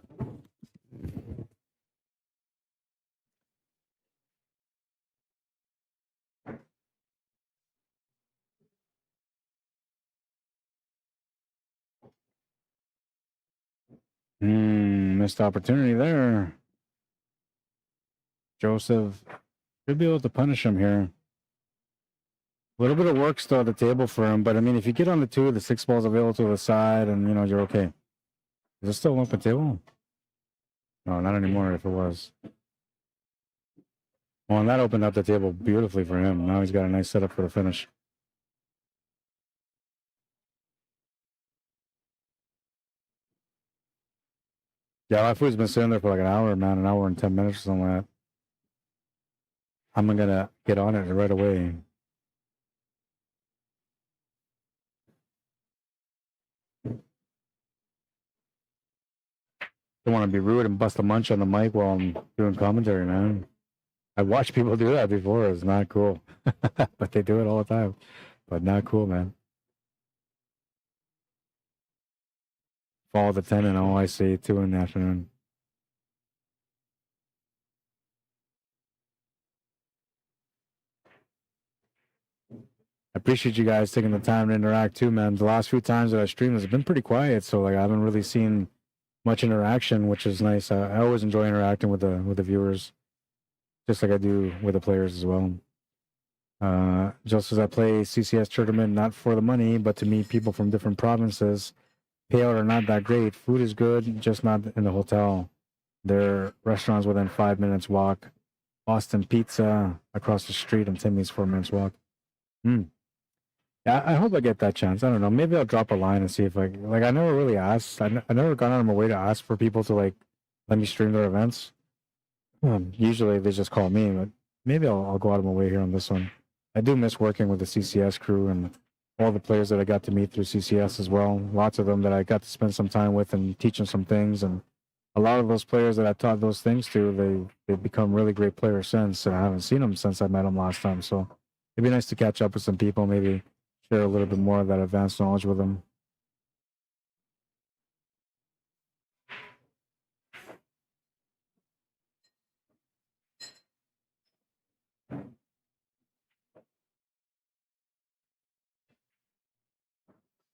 Missed opportunity there. Joseph should be able to punish him here. A little bit of work still at the table for him, but I mean, if you get on the 2, the 6 ball's available to the side, and you know, you're okay. Is it still an open table? No, not anymore if it was. Well, and that opened up the table beautifully for him. Now he's got a nice setup for the finish. Yeah, my food's been sitting there for like an hour, man, an hour and 10 minutes or something like that. I'm gonna get on it right away. Don't want to be rude and bust a munch on the mic while I'm doing commentary, man. I've watched people do that before. It's not cool. But they do it all the time. But not cool, man. Fall to 10 and all I see 2 in the afternoon. I appreciate you guys taking the time to interact too, man. The last few times that I streamed has been pretty quiet, so like I haven't really seen much interaction, which is nice. I always enjoy interacting with the viewers, just like I do with the players as well. Just as I play CCS tournament, not for the money, but to meet people from different provinces. Payout are not that great. Food is good, just not in the hotel. There are restaurants within 5 minutes walk. Austin Pizza across the street, and Timmy's 4 minutes walk. Yeah, I hope I get that chance. I don't know. Maybe I'll drop a line and see if I never really asked. I never gone out of my way to ask for people to like let me stream their events. Usually they just call me, but maybe I'll go out of my way here on this one. I do miss working with the CCS crew and all the players that I got to meet through CCS as well. Lots of them that I got to spend some time with and teach them some things. And a lot of those players that I taught those things to, they've become really great players since. And I haven't seen them since I met them last time. So it'd be nice to catch up with some people, maybe share a little bit more of that advanced knowledge with them.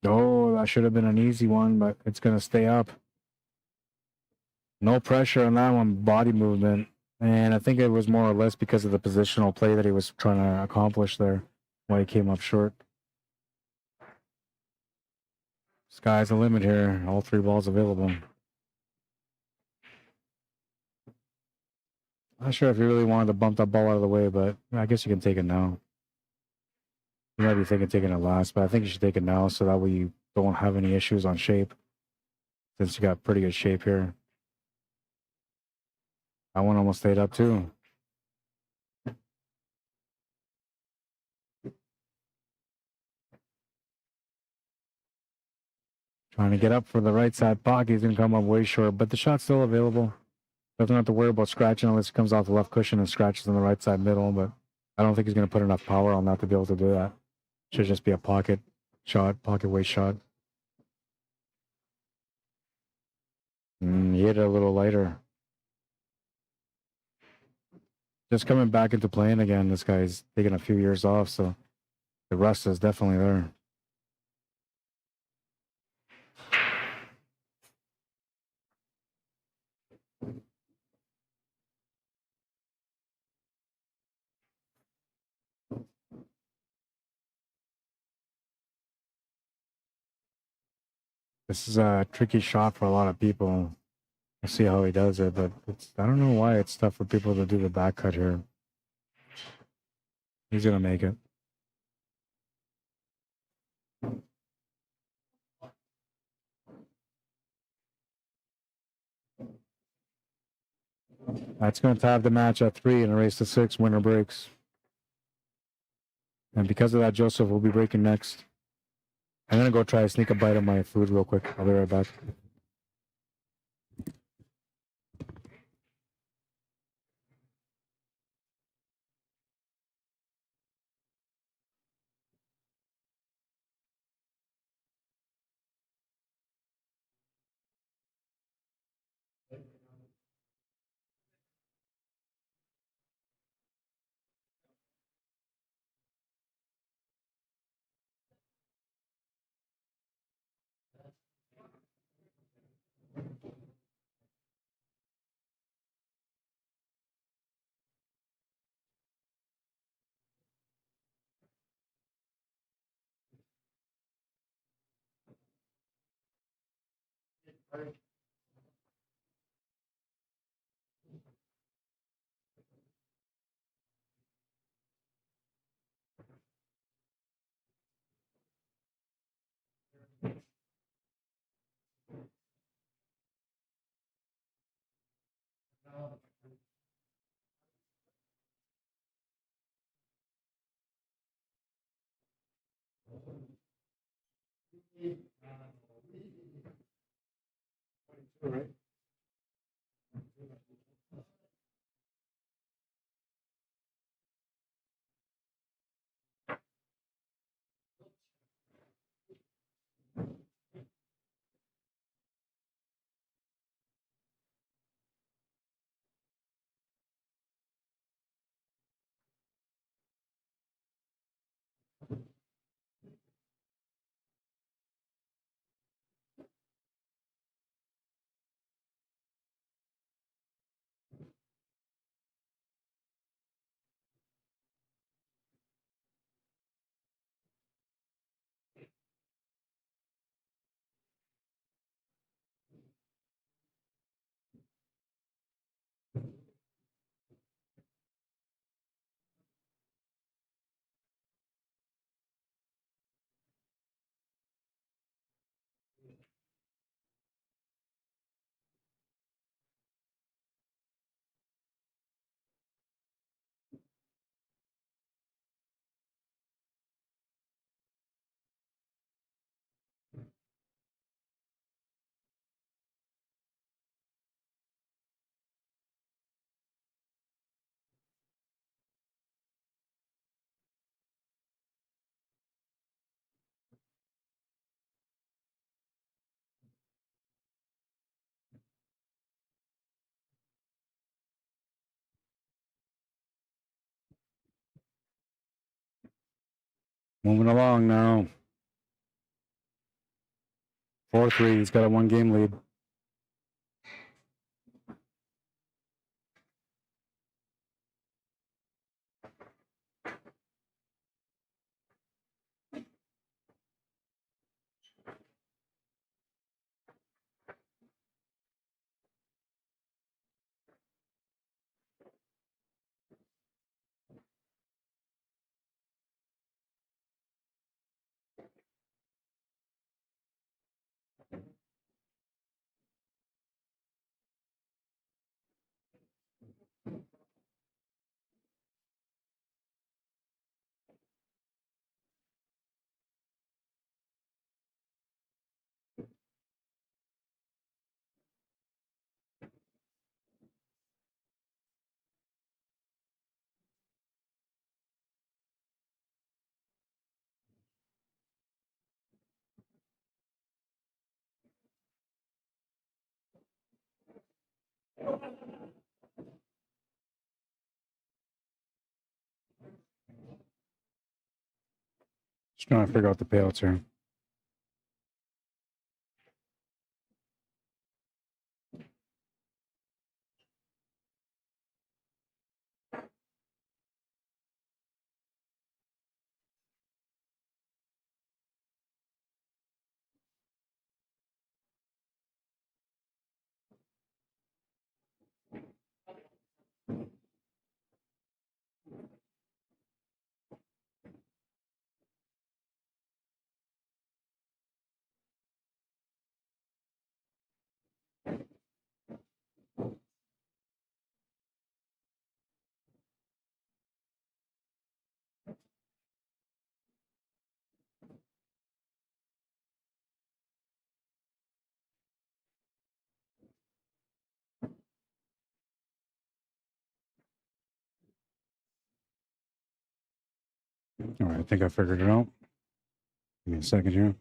Oh, that should have been an easy one, but it's going to stay up. No pressure on that one, body movement. And I think it was more or less because of the positional play that he was trying to accomplish there, why he came up short. Sky's the limit here. All 3 balls available. Not sure if you really wanted to bump that ball out of the way, but I guess you can take it now. You might be thinking taking it last, but I think you should take it now so that way you don't have any issues on shape. Since you got pretty good shape here. That one almost stayed up too. Trying to get up for the right side pocket. He's going to come up way short, but the shot's still available. Doesn't have to worry about scratching unless he comes off the left cushion and scratches on the right side middle, but I don't think he's going to put enough power on that to be able to do that. Should just be a pocket shot, pocket weight shot. He hit it a little lighter. Just coming back into playing again. This guy's taking a few years off, so the rust is definitely there. This is a tricky shot for a lot of people. I see how he does it, but I don't know why it's tough for people to do the back cut here. He's going to make it. That's going to tie the match at 3 and a race to 6. Winner breaks. And because of that, Joseph will be breaking next. I'm going to go try to sneak a bite of my food real quick. I'll be right back. All right. Moving along now. 4-3. He's got a 1-game lead. Just trying to figure out the payouts here. All right, I think I figured it out. Give me a second here.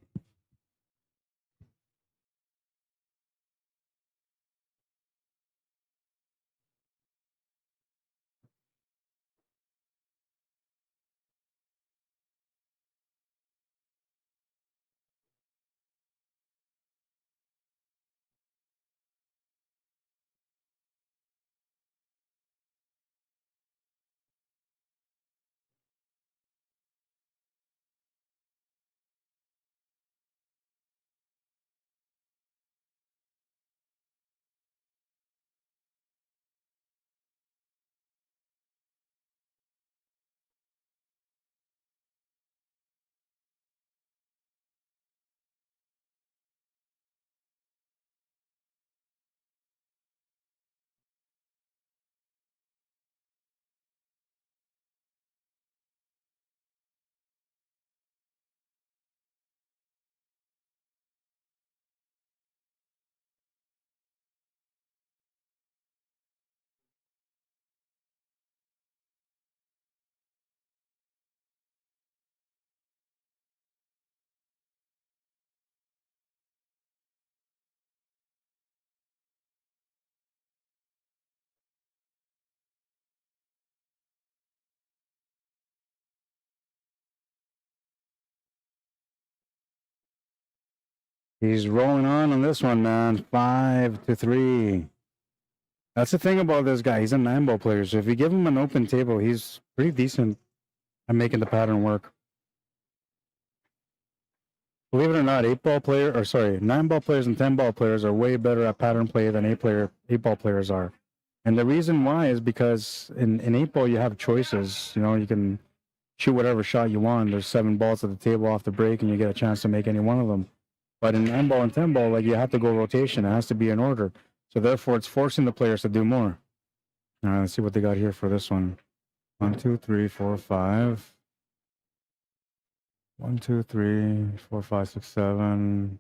He's rolling on this one, man. 5-3. That's the thing about this guy. He's a 9-ball player. So if you give him an open table, he's pretty decent at making the pattern work. Believe it or not, 9-ball players and 10-ball players are way better at pattern play than 8-ball players are. And the reason why is because in 8-ball you have choices. You know, you can shoot whatever shot you want. There's 7 balls at the table off the break, and you get a chance to make any one of them. But in 9-ball and 10-ball, like, you have to go rotation. It has to be in order. So therefore, it's forcing the players to do more. All right, let's see what they got here for this one. 1, 2, 3, 4, 5. 1, 2, 3, 4, 5, 6, 7.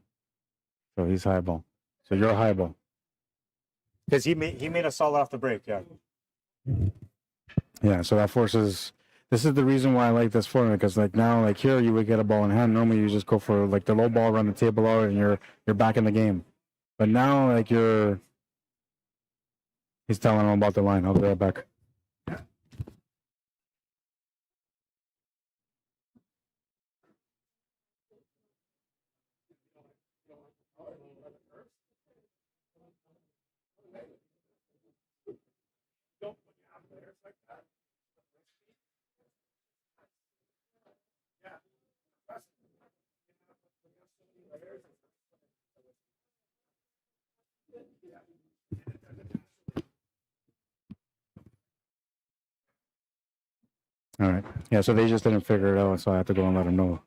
So he's highball. So you're highball. Because he made a solid off the break, yeah. Yeah, so that forces. This is the reason why I like this format, because like now, like here, you would get a ball in hand. Normally, you just go for like the low ball, run the table out, and you're back in the game. But now, like he's telling him about the line. I'll be right back. All right. Yeah, so they just didn't figure it out, so I had to go and let them know.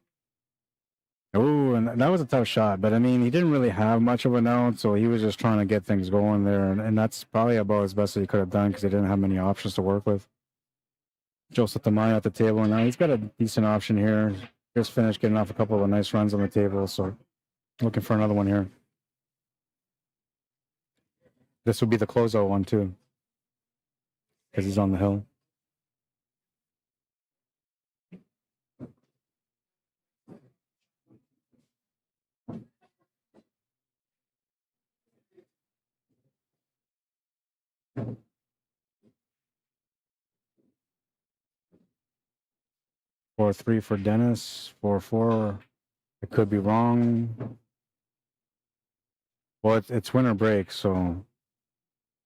Oh, and that was a tough shot, but I mean, he didn't really have much of a note, so he was just trying to get things going there, and that's probably about as best as he could have done because he didn't have many options to work with. Joseph Tamai at the table, and now he's got a decent option here. Just finished getting off a couple of nice runs on the table, so looking for another one here. This would be the closeout one too, because he's on the hill. Four three for Dennis. 4-4. It could be wrong. Well, it's winter break, so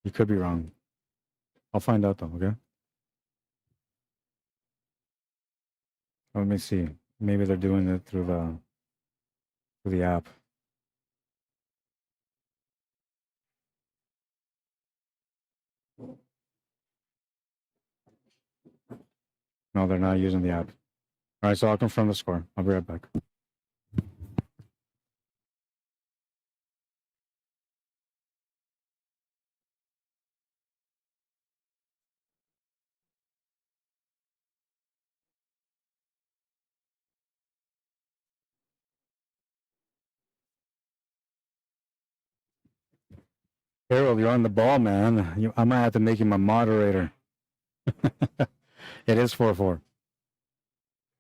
you could be wrong. I'll find out though. Okay. Let me see. Maybe they're doing it through the app. No, they're not using the app. All right, so I'll confirm the score. I'll be right back. Harold, you're on the ball, man. I might have to make you my moderator. It is 4-4.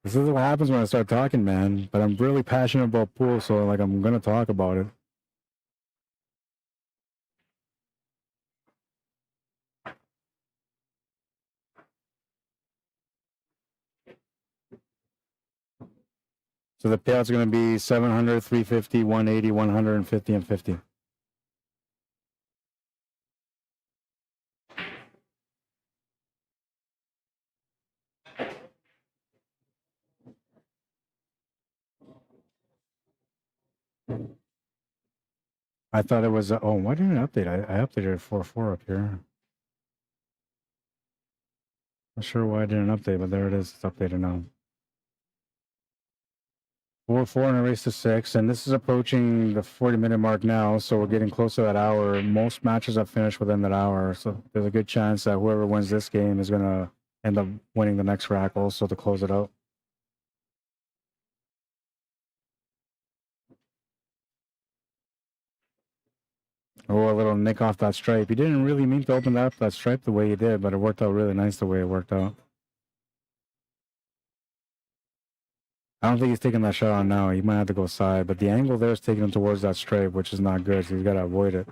This is what happens when I start talking, man. But I'm really passionate about pool, so like I'm gonna talk about it. So the payout's gonna be 700, 350, 180, 150, and 50. I thought it was. Oh, why didn't I update? I updated 4-4 up here. Not sure why I didn't update, but there it is. It's updated now. 4-4 in a race to 6, and this is approaching the 40-minute mark now, so we're getting close to that hour. Most matches have finished within that hour, so there's a good chance that whoever wins this game is going to end up winning the next rack also to close it out. Oh, a little nick off that stripe. He didn't really mean to open that stripe the way he did, but it worked out really nice the way it worked out. I don't think he's taking that shot on now. He might have to go side, but the angle there is taking him towards that stripe, which is not good, so he's got to avoid it.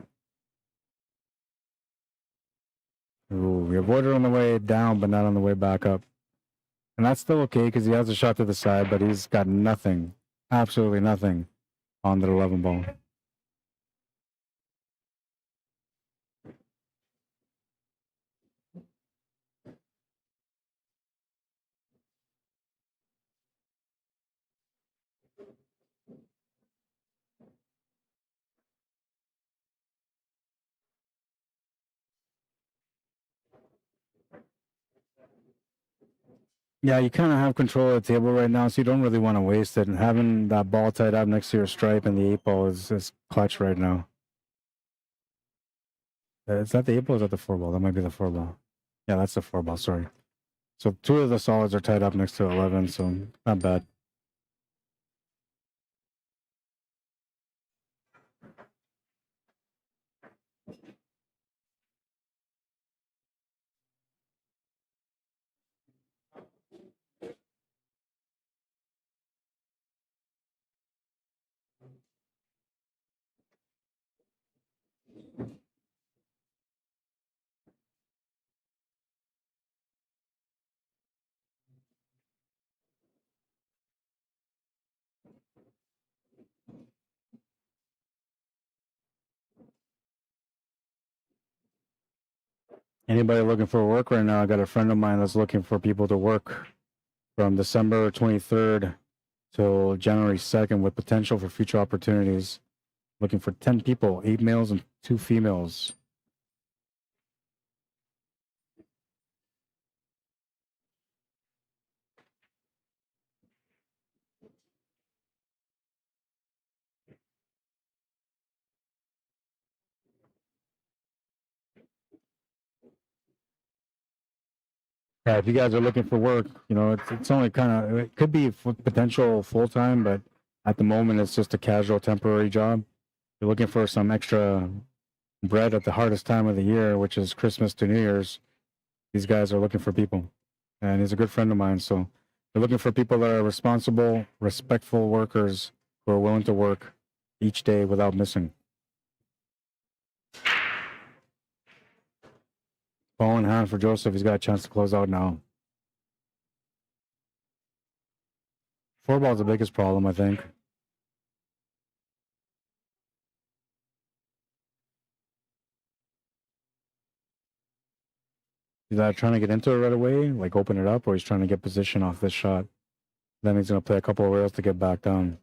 Ooh, we avoided on the way down, but not on the way back up. And that's still okay because he has a shot to the side, but he's got nothing, absolutely nothing on the 11 ball. Yeah, you kind of have control of the table right now, so you don't really want to waste it. And having that ball tied up next to your stripe and the 8 ball is clutch right now. Is that the 8 ball or is that the 4 ball? That might be the 4 ball. Yeah, that's the 4 ball, sorry. So 2 of the solids are tied up next to 11, so not bad. Anybody looking for work right now? I got a friend of mine that's looking for people to work from December 23rd till January 2nd with potential for future opportunities. Looking for 10 people, 8 males and 2 females. Yeah, if you guys are looking for work, you know, it's only kind of, it could be potential full-time, but at the moment it's just a casual temporary job. You're looking for some extra bread at the hardest time of the year, which is Christmas to New Year's. These guys are looking for people, and he's a good friend of mine. So they're looking for people that are responsible, respectful workers who are willing to work each day without missing. Ball in hand for Joseph. He's got a chance to close out now. 4 ball's the biggest problem, I think. He's either trying to get into it right away, like open it up, or he's trying to get position off this shot. Then he's going to play a couple of rails to get back down.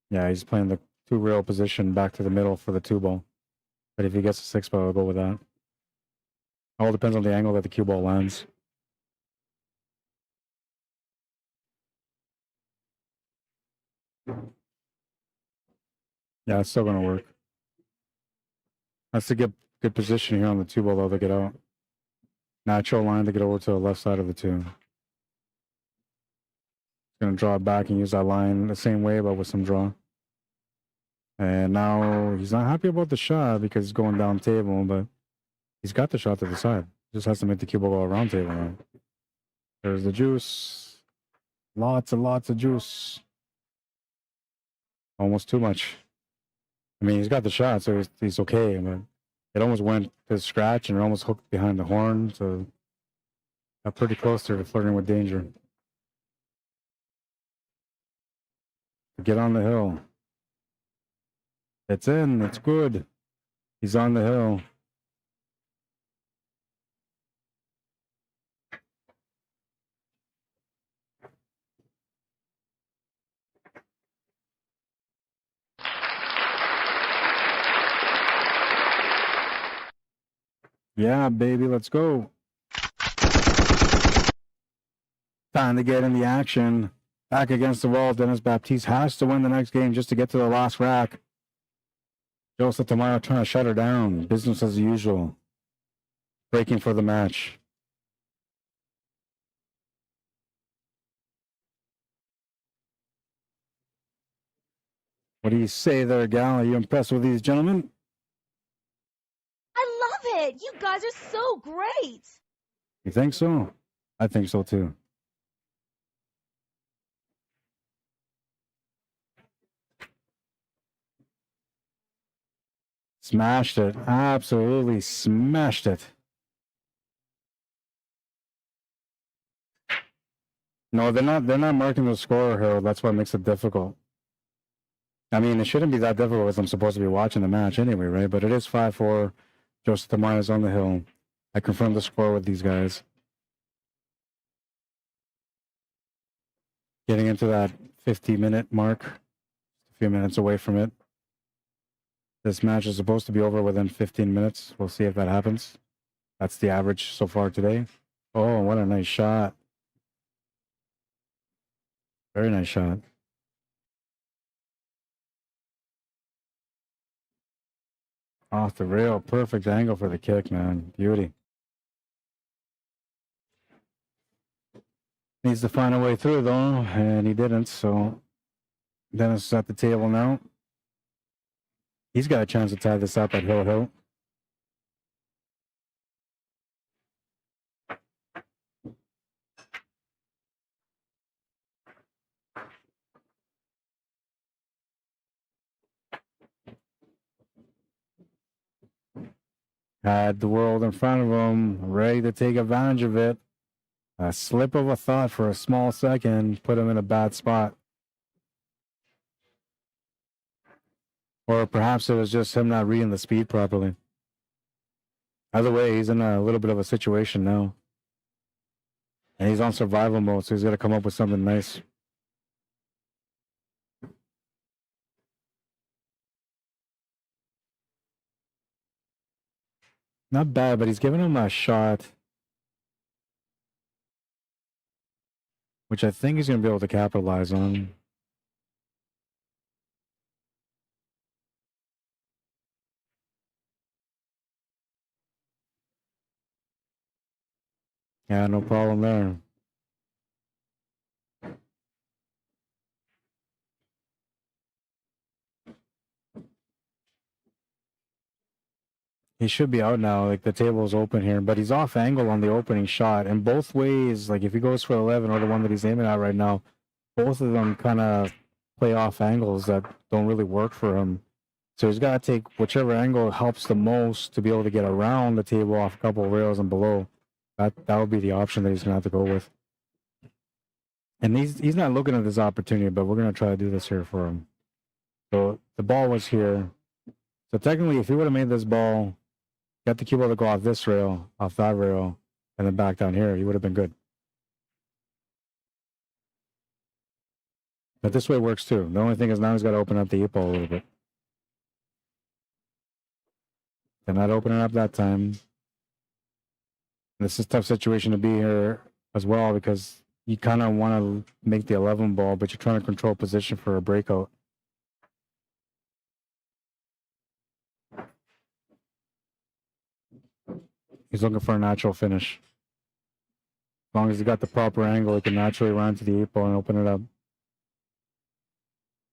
Yeah, he's playing the 2 rail position back to the middle for the 2 ball. But if he gets a 6 ball, I'll go with that. All depends on the angle that the cue ball lands. Yeah, it's still going to work. Has to get good position here on the 2 ball, though, to get out. Natural line to get over to the left side of the 2. Going to draw it back and use that line the same way, but with some draw. And now he's not happy about the shot because he's going down table, but he's got the shot to the side. Just has to make the cue ball go around table now. There's the juice. Lots and lots of juice. Almost too much. I mean, he's got the shot, so he's okay, but it almost went to scratch and it almost hooked behind the horn, so got pretty close there to flirting with danger. Get on the hill. It's in. It's good. He's on the hill. Yeah, baby, let's go. Time to get in the action. Back against the wall. Dennis Baptiste has to win the next game just to get to the last rack. Joseph Tamayo trying to shut her down. Business as usual. Breaking for the match. What do you say there, gal? Are you impressed with these gentlemen? I love it. You guys are so great. You think so? I think so too. Smashed it. Absolutely smashed it. No, they're not marking the score, Harold. That's what makes it difficult. I mean, it shouldn't be that difficult because I'm supposed to be watching the match anyway, right? But it is 5-4. Joseph Tamayo's on the hill. I confirmed the score with these guys. Getting into that 50-minute mark. A few minutes away from it. This match is supposed to be over within 15 minutes. We'll see if that happens. That's the average so far today. Oh, what a nice shot. Very nice shot. Off the rail. Perfect angle for the kick, man. Beauty. Needs to find a way through, though, and he didn't, so Dennis is at the table now. He's got a chance to tie this up at Hill. Had the world in front of him, ready to take advantage of it. A slip of a thought for a small second put him in a bad spot. Or perhaps it was just him not reading the speed properly. Either way, he's in a little bit of a situation now. And he's on survival mode, so he's got to come up with something nice. Not bad, but he's giving him a shot, which I think he's going to be able to capitalize on. Yeah, no problem there. He should be out now. Like, the table's open here, but he's off angle on the opening shot. And both ways, like if he goes for 11 or the one that he's aiming at right now, both of them kind of play off angles that don't really work for him. So he's got to take whichever angle helps the most to be able to get around the table off a couple of rails and below. That would be the option that he's going to have to go with. And he's not looking at this opportunity, but we're going to try to do this here for him. So the ball was here. So technically, if he would have made this ball, got the cue ball to go off this rail, off that rail, and then back down here, he would have been good. But this way works too. The only thing is now he's got to open up the 8-ball a little bit. They're not opening up that time. This is a tough situation to be here as well because you kind of want to make the 11 ball, but you're trying to control position for a breakout. He's looking for a natural finish. As long as he got the proper angle, he can naturally run to the 8-ball and open it up.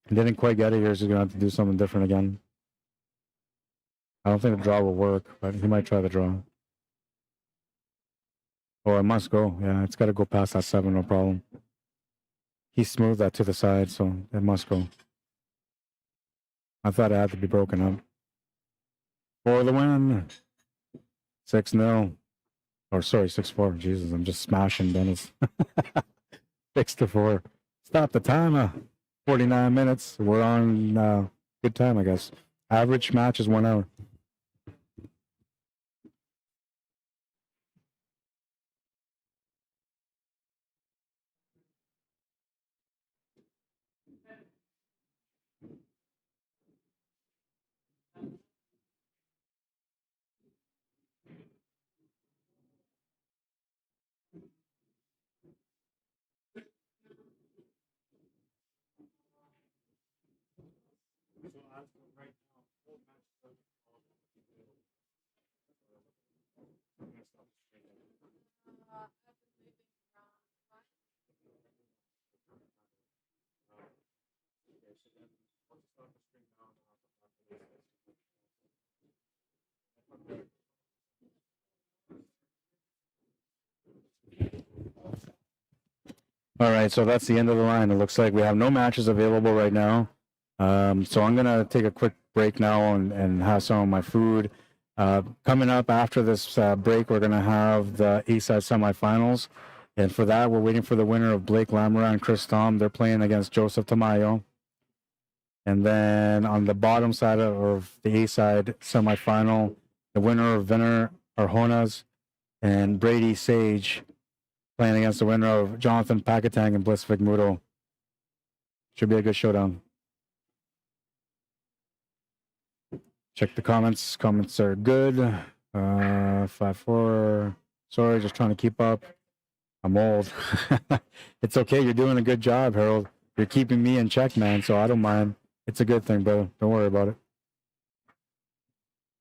He didn't quite get it here, so he's going to have to do something different again. I don't think the draw will work, but he might try the draw. Oh, it must go. Yeah, it's got to go past that 7, no problem. He smoothed that to the side, so it must go. I thought it had to be broken up. For the win. 6-0. Or sorry, 6-4. Jesus, I'm just smashing Dennis. 6-4. Stop the timer. 49 minutes. We're on good time, I guess. Average match is 1 hour. All right, so that's the end of the line. It looks like we have no matches available right now. So I'm going to take a quick break now and have some of my food. Coming up after this break, we're going to have the A-side semifinals. And for that, we're waiting for the winner of Blake Lamora and Chris Tom. They're playing against Joseph Tamayo. And then on the bottom side of the A-side semifinal, the winner of VENER ARJONAS and Brady Sage playing against the winner of Jonathan Pakatang and Bliss Vigmuto. Should be a good showdown. Check the comments. Comments are good. 5-4. Sorry, just trying to keep up. I'm old. It's okay. You're doing a good job, Harold. You're keeping me in check, man, so I don't mind. It's a good thing, bro. Don't worry about it.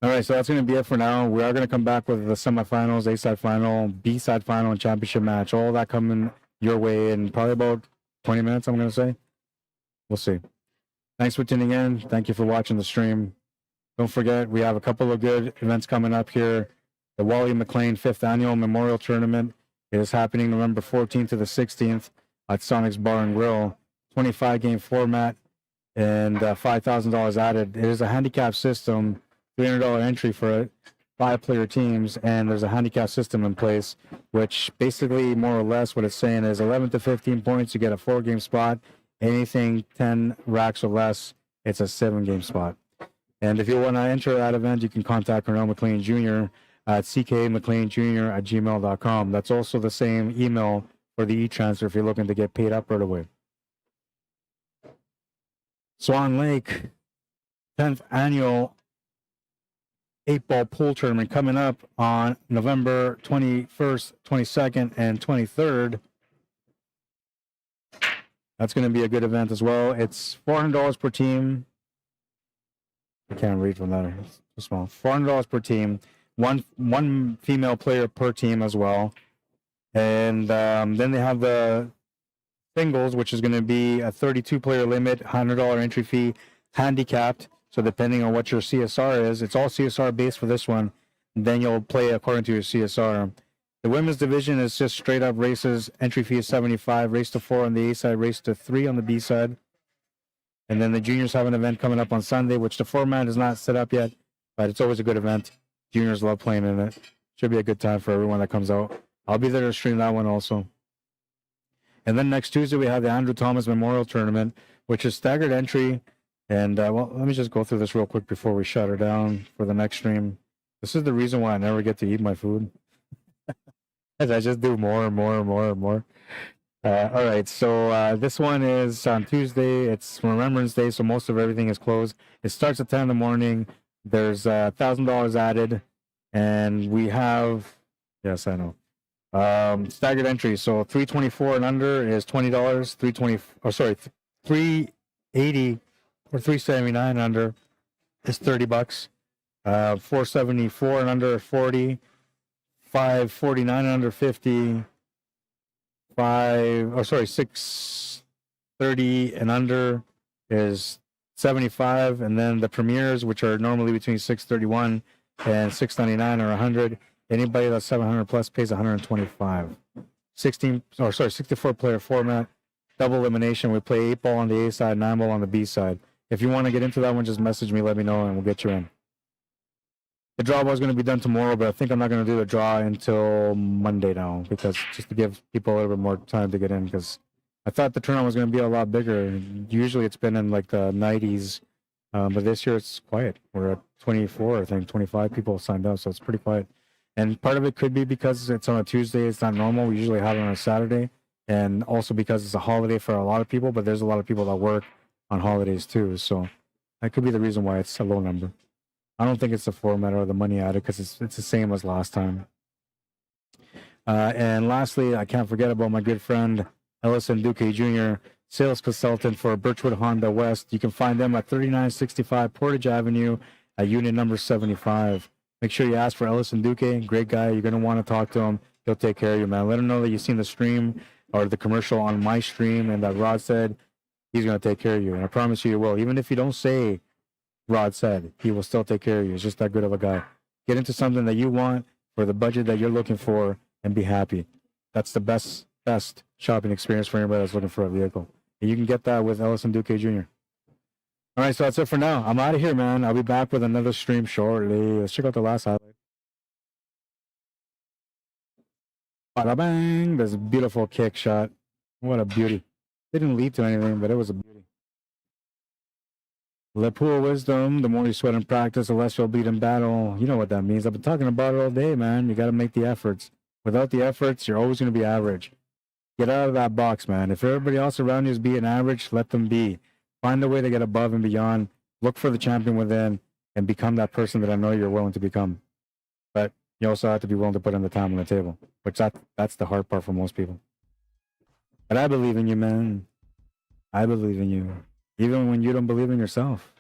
All right, so that's going to be it for now. We are going to come back with the semifinals, A-side final, B-side final, and championship match. All that coming your way in probably about 20 minutes, I'm going to say. We'll see. Thanks for tuning in. Thank you for watching the stream. Don't forget, we have a couple of good events coming up here. The Wally McLean 5th Annual Memorial Tournament is happening November 14th to the 16th at Sonic's Bar and Grill. 25-game format and $5,000 added. It is a handicap system. $300 entry for it, 5-player teams, and there's a handicap system in place, which basically more or less what it's saying is 11 to 15 points, you get a 4-game spot. Anything 10 racks or less, it's a 7-game spot. And if you want to enter that event, you can contact Colonel McLean Jr. at ckmcleanjr@gmail.com. That's also the same email for the e-transfer if you're looking to get paid up right away. Swan Lake, 10th annual 8-ball pool tournament coming up on November 21st, 22nd, and 23rd. That's going to be a good event as well. It's $400 per team. I can't read from that. It's too small. $400 per team. One female player per team as well. And then they have the singles, which is going to be a 32-player limit, $100 entry fee, handicapped. So depending on what your CSR is, it's all CSR based for this one. Then you'll play according to your CSR. The women's division is just straight up races. Entry fee is $75. Race to 4 on the A side, race to 3 on the B side. And then the juniors have an event coming up on Sunday, which the format is not set up yet, but it's always a good event. Juniors love playing in it. Should be a good time for everyone that comes out. I'll be there to stream that one also. And then next Tuesday, we have the Andrew Thomas Memorial Tournament, which is staggered entry. And, well, let me just go through this real quick before we shut her down for the next stream. This is the reason why I never get to eat my food. As I just do more and more and more and more. All right, so this one is on Tuesday. It's Remembrance Day, so most of everything is closed. It starts at 10 in the morning. There's $1,000 added. And we have, yes, I know. Staggered entry. So 324 and under is $20. 380 or 379 under is $30. 474 and under 40. 549 and under 50. 630 and under is 75, and then the premieres, which are normally between 631 and 699 or 100. Anybody that's 700 plus pays 125. 64 player format, double elimination. We play 8-ball on the A side, 9-ball on the B side. If you want to get into that one, just message me, let me know, and we'll get you in. The draw was going to be done tomorrow, but I think I'm not going to do the draw until Monday now, because just to give people a little bit more time to get in, because I thought the tournament was going to be a lot bigger. Usually it's been in like the 90s, but this year it's quiet. We're at 24, I think 25 people signed up, so it's pretty quiet. And part of it could be because it's on a Tuesday. It's not normal. We usually have it on a Saturday, and also because it's a holiday for a lot of people, but there's a lot of people that work on holidays too, so that could be the reason why it's a low number. I don't think it's the format or the money added, because it's the same as last time. And lastly, I can't forget about my good friend Ellison Duque Jr., sales consultant for Birchwood Honda West. You can find them at 3965 Portage Avenue at unit number 75. Make sure you ask for Ellison Duque. Great guy. You're going to want to talk to him. He'll take care of you, man. Let him know that you've seen the stream or the commercial on my stream and that Rod said he's going to take care of you. And I promise you, he will. Even if you don't say Rod said, he will still take care of you. He's just that good of a guy. Get into something that you want for the budget that you're looking for and be happy. That's the best shopping experience for anybody that's looking for a vehicle. And you can get that with Ellison Duque Jr. All right, so that's it for now. I'm out of here, man. I'll be back with another stream shortly. Let's check out the last highlight. Bada bang! There's a beautiful kick shot. What a beauty. Didn't lead to anything, but it was a beauty. LIVESTREAM wisdom. The more you sweat in practice, the less you'll bleed in battle. You know what that means. I've been talking about it all day, man. You got to make the efforts. Without the efforts, you're always going to be average. Get out of that box, man. If everybody else around you is being average, let them be. Find a way to get above and beyond. Look for the champion within and become that person that I know you're willing to become. But you also have to be willing to put in the time on the table, which that's the hard part for most people. But I believe in you, man. I believe in you. Even when you don't believe in yourself,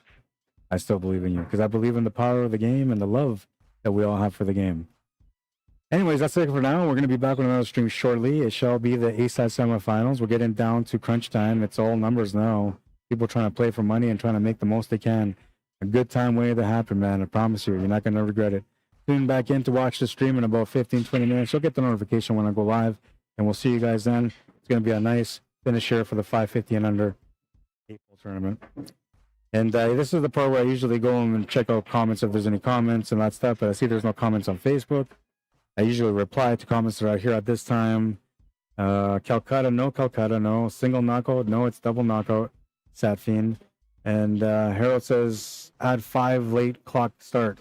I still believe in you, because I believe in the power of the game and the love that we all have for the game. Anyways, that's it for now. We're going to be back with another stream shortly. It shall be the A-side semifinals. We're getting down to crunch time. It's all numbers now. People trying to play for money and trying to make the most they can. A good time waiting to happen, man. I promise you, you're not going to regret it. Tune back in to watch the stream in about 15, 20 minutes. You'll get the notification when I go live, and we'll see you guys then. It's going to be a nice finish here for the 550 and under 8-ball tournament. And this is the part where I usually go and check out comments if there's any comments and that stuff, but I see there's no comments on Facebook. I usually reply to comments that are here at this time. Calcutta, no. Single knockout, no, it's double knockout. Sad fiend. And Harold says, add 5 late clock start.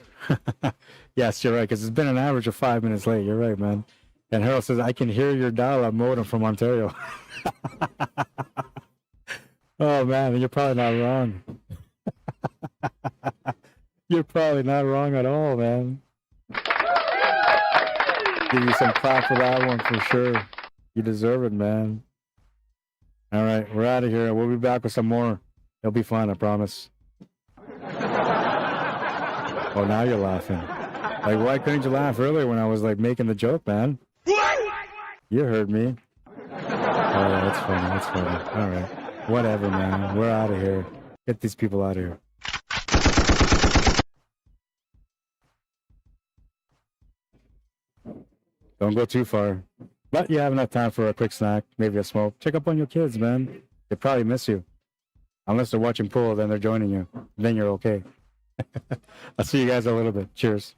Yes, you're right, because it's been an average of 5 minutes late. You're right, man. And Harold says, I can hear your dial-up modem from Ontario. Oh, man, you're probably not wrong. You're probably not wrong at all, man. Give you some clap for that one for sure. You deserve it, man. All right, we're out of here. We'll be back with some more. It'll be fun, I promise. Oh, now you're laughing. Like, why couldn't you laugh earlier when I was, like, making the joke, man? You heard me. Oh, yeah, that's funny. That's funny. All right. Whatever, man. We're out of here. Get these people out of here. Don't go too far. But you have enough time for a quick snack, maybe a smoke. Check up on your kids, man. They probably miss you. Unless they're watching pool, then they're joining you. Then you're okay. I'll see you guys in a little bit. Cheers.